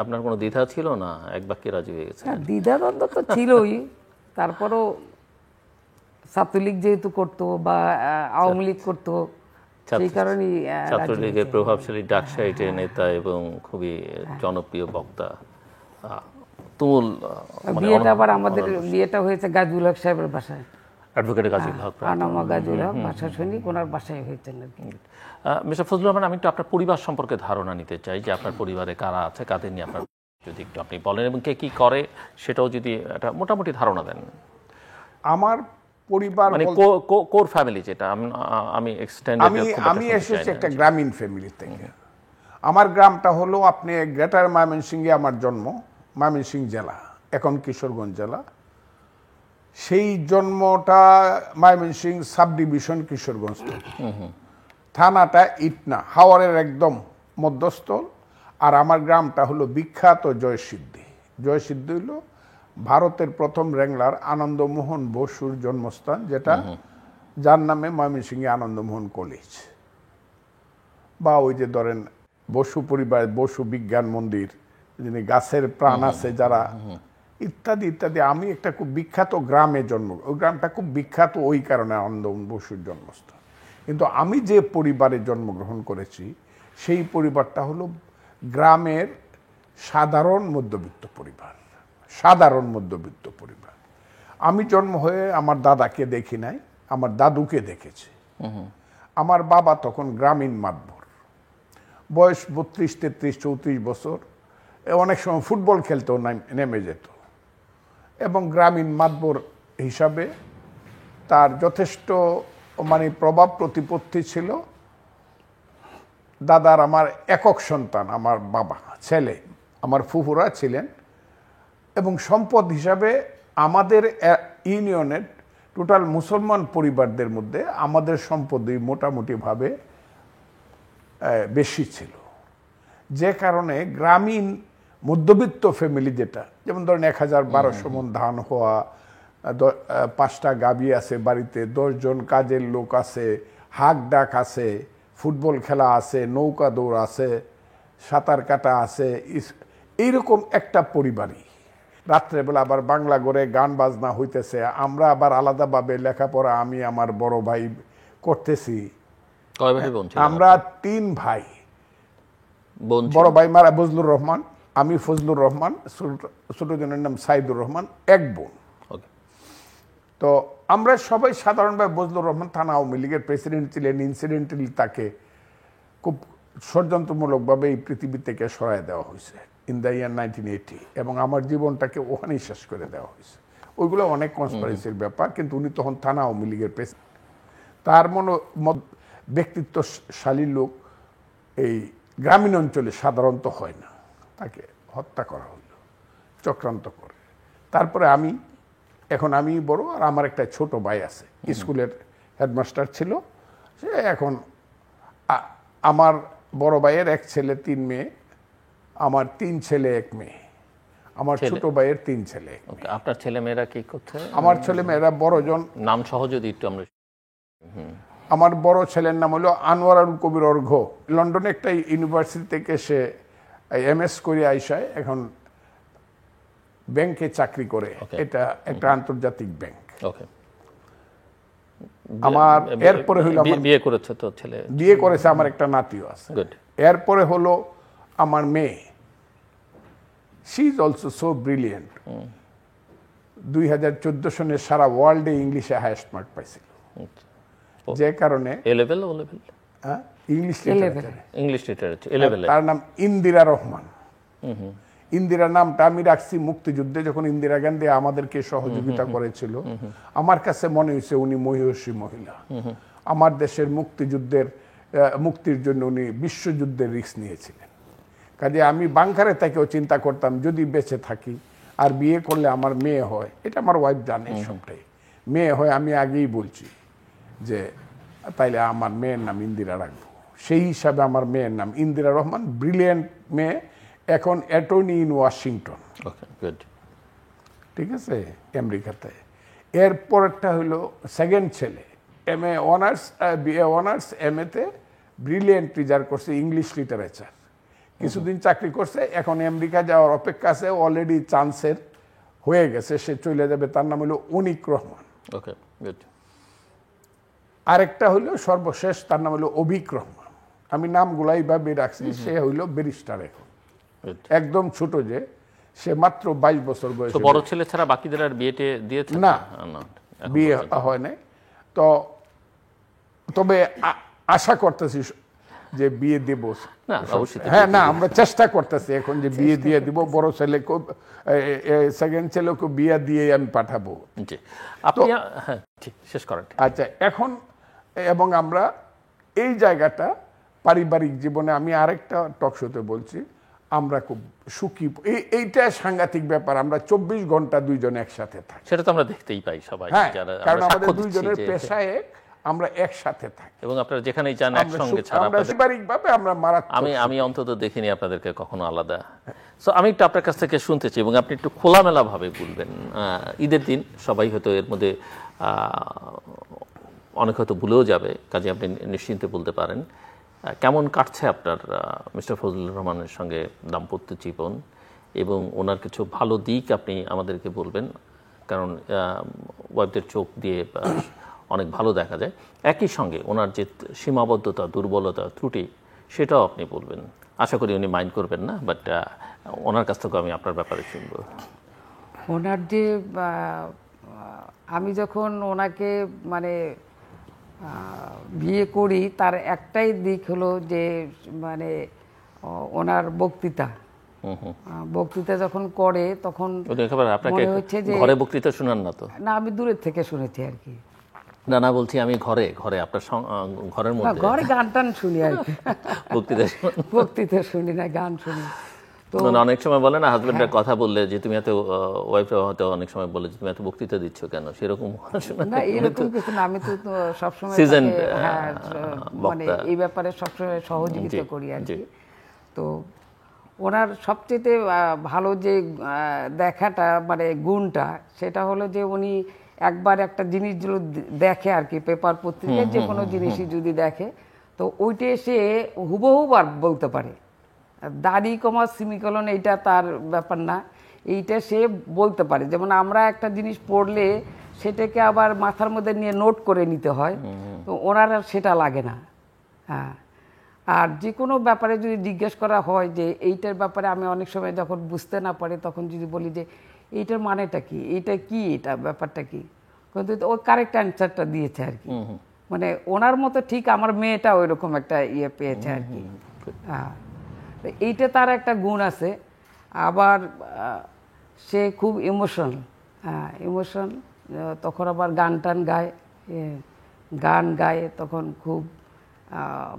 আপনার কোনো দ্বিধা ছিল না? এক বাক্যে রাজি হয়ে গেছে? দ্বিধাদ্বন্দ্ব তো ছিলই, তারপরও ছাত্রলীগ যেহেতু করতো বা আওয়ামী লীগ করতো, সেই কারণেই ছাত্রলীগের প্রভাবশালী ডাকসাইটের নেতা এবং খুবই জনপ্রিয় বক্তা তুমুল বিয়েটা আবার আমাদের বিয়েটা হয়েছে গাজীউল হক সাহেবের বাসায়, অ্যাডভোকেট গাজীউল হক, আনামা গাজীউল হক ভাষা সৈনিক, ওনার বাসায় হয়েছেন আর কি। মিস্টার ফজলুর রহমান, আমি একটু আপনার পরিবার সম্পর্কে ধারণা নিতে চাই যে আপনার পরিবারে কারা আছে, কাদের নিয়ে আপনার, যদি একটু আপনি বলেন এবং কে কি করে সেটাও যদি একটা মোটামুটি ধারণা দেন। আমার পরিবার মানে কোর ফ্যামিলি যেটা আমি এক্সটেন্ডেড, আমি এসেছি একটা গ্রামীণ ফ্যামিলি থেকে। আমার গ্রামটা হলো আপনি গ্রেটার ময়মনসিংহে আমার জন্ম, ময়মনসিংহ জেলা, এখন কিশোরগঞ্জ জেলা। সেই জন্মটা ময়মনসিংহ সাব ডিভিশন কিশোরগঞ্জ, থানাটা ইটনা, হাওড়ের একদম মধ্যস্থল। আর আমার গ্রামটা হলো বিখ্যাত জয়সিদ্ধি। জয়সিদ্ধি হলো ভারতের প্রথম রেংলার আনন্দমোহন বসুর জন্মস্থান, যেটা যার নামে ময়মনসিংহে আনন্দমোহন কলেজ, বা ওই যে ধরেন বসু পরিবার, বসু বিজ্ঞান মন্দির, যিনি গাছের প্রাণ আছে যারা, ইত্যাদি ইত্যাদি। আমি একটা খুব বিখ্যাত গ্রামে জন্ম, ওই গ্রামটা খুব বিখ্যাত ওই কারণে আনন্দমোহন বসুর জন্মস্থান। কিন্তু আমি যে পরিবারে জন্মগ্রহণ করেছি সেই পরিবারটা হলো গ্রামের সাধারণ মধ্যবিত্ত পরিবার, সাধারণ মধ্যবিত্ত পরিবার। আমি জন্ম হয়ে আমার দাদাকে দেখি নাই, আমার দাদুকে দেখেছি। আমার বাবা তখন গ্রামীণ মাতবর, বয়স 32, 33, 34 বছর। অনেক সময় ফুটবল খেলতেও নেমে যেত, এবং গ্রামীণ মাতবর হিসাবে তার যথেষ্ট মানে প্রভাব প্রতিপত্তি ছিল। দাদার আমার একক সন্তান, আমার বাবা ছেলে, আমার ফুফুরা ছিলেন, এবং সম্পদ হিসাবে আমাদের ইউনিয়নের টোটাল মুসলমান পরিবারদের মধ্যে আমাদের সম্পদই মোটামুটিভাবে বেশি ছিল। যে কারণে গ্রামীণ মধ্যবিত্ত ফ্যামিলি, যেটা যেমন ধরেন 1000-1200 মণ ধান হওয়া, 5টা গাভী আছে বাড়িতে, 10 জন কাজের লোক আছে, হাঁক ডাক আছে, ফুটবল খেলা আছে, নৌকা দৌড় আছে, সাঁতার কাটা আছে, এইরকম একটা পরিবারই। রাত্রেবেলা আবার বাংলা ঘরে গান বাজনা হইতেছে, আমরা আবার আলাদাভাবে লেখাপড়া আমি আমার বড় ভাই করতেছি। আমরা 3 ভাই, বড় ভাই মারা বজলুর রহমান, আমি ফজলুর রহমান, ছোট জনের নাম সাইদুর রহমান, এক বোন। তো আমরা সবাই সাধারণভাবে, বজলুর রহমান থানা আওয়ামী লীগের প্রেসিডেন্ট ছিলেন, ইনসিডেন্টালি তাকে খুব ষড়যন্ত্রমূলকভাবে এই পৃথিবী থেকে সরায় দেওয়া হয়েছে ইন দ্য ইয়ার 1980, এবং আমার জীবনটাকে ওখানেই শেষ করে দেওয়া হয়েছে। ওইগুলো অনেক কনস্পিরেসির ব্যাপার, কিন্তু উনি তখন থানা আওয়ামী লীগের প্রেসিডেন্ট। তার ব্যক্তিত্বশালী লোক এই গ্রামীণ অঞ্চলে সাধারণত হয় না, তাকে হত্যা করা হলো চক্রান্ত করে। তারপরে এখন আমি বড়, আর আমার একটা ছোট ভাই আছে, স্কুলের হেডমাস্টার ছিল সে। এখন আমার বড় ভাইয়ের 1 ছেলে 3 মেয়ে, আমার 3 ছেলে 1 মেয়ে, আমার ছোট ভাইয়ের 3 ছেলে। আপনার ছেলে মেয়েরা কি করছে? আমার ছেলে মেয়েরা বড়জন, নাম সহ যদি একটু আমরা। আমার বড় ছেলের নাম হলো আনোয়ারুল কবির অর্ঘ, লন্ডনে একটা ইউনিভার্সিটি থেকে সে MS করে আইসায় এখন ব্যাংকে চাকরি করে, এটা একটা আন্তর্জাতিক ব্যাংক। আমার এরপরে হইল বিয়ে করেছে তো ছেলে, বিয়ে করেছে, আমার একটা নাতিও আছে। এরপরে হলো আমার মেয়ে, she is also so brilliant. 2014 সনে সারা ওয়ার্ল্ডে ইংলিশে হাইয়েস্ট মার্ক পাইছিল, যে কারণে ইংলিশ লিটারেচার, তার নাম ইন্দিরা রহমান। ইন্দিরা নামটা আমি রাখছি মুক্তিযুদ্ধে, যখন ইন্দিরা গান্ধী আমাদেরকে সহযোগিতা করেছিল, আমার কাছে মনে হয়েছে উনি মহিষী মহিলা। আমার দেশের মুক্তির জন্য উনি বিশ্বযুদ্ধের রিস্ক নিয়েছিলেন। কাজে আমি বাংকারে থেকেও চিন্তা করতাম, যদি বেঁচে থাকি আর বিয়ে করলে আমার মেয়ে হয়, এটা আমার ওয়াইফ জানে সবটাই, মেয়ে হয়, আমি আগেই বলছি যে তাইলে আমার মেয়ের নাম ইন্দিরা রাখবো। সেই হিসাবে আমার মেয়ের নাম ইন্দিরা রহমান, ব্রিলিয়েন্ট মেয়ে, এখন অ্যাটর্নি ইন ওয়াশিংটন। ঠিক আছে, আমেরিকাতে। এরপরটা হইলো সেকেন্ড ছেলে, MA অনার্স, BA অনার্স, MA-তে ব্রিলিয়েন্ট রেজাল্ট করছে ইংলিশ লিটারেচার। কিছুদিন চাকরি করছে, এখন আমেরিকা যাওয়ার অপেক্ষা আছে, অলরেডি চান্সের হয়ে গেছে, সে চলে যাবে। তার নাম হলো অনিক রহমান। আরেকটা হইলো সর্বশেষ, তার নাম হলো অভিক রহমান। আমি নামগুলো এইভাবে রাখছি। সে হইলো ব্যারিস্টার এখন, একদম ছোট, যে সে মাত্র 22 বছর বয়স। তো বড় ছেলে ছাড়া বাকিদের আর বিয়েতে দিয়েছে না, বিয়ে হয় নাই। তো তবে আশা করতেছি যে বিয়ে দেব। হ্যাঁ, না, আমরা চেষ্টা করতেছি এখন যে বিয়ে দিয়ে দিব। বড় ছেলেকে, সেকেন্ড ছেলেকে বিয়ে দিয়ে আমি পাঠাবো। শেষ করেন। আচ্ছা, এখন এবং আমরা এই জায়গাটা পারিবারিক জীবনে, আমি আরেকটা টক শোতে বলছি, আমরা খুব সুখী। এইটা সাংঘাতিক ব্যাপার, আমরা 24 ঘন্টা দুইজনে একসাথে থাকি। সেটা তো আমরা দেখতেই পাই সবাই, কারণ আমাদের দুইজনের পেশায় আমরা একসাথে থাকি এবং আপনারা যেখানেই যান একসঙ্গে ছাড়া পারিবারিকভাবে আমরা আমি অন্তত দেখিনি আপনাদেরকে কখনো আলাদা। সো আমি একটু আপনার কাছ থেকে শুনতে চাই এবং আপনি একটু খোলামেলা ভাবে বলবেন। ঈদের দিন সবাই হয়তো এর মধ্যে অনেক হয়তো ভুলেও যাবে, কাজে আপনি নিশ্চিন্তে বলতে পারেন কেমন কাটছে আপনার মিস্টার ফজলুর রহমানের সঙ্গে দাম্পত্য জীবন, এবং ওনার কিছু ভালো দিক আপনি আমাদেরকে বলবেন, কারণ ওয়াইফদের চোখ দিয়ে অনেক ভালো দেখা যায়। একই সঙ্গে ওনার যে সীমাবদ্ধতা, দুর্বলতা, ত্রুটি, সেটাও আপনি বলবেন। আশা করি উনি মাইন্ড করবেন না, বাট ওনার কাছ থেকে আমি আপনার ব্যাপারে শুনব। ওনার যে আমি যখন ওনাকে মানে বিয়ে করি, তার একটাই দিক হলো যে মানে ওনার বক্তৃতা যখন করে তখন আপনাকে ঘরে বক্তৃতা শুনান না তো? না, আমি দূরের থেকে শুনেছি আর কি। না, বলছি আমি ঘরে আপনার ঘরের মধ্যে ঘরে গান টান শুনি আর কি। বক্তৃতা শুনি না, গান শুনি। তো অনেক সময় বলে না, হাজবেন্ডের কথা বললে যে তুমি এত, ওয়াইফরা হয়তো অনেক সময় বলে যে তুমি এত বক্তৃতা দিচ্ছ কেন, সেরকম না, এরকম কিছু না। আমি তো সবসময় মানে এই ব্যাপারে সবসময় সহযোগিতা করি আর কি। তো ওনার সবচেয়ে ভালো যে দেখাটা মানে গুণটা, সেটা হলো যে উনি একবার একটা জিনিস দেখে আর কি, পেপার পত্রিকায় যে কোনো জিনিসই যদি দেখে, তো ওইটা সে হুবহু বলতে পারে। দাড়ি কমা সিমিকলন এইটা তার ব্যাপার না, এইটা সে বলতে পারে। যেমন আমরা একটা জিনিস পড়লে সেটাকে আবার মাথার মধ্যে নিয়ে নোট করে নিতে হয়, তো ওনার আর সেটা লাগে না। হ্যাঁ, আর যে কোনো ব্যাপারে যদি জিজ্ঞেস করা হয় যে এইটার ব্যাপারে, আমি অনেক সময় যখন বুঝতে না পারি তখন যদি বলি যে এইটার মানেটা কি, এইটা কি, এটা ব্যাপারটা কি, কিন্তু ও কারেক্ট অ্যান্সারটা দিয়েছে আর কি। মানে ওনার মতো ঠিক আমার মেয়েটা ওই রকম একটা ইয়ে পেয়েছে আর কি। হ্যাঁ, এইটা তার একটা গুণ আছে। আবার সে খুব ইমোশন, তখন আবার গান টান গায় তখন খুব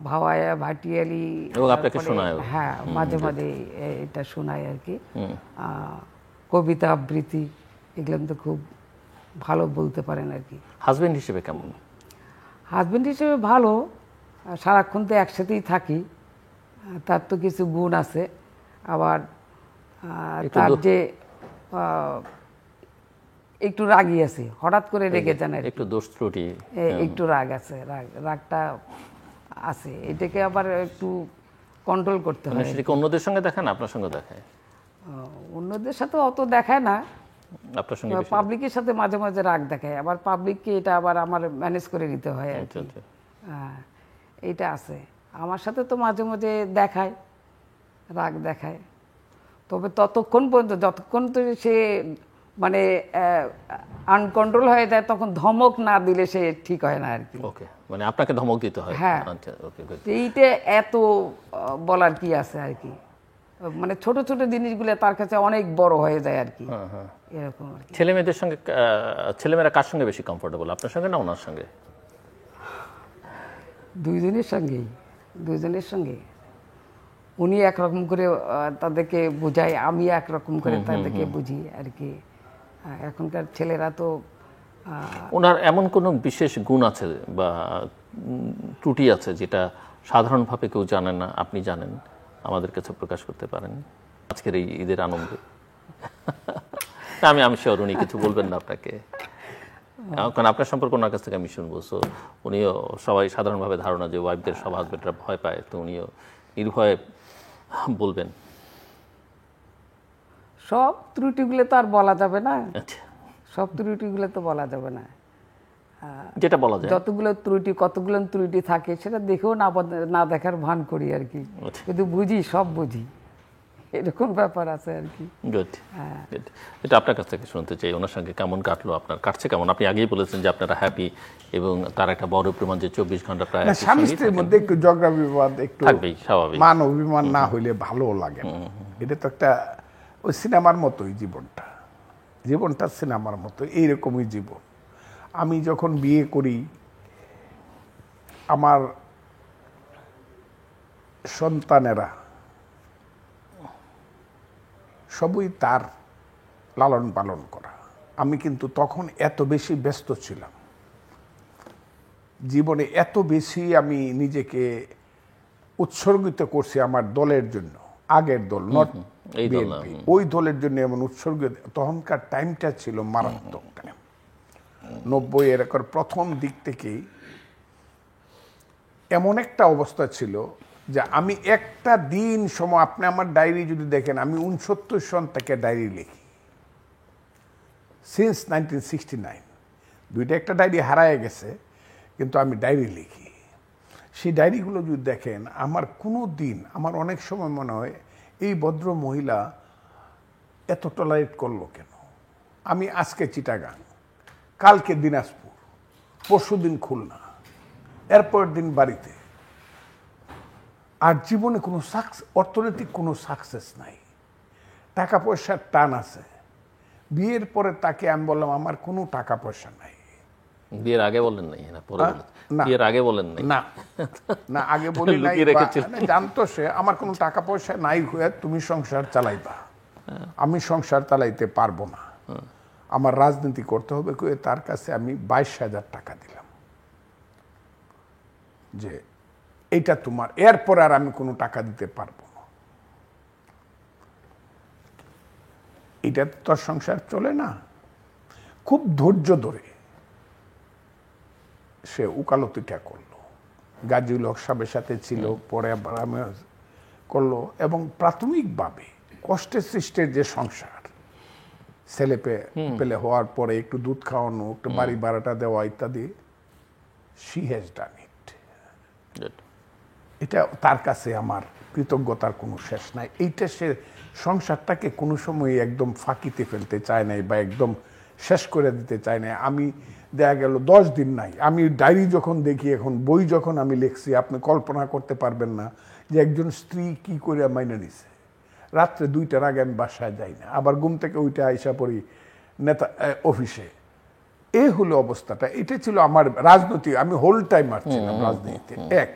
ভাওয়ায়া ভাটিয়ালি, হ্যাঁ, মাঝে মাঝে এটা শোনায় আর কি। কবিতা আবৃত্তি, এগুলো তো খুব ভালো বলতে পারেন আর কি। হাজবেন্ড হিসেবে কেমন? হাজবেন্ড হিসেবে ভালো, সারাক্ষণ তো একসাথেই থাকি। তার তো কিছু গুণ আছে, আবার তার যে একটু রাগী আছে, হঠাৎ করে রেগে যান, একটু দোষ ত্রুটি, একটু রাগ আছে, রাগটা আছে, এটাকে আবার একটু কন্ট্রোল করতে হয়। সেটাকে অন্যদের সঙ্গে দেখায় না, আপনার সঙ্গে দেখায়? অন্যদের সাথে অত দেখায় না, আপনার সঙ্গে পাবলিকের সাথে মাঝে মাঝে রাগ দেখায়, আবার পাবলিককে এটা আবার আমার ম্যানেজ করে নিতে হয় আর কি। এইটা আছে। আমার সাথে তো মাঝে মাঝে দেখায়, রাগ দেখায়, তবে ততক্ষণ পর্যন্ত যতক্ষণ তো সে মানে আনকন্ট্রোল হয়ে যায়, তখন ধমক না দিলে সে ঠিক হয় না আর কি। ওকে, মানে আপনাকে ধমক দিতে হয়? হ্যাঁ, এইটা এত বলার কি আছে আর কি। মানে ছোট ছোট জিনিসগুলো তার কাছে অনেক বড় হয়ে যায় আর কি, এরকম আর কি। ছেলেমেয়েদের সঙ্গে, ছেলেমেয়েরা কার সঙ্গে বেশি কমফোর্টেবল, আপনার সঙ্গে না ওনার সঙ্গে? দুইজনের সঙ্গে। উনি একরকম করে তাদেরকে বোঝায়, আমি একরকম করে তাদেরকে বুঝি আর কি। এখনকার ছেলেরা তো, ওনার এমন কোনো বিশেষ গুণ আছে বা ত্রুটি আছে যেটা সাধারণভাবে কেউ জানে না, আপনি জানেন, আমাদের কাছে প্রকাশ করতে পারেন আজকের এই ঈদের আনন্দে? আমি শিওর উনি কিছু বলবেন না আপনাকে, কারণ আপনার সম্পর্কে ওনার কাছ থেকে আমি শুনবো। সো উনিও, সবাই সাধারণভাবে ধারণা যে ওয়াইফদের সব হাজবেন্ডরা ভয় পায়, তো উনিও নির্ভয়ে বলবেন। সব ত্রুটিগুলো তো আর বলা যাবে না, সব ত্রুটিগুলো তো বলা যাবে না। যেটা বলা যায়। যতগুলো ত্রুটি কতগুলো ত্রুটি থাকে সেটা দেখেও না দেখার ভান করি আর কি, কিন্তু বুঝি, সব বুঝি, এরকম ব্যাপার আছে আর কি। গুড, এটা আপনার কাছ থেকে শুনতে চাই, ওনার সঙ্গে কেমন কাটলো, আপনার কাটছে কেমন? আপনি আগেই বলেছেন যে আপনারা হ্যাপি, এবং তার একটা বড় প্রমাণ যে 24 ঘন্টা প্রায় স্বামী স্ত্রীর মধ্যে একটু ঝগড়া বিবাদ একটু থাকবেই, স্বাভাবিক। মান অভিমান না হইলে ভালো লাগে না। এটা তো একটা ওই সিনেমার মতোই জীবনটা সিনেমার মতো, এইরকমই জীবন। আমি যখন বিয়ে করি, আমার সন্তানেরা সবই তার লালন পালন করা। আমি কিন্তু তখন এত বেশি ব্যস্ত ছিলাম জীবনে, এত বেশি আমি নিজেকে উৎসর্গিত করছি আমার দলের জন্য, আগের দল, নট বিএনপি, ওই দলের জন্য এমন উৎসর্গিত। তখনকার টাইমটা ছিল মারাত্মক টাইম, 90 এরকম প্রথম দিক থেকেই এমন একটা অবস্থা ছিল যে আমি একটা দিন সময়, আপনি আমার ডায়েরি যদি দেখেন, আমি 69 সন থেকে ডায়েরি লিখি, সিন্স 1969। দুইটা একটা ডায়েরি হারায় গেছে, কিন্তু আমি ডায়েরি লিখি। সেই ডায়েরিগুলো যদি দেখেন, আমার কোনো দিন, আমার অনেক সময় মনে হয় এই ভদ্র মহিলা এত টলারেট করলো কেন। আমি আজকে চিটাগাং, কালকে দিনাজপুর, পরশুদিন খুলনা, এরপরের দিন বাড়িতে, আর জীবনে কোনো অর্থনৈতিক কোনো সাকসেস নাই, টাকা পয়সার টান আছে। বিয়ের পরে তাকে আমি বললাম আমার কোনো টাকা পয়সা নাই। বিয়ের আগে বলেন নাই? না, পরে বলেন। বিয়ের আগে বলেন নাই? না আগে বলি নাই, জানতো সে আমার কোনো টাকা পয়সা নাই, হয়ে তুমি সংসার চালাইবা, আমি সংসার চালাইতে পারবো না, আমার রাজনীতি করতে হবে। তার কাছে আমি 22,000 টাকা দিলাম যে এইটা তোমার, এরপর আর আমি কোনো টাকা দিতে পারবো না। এটা তোর সংসার চলে না। খুব ধৈর্য ধরে সে উকালতিটা করলো, গাজীউল হক সাহেবের সাথে ছিল, পরে আবার আমি করলো। এবং প্রাথমিকভাবে কষ্টের সৃষ্টির যে সংসার, ছেলে পেলে হওয়ার পরে একটু দুধ খাওয়ানো, একটু বাড়ি ভাড়াটা দেওয়া ইত্যাদি, শি হ্যাজ ডান ইট। এটা তার কাছে আমার কৃতজ্ঞতার কোনো শেষ নাই। এইটা সে সংসারটাকে কোনো সময় একদম ফাঁকিতে ফেলতে চায় নাই, বা একদম শেষ করে দিতে চায় নাই। আমি দেখা গেল 10 দিন নাই, আমি ডায়েরি যখন দেখি, এখন বই যখন আমি লিখছি, আপনি কল্পনা করতে পারবেন না যে একজন স্ত্রী কি করে মাইনে নিছে। রাত্রে 2টার আগে আমি বাসায় যাই না, আবার ঘুম থেকে উঠে আইসা পড়ি নেতা অফিসে। এই হলো অবস্থাটা। এটা ছিল আমার রাজনীতি, আমি হোল টাইমার ছিলাম রাজনীতিতে। 1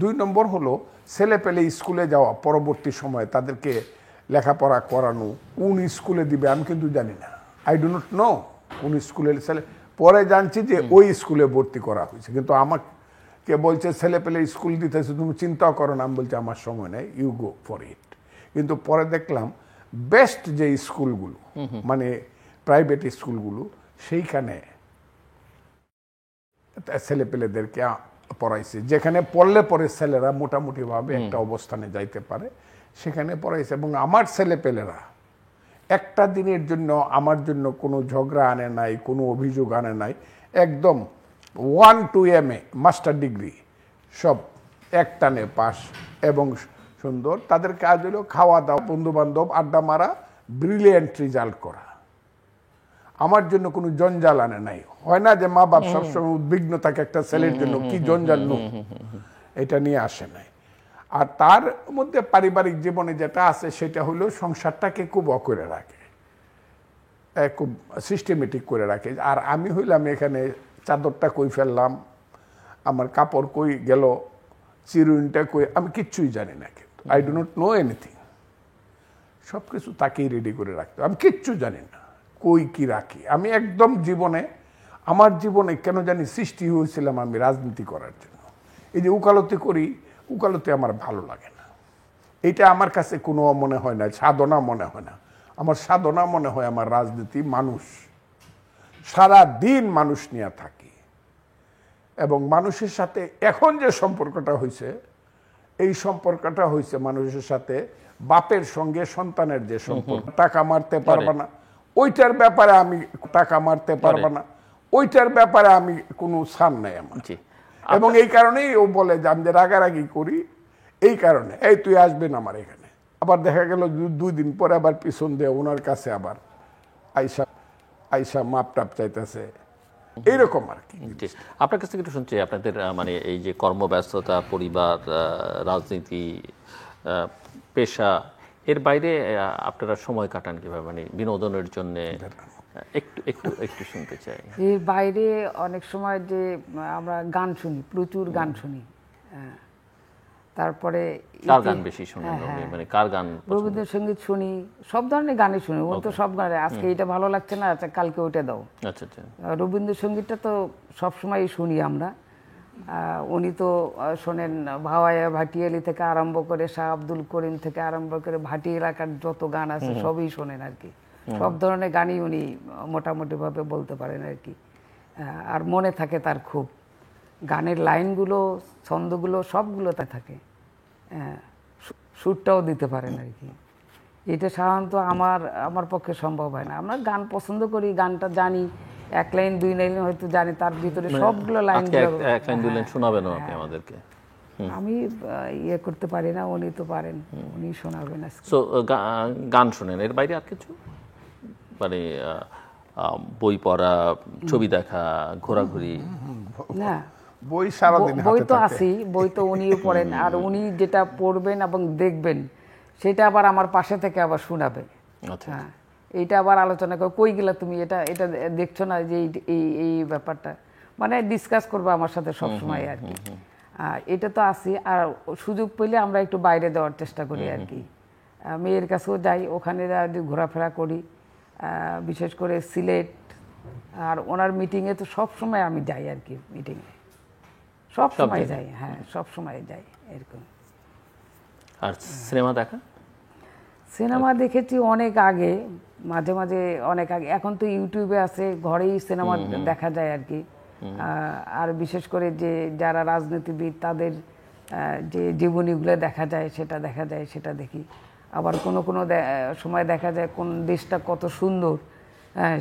2 নম্বর হলো ছেলে পেলে স্কুলে যাওয়া, পরবর্তী সময়ে তাদেরকে লেখাপড়া করানো, কোন স্কুলে দিবে আমি কিন্তু জানি না, আই ডু নট নো কোন স্কুলে ছেলে। পরে জানছি যে ওই স্কুলে ভর্তি করা হয়েছে, কিন্তু আমাকে বলছে ছেলে পেলে স্কুল দিতেছে, তুমি চিন্তাও করো না। আমি বলছি আমার সময় নেই, ইউ গো ফর ইট। কিন্তু পরে দেখলাম বেস্ট যে স্কুলগুলো, মানে প্রাইভেট স্কুলগুলো, সেইখানে ছেলে পেলেদেরকে পড়াইছে, যেখানে পড়লে পরে ছেলেরা মোটামুটিভাবে একটা অবস্থানে যাইতে পারে, সেখানে পড়াইছে। এবং আমার ছেলে পেলেরা একটা দিনের জন্য আমার জন্য কোনো ঝগড়া আনে নাই, কোনো অভিযোগ আনে নাই। একদম 1 to MA মাস্টার ডিগ্রি সব একটানে পাস, এবং সুন্দর। তাদের কাজ হলো খাওয়া দাওয়া, বন্ধু বান্ধব, আড্ডা মারা, ব্রিলিয়েন্ট রেজাল্ট করা। আমার জন্য কোনো জঞ্জাল আনে নাই। হয় না যে মা বাপ সবসময় উদ্বিগ্ন থাকে একটা ছেলের জন্য, কি জঞ্জাল নো, এটা নিয়ে আসে নাই। আর তার মধ্যে পারিবারিক জীবনে যেটা আছে সেটা হলো সংসারটাকে খুব করে রাখে, খুব সিস্টেমেটিক করে রাখে। আর আমি হইলাম এখানে চাদরটা কই ফেললাম, আমার কাপড় কই গেল, চিরুনিটা কই, আমি কিচ্ছুই জানি না, কিন্তু I do not know anything. সব কিছু তাকেই রেডি করে রাখতে, আমি কিচ্ছু জানি না কই কি রাখি। আমি একদম জীবনে, আমার জীবনে কেন জানি সৃষ্টি হয়েছিলাম আমি রাজনীতি করার জন্য। এই যে উকালতি করি, উকালতি আমার ভালো লাগে না। এটা আমার কাছে কোনো মনে হয় না সাধনা, মনে হয় না। আমার সাধনা মনে হয় আমার রাজনীতি, মানুষ, সারা দিন মানুষ নিয়ে থাকি। এবং মানুষের সাথে এখন যে সম্পর্কটা হয়েছে, এই সম্পর্কটা হয়েছে মানুষের সাথে বাপের সঙ্গে সন্তানের যে সম্পর্ক। টাকা মারতে পারবে না, ওইটার ব্যাপারে আমি টাকা মারতে পারবে না, ওইটার ব্যাপারে আমি কোনো ছাড় নাই আমার। জি এবং এই কারণেই ও বলে যে আমি যে রাগারাগি করি, এই কারণে এই তুই আসবেন আমার এখানে। আবার দেখা গেল 2 দিন পরে আবার পিছন দিয়ে ওনার কাছে আবার আইসা মাপ টাপ চাইতেছে, এইরকম আর কি। জি আপনার কাছ থেকে একটু শুনছি আপনাদের মানে এই যে কর্মব্যস্ততা, পরিবার, রাজনীতি, পেশা, এর বাইরে আপনারা সময় কাটান কিভাবে, মানে বিনোদনের জন্য একটু একটু একটু শুনতে চাই। এর বাইরে অনেক সময় যে আমরা গান শুনি, প্রচুর গান শুনি। তারপরে কার গান বেশি শোনেন, মানে কার গান? রবীন্দ্রসঙ্গীত শুনি, সব ধরনের গানই শুনি। ও তো সব গানে, আজকে এটা ভালো লাগছে না, আচ্ছা কালকে ওইটা দাও। আচ্ছা আচ্ছা। রবীন্দ্রসঙ্গীতটা তো সবসময় শুনি আমরা। উনি তো শোনেন ভাওয়াইয়া ভাটিয়ালি থেকে আরম্ভ করে শাহ আব্দুল করিম থেকে আরম্ভ করে ভাটি এলাকার যত গান আছে সবই শোনেন আর কি। সব ধরনের গানই উনি মোটামুটিভাবে বলতে পারেন আর কি। আর মনে থাকে তার খুব, গানের লাইনগুলো, ছন্দগুলো সবগুলোতে থাকে। সুরটাও দিতে পারেন আর কি। এটা সাধারণত আমার পক্ষে সম্ভব হয় না। আমরা গান পছন্দ করি, গানটা জানি, 1 লাইন 2 লাইন হয়তো জানি, তার ভিতরে সবগুলো লাইন। এক লাইন 2 লাইন শোনাবেন আপনি আমাদেরকে? আমি ইয়ে করতে পারি না, উনি তো পারেন, উনি শোনাবেন। সো গান শোনেন, এর বাইরে আর কিছু, মানে বই পড়া, ছবি দেখা, ঘোরাঘুরি? না, বই সারাদিন বই তো আছেই, বই তো উনিও পড়েন। আর উনি যেটা পড়বেন এবং দেখবেন সেটা আবার আমার পাশে থেকে আবার শোনাবে। আচ্ছা। হ্যাঁ, এইটা আবার আলোচনা করে, কই গেলা তুমি, এটা এটা দেখছো না যে এই ব্যাপারটা, মানে ডিসকাস করবো আমার সাথে সবসময় আর কি। এটা তো আছি। আর সুযোগ পেলে আমরা একটু বাইরে যাওয়ার চেষ্টা করি আর কি। মেয়ের কাছেও যাই, ওখানে ঘোরাফেরা করি, বিশেষ করে সিলেট। আর ওনার মিটিংয়ে তো সবসময় আমি যাই আর কি, মিটিংয়ে সব সময় যাই। হ্যাঁ, সব সময় যাই এরকম। আর সিনেমা দেখা? সিনেমা দেখেছি অনেক আগে, মাঝে মাঝে অনেক আগে। এখন তো ইউটিউবে আছে, ঘরেই সিনেমা দেখা যায় আর কি। আর বিশেষ করে যে যারা রাজনীতিবিদ তাদের যে জীবনীগুলো দেখা যায়, সেটা দেখি। আবার কোনো সময় দেখা যায় কোন দেশটা কত সুন্দর,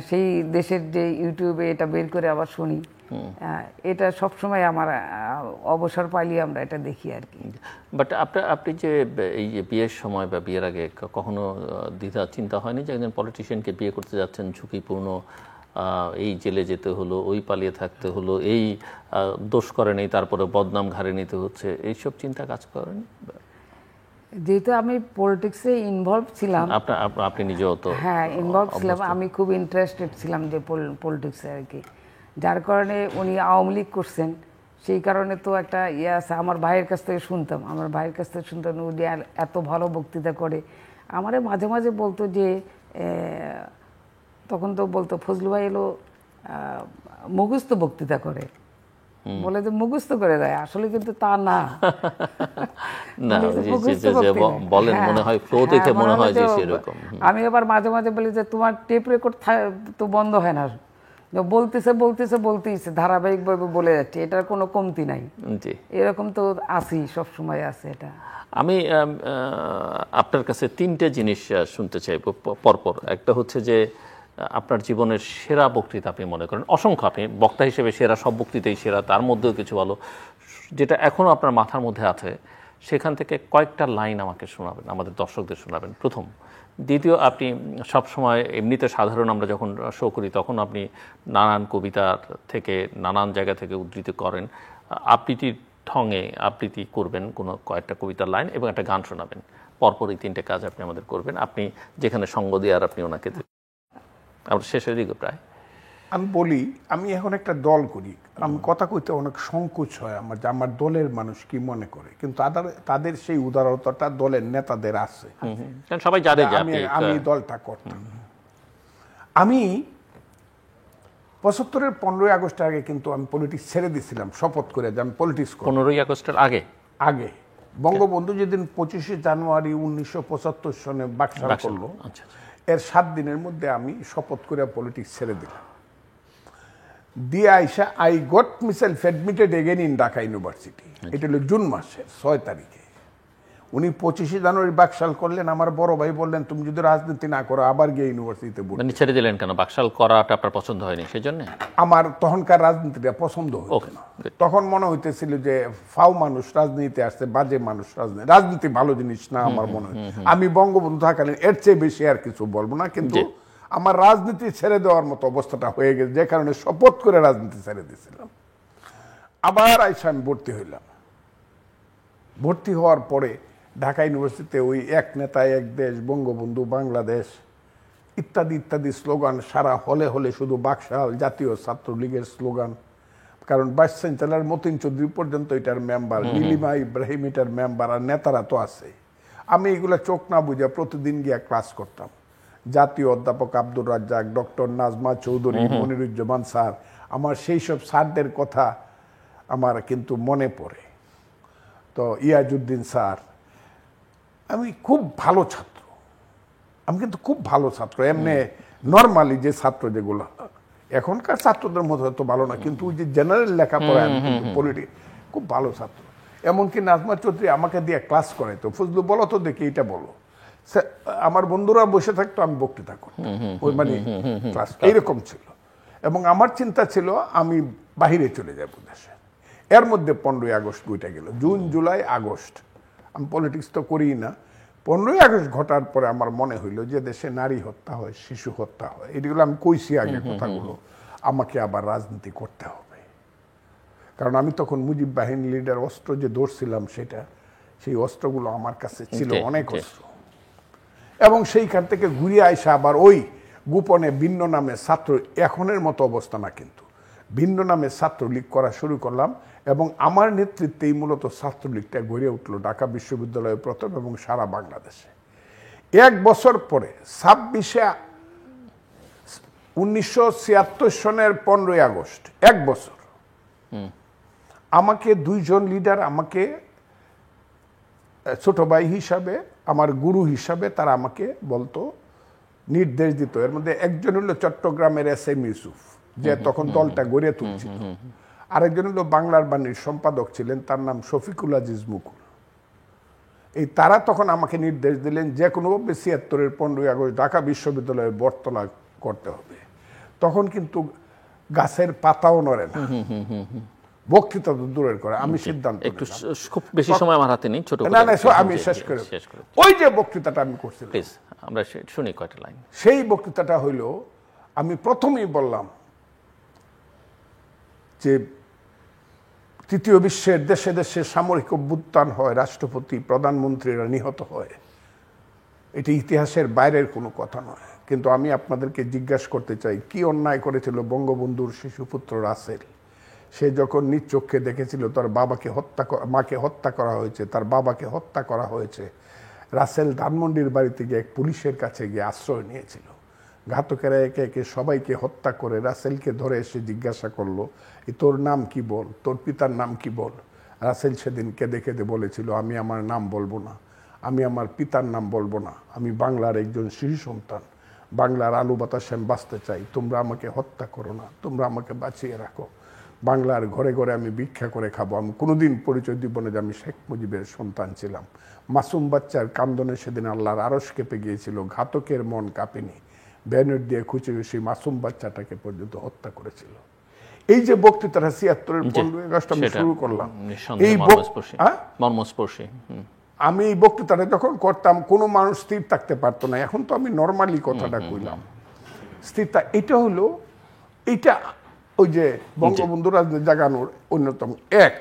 সেই দেশের যে ইউটিউবে এটা বের করে আবার শুনি। এটা সবসময় আমার অবসর পাইলে আমরা এটা দেখি আর কি। বাট আপনি যে এই যে বিয়ের সময় বা বিয়ের আগে কখনো দ্বিধা চিন্তা হয়নি যে একজন পলিটিশিয়ানকে বিয়ে করতে যাচ্ছেন, ঝুঁকিপূর্ণ, এই জেলে যেতে হলো, ওই পালিয়ে থাকতে হলো, এই দোষ করে নেই তারপরে বদনাম ঘাড়ে নিতে হচ্ছে, এইসব চিন্তা কাজ করেন? যেহেতু আমি পলিটিক্সে ইনভলভ ছিলাম, আপনি নিজেও তো? হ্যাঁ, ইনভলভ ছিলাম, আমি খুব ইন্টারেস্টেড ছিলাম যে পলিটিক্সে আর কি। যার কারণে উনি আওয়ামী লীগ করছেন, সেই কারণে তো একটা ইয়ে আছে। আমার ভাইয়ের কাছ থেকে শুনতাম, উনি এত ভালো বক্তৃতা করে। আমারে মাঝে মাঝে বলতো যে, তখন তো বলতো ফজলু ভাই এলো মুখস্থ বক্তৃতা করে, বলে যে মুখস্থ করে দেয়, আসলে কিন্তু তা না। বলেন মনে হয় ফ্লো দেখে মনে হয় যে সেরকম। আমি আবার মাঝে মাঝে বলি যে তোমার টেপ রেকর্ড তো বন্ধ হয় না, বলতেছে ধারাবাহিকভাবে বলে যাচ্ছে, এটার কোনো কমতি নাই। এরকম তো আছেই, সবসময় আছে এটা। আমি আপনার কাছে 3টে জিনিস শুনতে চাইব পরপর। একটা হচ্ছে যে আপনার জীবনের সেরা বক্তৃতা আপনি মনে করেন, অসংখ্য, আপনি বক্তা হিসেবে সেরা, সব বক্তৃতাই সেরা, তার মধ্যেও কিছু ভালো, যেটা এখনও আপনার মাথার মধ্যে আছে, সেখান থেকে কয়েকটা লাইন আমাকে শোনাবেন, আমাদের দর্শকদের শোনাবেন, প্রথম। দ্বিতীয়, আপনি সবসময় এমনিতে সাধারণ আমরা যখন শো করি তখন আপনি নানান কবিতা থেকে, নানান জায়গা থেকে উদ্ধৃতি করেন, আবৃত্তির ঢঙে আবৃত্তি করবেন কোনো কয়েকটা কবিতার লাইন, এবং একটা গান শোনাবেন। পরপর এই 3টে কাজ আপনি আমাদের করবেন। আপনি যেখানে সঙ্গ দিয়ে আর আপনি ওনাকে, আমরা শেষের দিকে প্রায়। আমি বলি, আমি এখন একটা দল করি, আমি কথা কইতে অনেক সংকোচ হয় আমার, যে আমার দলের মানুষ কি মনে করে, কিন্তু তাদের সেই উদারতাটা দলের নেতাদের আছে, সবাই জানে যে আমি দলটা করতাম। আমি 75-এর 15ই আগস্টের আগে কিন্তু আমি পলিটিক্স ছেড়ে দিয়েছিলাম, শপথ করে যে আমি পলিটিক্স করব। 15ই আগস্টের আগে বঙ্গবন্ধু যেদিন 25শে জানুয়ারি 1975 সনে বাকশাল করলো, এর 7 দিনের মধ্যে আমি শপথ করে পলিটিক্স ছেড়ে দিলাম। দিয়ে আইসা I got myself admitted again in Dhaka university. এটা হলো জুন মাসের 6 তারিখে। উনি 25 জানুয়ারি বাকশাল করলেন, আমার বড় ভাই বললেন তুমি যদি রাজনীতি না করো আবার গিয়ে ইউনিভার্সিটিতে ভর্তি। মানে ছেড়ে দিলেন কেন? বাকশাল করাটা আপনার পছন্দ হয়নি সেই জন্য? আমার তখনকার রাজনীতিটা পছন্দ হতো না। তখন মনে হইতেছিল যে ফাও মানুষ রাজনীতিতে আসছে, বাজে মানুষ রাজনীতি ভালো জিনিস না আমার মনে হয়। আমি বঙ্গবন্ধু থাকালীন এর চেয়ে বেশি আর কিছু বলবো না, কিন্তু আমার রাজনীতি ছেড়ে দেওয়ার মতো অবস্থাটা হয়ে গেছে, যে কারণে শপথ করে রাজনীতি ছেড়ে দিয়েছিলাম। আবার আইসা আমি ভর্তি হইলাম। ভর্তি হওয়ার পরে ঢাকা ইউনিভার্সিটিতে ওই এক নেতা এক দেশ, বঙ্গবন্ধু বাংলাদেশ ইত্যাদি ইত্যাদি স্লোগান সারা হলে হলে, শুধু বাকশাল জাতীয় ছাত্রলীগের স্লোগান। কারণ ভাইস চ্যান্সেলর মতিন চৌধুরী পর্যন্ত এটার মেম্বার, নীলিমা ইব্রাহিম এটার মেম্বার, আর নেতারা তো আছে। আমি এগুলো চোখ না বুঝে প্রতিদিন গিয়া ক্লাস করতাম। জাতীয় অধ্যাপক আব্দুর রাজ্জাক, ডক্টর নাজমা চৌধুরী, মনিরুজ্জামান স্যার, আমার সেই সব স্যারদের কথা আমার কিন্তু মনে পড়ে। তো ইয়াজউদ্দিন স্যার, আমি খুব ভালো ছাত্র, আমি কিন্তু খুব ভালো ছাত্র। এমনি নর্মালি যে ছাত্র যেগুলো, এখনকার ছাত্রদের মতো হয়তো ভালো না, কিন্তু ওই যে জেনারেল লেখাপড়া, পলিটিক্স খুব ভালো ছাত্র। এমনকি নাজমা চৌধুরী আমাকে দিয়ে ক্লাস করাইতো, ফজলু বলো তো দেখি এটা বলো। আমার বন্ধুরা বসে থাকতো, আমি বক্তৃতা করতাম, ওই মানে ক্লাস এইরকম ছিল। এবং আমার চিন্তা ছিল আমি বাহিরে চলে যাব দেশে। এর মধ্যে 15ই আগস্ট বইটা গেল, জুন জুলাই আগস্ট, আমি পলিটিক্স তো করি না। 15ই আগস্ট ঘটার পরে আমার মনে হইল যে দেশে নারী হত্যা হয়, শিশু হত্যা হয়, এগুলো আমি কইছি আগে কথাগুলো, আমাকে আবার রাজনীতি করতে হবে। কারণ আমি তখন মুজিব বাহিনী লিডার, অস্ত্র যে ধরছিলাম সেটা, সেই অস্ত্রগুলো আমার কাছে ছিল, অনেক অস্ত্র। এবং সেইখান থেকে ঘুরিয়ে আইসা আবার ওই গোপনে ভিন্ন নামে ছাত্র, এখনের মতো অবস্থা না কিন্তু, ভিন্ন নামে ছাত্রলীগ করা শুরু করলাম। এবং আমার নেতৃত্বেই মূলত ছাত্রলীগটা গড়ে উঠলো ঢাকা বিশ্ববিদ্যালয়ে প্রথম এবং সারা বাংলাদেশে। এক বছর পরে 1976 সনের 15ই আগস্ট, এক বছর, আমাকে দুইজন লিডার আমাকে ছোট ভাই হিসাবে, আমার গুরু হিসাবে তারা আমাকে বলতো, নির্দেশ দিত। এর মধ্যে একজন হলো চট্টগ্রামের SM ইউসুফ, যে তখন দলটা গড়ে তুলছিল। আরেকজন হলো বাংলার বাণীর সম্পাদক ছিলেন, তার নাম শফিকুল আজিজ মুকুল। এই তারা তখন আমাকে নির্দেশ দিলেন যে কোনোভাবে 76-এর 15ই আগস্ট ঢাকা বিশ্ববিদ্যালয়ে বটতলা করতে হবে। তখন কিন্তু গাছের পাতাও নড়ে না, বক্তৃতা তো দূরের করে। আমি সিদ্ধান্ত একটু খুব বেশি সময় আমার হাতে নেই, ছোট না আমি শেষ করে, ওই যে বক্তৃতাটা আমি করছিলাম, প্লিজ আমরা শুনি কয়টা লাইন। সেই বক্তৃতাটা হইল, আমি প্রথমেই বললাম যে তৃতীয় বিশ্বের দেশে দেশে সামরিক অভ্যুত্থান হয়, রাষ্ট্রপতি প্রধানমন্ত্রীরা নিহত হয়, এটি ইতিহাসের বাইরের কোনো কথা নয়। কিন্তু আমি আপনাদেরকে জিজ্ঞাসা করতে চাই, কি অন্যায় করেছিল বঙ্গবন্ধুর শিশুপুত্র রাসেল? সে যখন নিজ চোখে দেখেছিল তার বাবাকে মাকে হত্যা করা হয়েছে, তার বাবাকে হত্যা করা হয়েছে, রাসেল ধানমন্ডির বাড়িতে গিয়ে এক পুলিশের কাছে গিয়ে আশ্রয় নিয়েছিল। ঘাতকেরা একে একে সবাইকে হত্যা করে রাসেলকে ধরে এসে জিজ্ঞাসা করলো, তোর নাম কি বল, তোর পিতার নাম কি বল। রাসেল সেদিন কেঁদে কেঁদে বলেছিল, আমি আমার নাম বলবো না, আমি আমার পিতার নাম বলবো না, আমি বাংলার একজন শিশু সন্তান, বাংলার আলো বাতাসে আমি বাঁচতে চাই, তোমরা আমাকে হত্যা করো না, তোমরা আমাকে বাঁচিয়ে রাখো, বাংলার ঘরে ঘরে আমি ভিক্ষা করে খাবো, আমি কোনোদিন পরিচয় দিব না যে আমি শেখ মুজিবের সন্তান ছিলাম। মাসুম বাচ্চার কান্দনে সেদিন আল্লাহর আরশ কেঁপে গিয়েছিল, ঘাতকের মন কাঁপেনি, ব্যানার দিয়ে খুঁজে সেই মাসুম বাচ্চাটাকে পর্যন্ত হত্যা করেছিল। এই যে বক্তৃতাটা 76-এর 15ই আগস্ট আমি শুরু করলাম, এই মর্মস্পর্শী। আমি এই বক্তৃতাটা যখন করতাম কোনো মানুষ স্থির থাকতে পারতো না। এখন তো আমি নর্মালি কথাটা কইলাম, স্থিরতা এটা হলো, এইটা ওই যে বঙ্গবন্ধু রাজনীতি জাগানোর অন্যতম এক।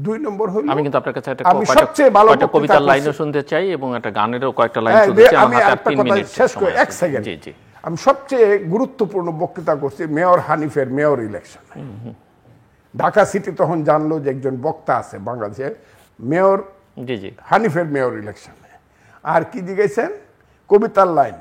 2 নম্বর হলো, আমি কিন্তু আপনার কাছে আমি সবচেয়ে ভালো কবিতার লাইনও শুনতে চাই এবং একটা গানেরও কয়েকটা লাইন শুনতে চাই। আমি একটা কথা শেষ করে 1 সেকেন্ড। জি জি। আমি সবচেয়ে গুরুত্বপূর্ণ বক্তৃতা করছি মেয়র হানিফের মেয়র ইলেকশন। ঢাকা সিটি তখন জানলো যে একজন বক্তা আছে বাংলাদেশে, মেয়র হানিফের মেয়র ইলেকশনে। আর কি জিজ্ঞেসেন? কবিতার লাইন।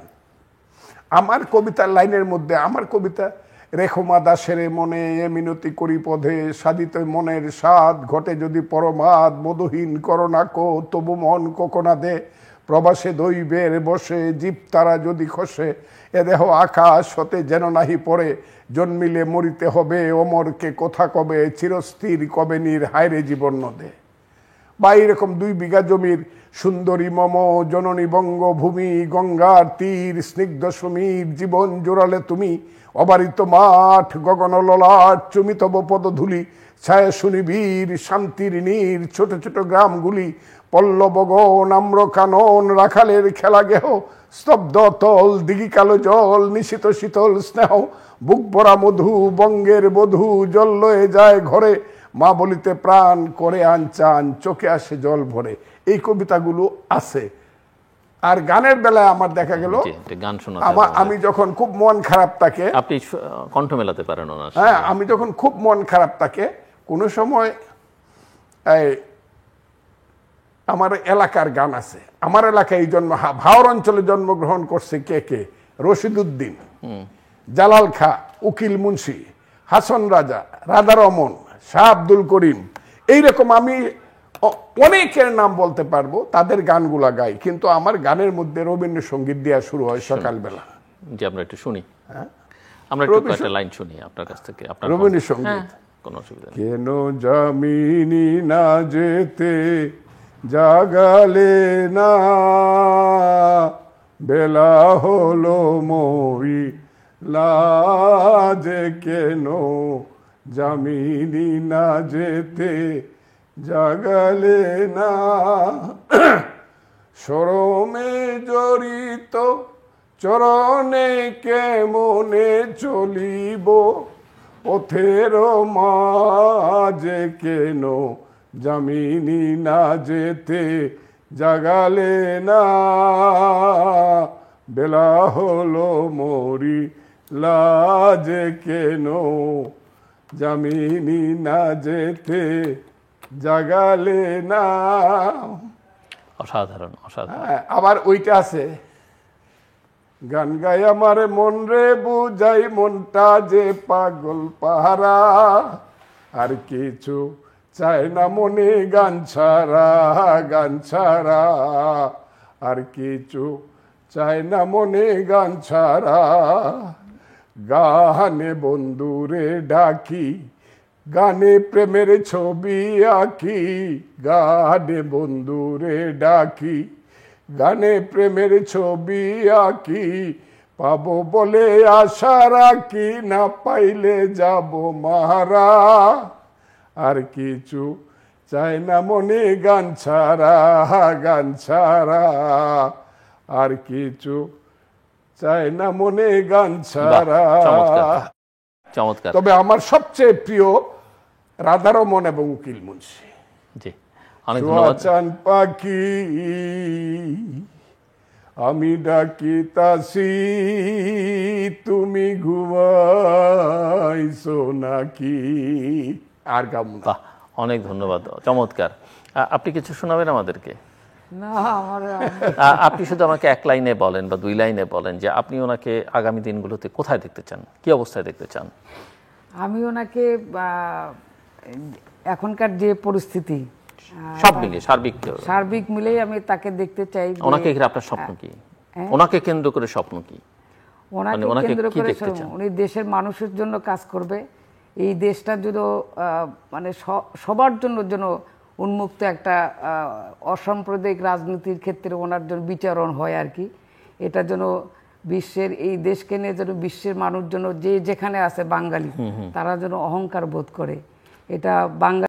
আমার কবিতার লাইনের মধ্যে আমার কবিতা, রেখমা দাসের মনে এ মিনতি করি পদে, সাধিত মনের স্বাদ ঘটে যদি পরমাদ, মধুহীন করোনা কো তবু মন কোকোনা দে, প্রবাসে দৈবের বসে জীব তারা যদি খসে, এ দেহ আকাশ হতে যেন নাহি পড়ে, জন্মিলে মরিতে হবে অমরকে কথা কবে, চিরস্থির কবে নীর হায়রে জীবন নদে। বা এইরকম 2 বিঘা জমির সুন্দরী মম জননী বঙ্গভূমি, গঙ্গার তীর, স্নিগ্ধ সমীর, জীবন জোড়ালে তুমি, অবারিত মাঠ, গগন ললাট, চুমিতব পদধূলি, ছায়া সুনিবীর, শান্তির নীর, ছোট ছোট গ্রামগুলি, পল্লবগণ, আম্র কানন, রাখালের খেলা গেহ, স্তব্ধ তল, দিঘি কালো জল, নিশিত শীতল স্নেহ, বুক ভরা মধু, বঙ্গের বধূ, জল লয়ে যায় ঘরে, মা বলিতে প্রাণ করে আনচান, চোখে আসে জল ভরে। এই কবিতাগুলো আছে। আর গানের বেলায় আমার দেখা গেল গান শোনা, আমি যখন খুব মন খারাপ থাকে, আপনি কণ্ঠ মেলাতে পারেন ওনার সাথে। হ্যাঁ, আমি যখন খুব মন খারাপ থাকে, কোনো সময় আমার এলাকার গান আছে। আমার এলাকায় এই ভাওর অঞ্চলে জন্মগ্রহণ করছে কে, রশিদ উদ্দিন, জালাল খা, উকিল মুন্সি, হাসন রাজা, রাধা রমন, শাহ আব্দুল করিম, এইরকম আমি অনেকের নাম বলতে পারবো, তাদের গানগুলা গাই। কিন্তু আমার গানের মধ্যে রবীন্দ্রসঙ্গীত দেওয়া শুরু হয় সকালবেলা। যে আমরা একটু শুনি, আমরা একটু একটা লাইন শুনি আপনার কাছ থেকে, আপনার রবীন্দ্রসঙ্গীত। কোনো অসুবিধা নেই। কেন জামিনী না যেতে জাগালে না, বেলা হলো মই লাজে, কেন জামিনী না যেতে জাগালে না, শরমে জড়িত চরণে কেমনে চলিব, পথের মাঝে কেন জামিনী না যেতে জাগালে না, বেলা হলো মরি লাজে, কেন জামিনী না যেতে জাগালে না। অসাধারণ, অসাধারণ। আবার ওইটা আছে, গান গাই আমার মন রে বুঝাই, মনটা যে পাগল পাহারা, আর কিছু চায় না মনে গান ছাড়া, গান ছাড়া, আর কিছু চায় না মনে গান ছাড়া, গানে বন্ধুরে ডাকি, গানে প্রেমের ছবি আঁকি, গানে বন্ধুরে ডাকি, গানে প্রেমের ছবি আঁকি, পাবো বলে আশা রাখি, না পাইলে যাব মারা, আর কিছু চাই না মনে গান ছাড়া, গান ছাড়া, আর কিছু চাই না মনে গান ছাড়া। চমৎকার। তবে আমার সবচেয়ে প্রিয় রাধারমন এবং উকিল মুন্সি। জি, অনেক ধন্যবাদ। চান পাখি আমি ডাকিতাছি, তুমি ঘুমাইছো নাকি, আর গাম না। বাহ, অনেক ধন্যবাদ, চমৎকার। আপনি কিছু শোনাবেন আমাদেরকে? না, আমার আপনি শুধু আমাকে 1 লাইনে বলেন বা 2 লাইনে বলেন যে আপনি ওনাকে আগামী দিনগুলোতে কোথায় দেখতে চান, কি অবস্থায় দেখতে চান? আমি ওনাকে এখনকার যে পরিস্থিতি সব মিলিয়ে সার্বিক মিলেই আমি তাকে দেখতে চাই। ওনাকে ঘিরে আপনার স্বপ্ন কি? ওনাকে কেন্দ্র করে স্বপ্ন কি? ওনাকে কেন্দ্র করে উনি দেশের মানুষের জন্য কাজ করবে। এই দেশটা যদি মানে সবার জন্য উন্মুক্ত একটা অসাম্প্রদায়িক রাজনীতির ক্ষেত্রে ওনার জন্য বিচারণ হয় আর কি। এটা যেন বিশ্বের, এই দেশকে নিয়ে যেন বিশ্বের মানুষ যেন যে যেখানে আছে বাঙালি, তারা যেন অহংকার বোধ করে। এটা বাঙালি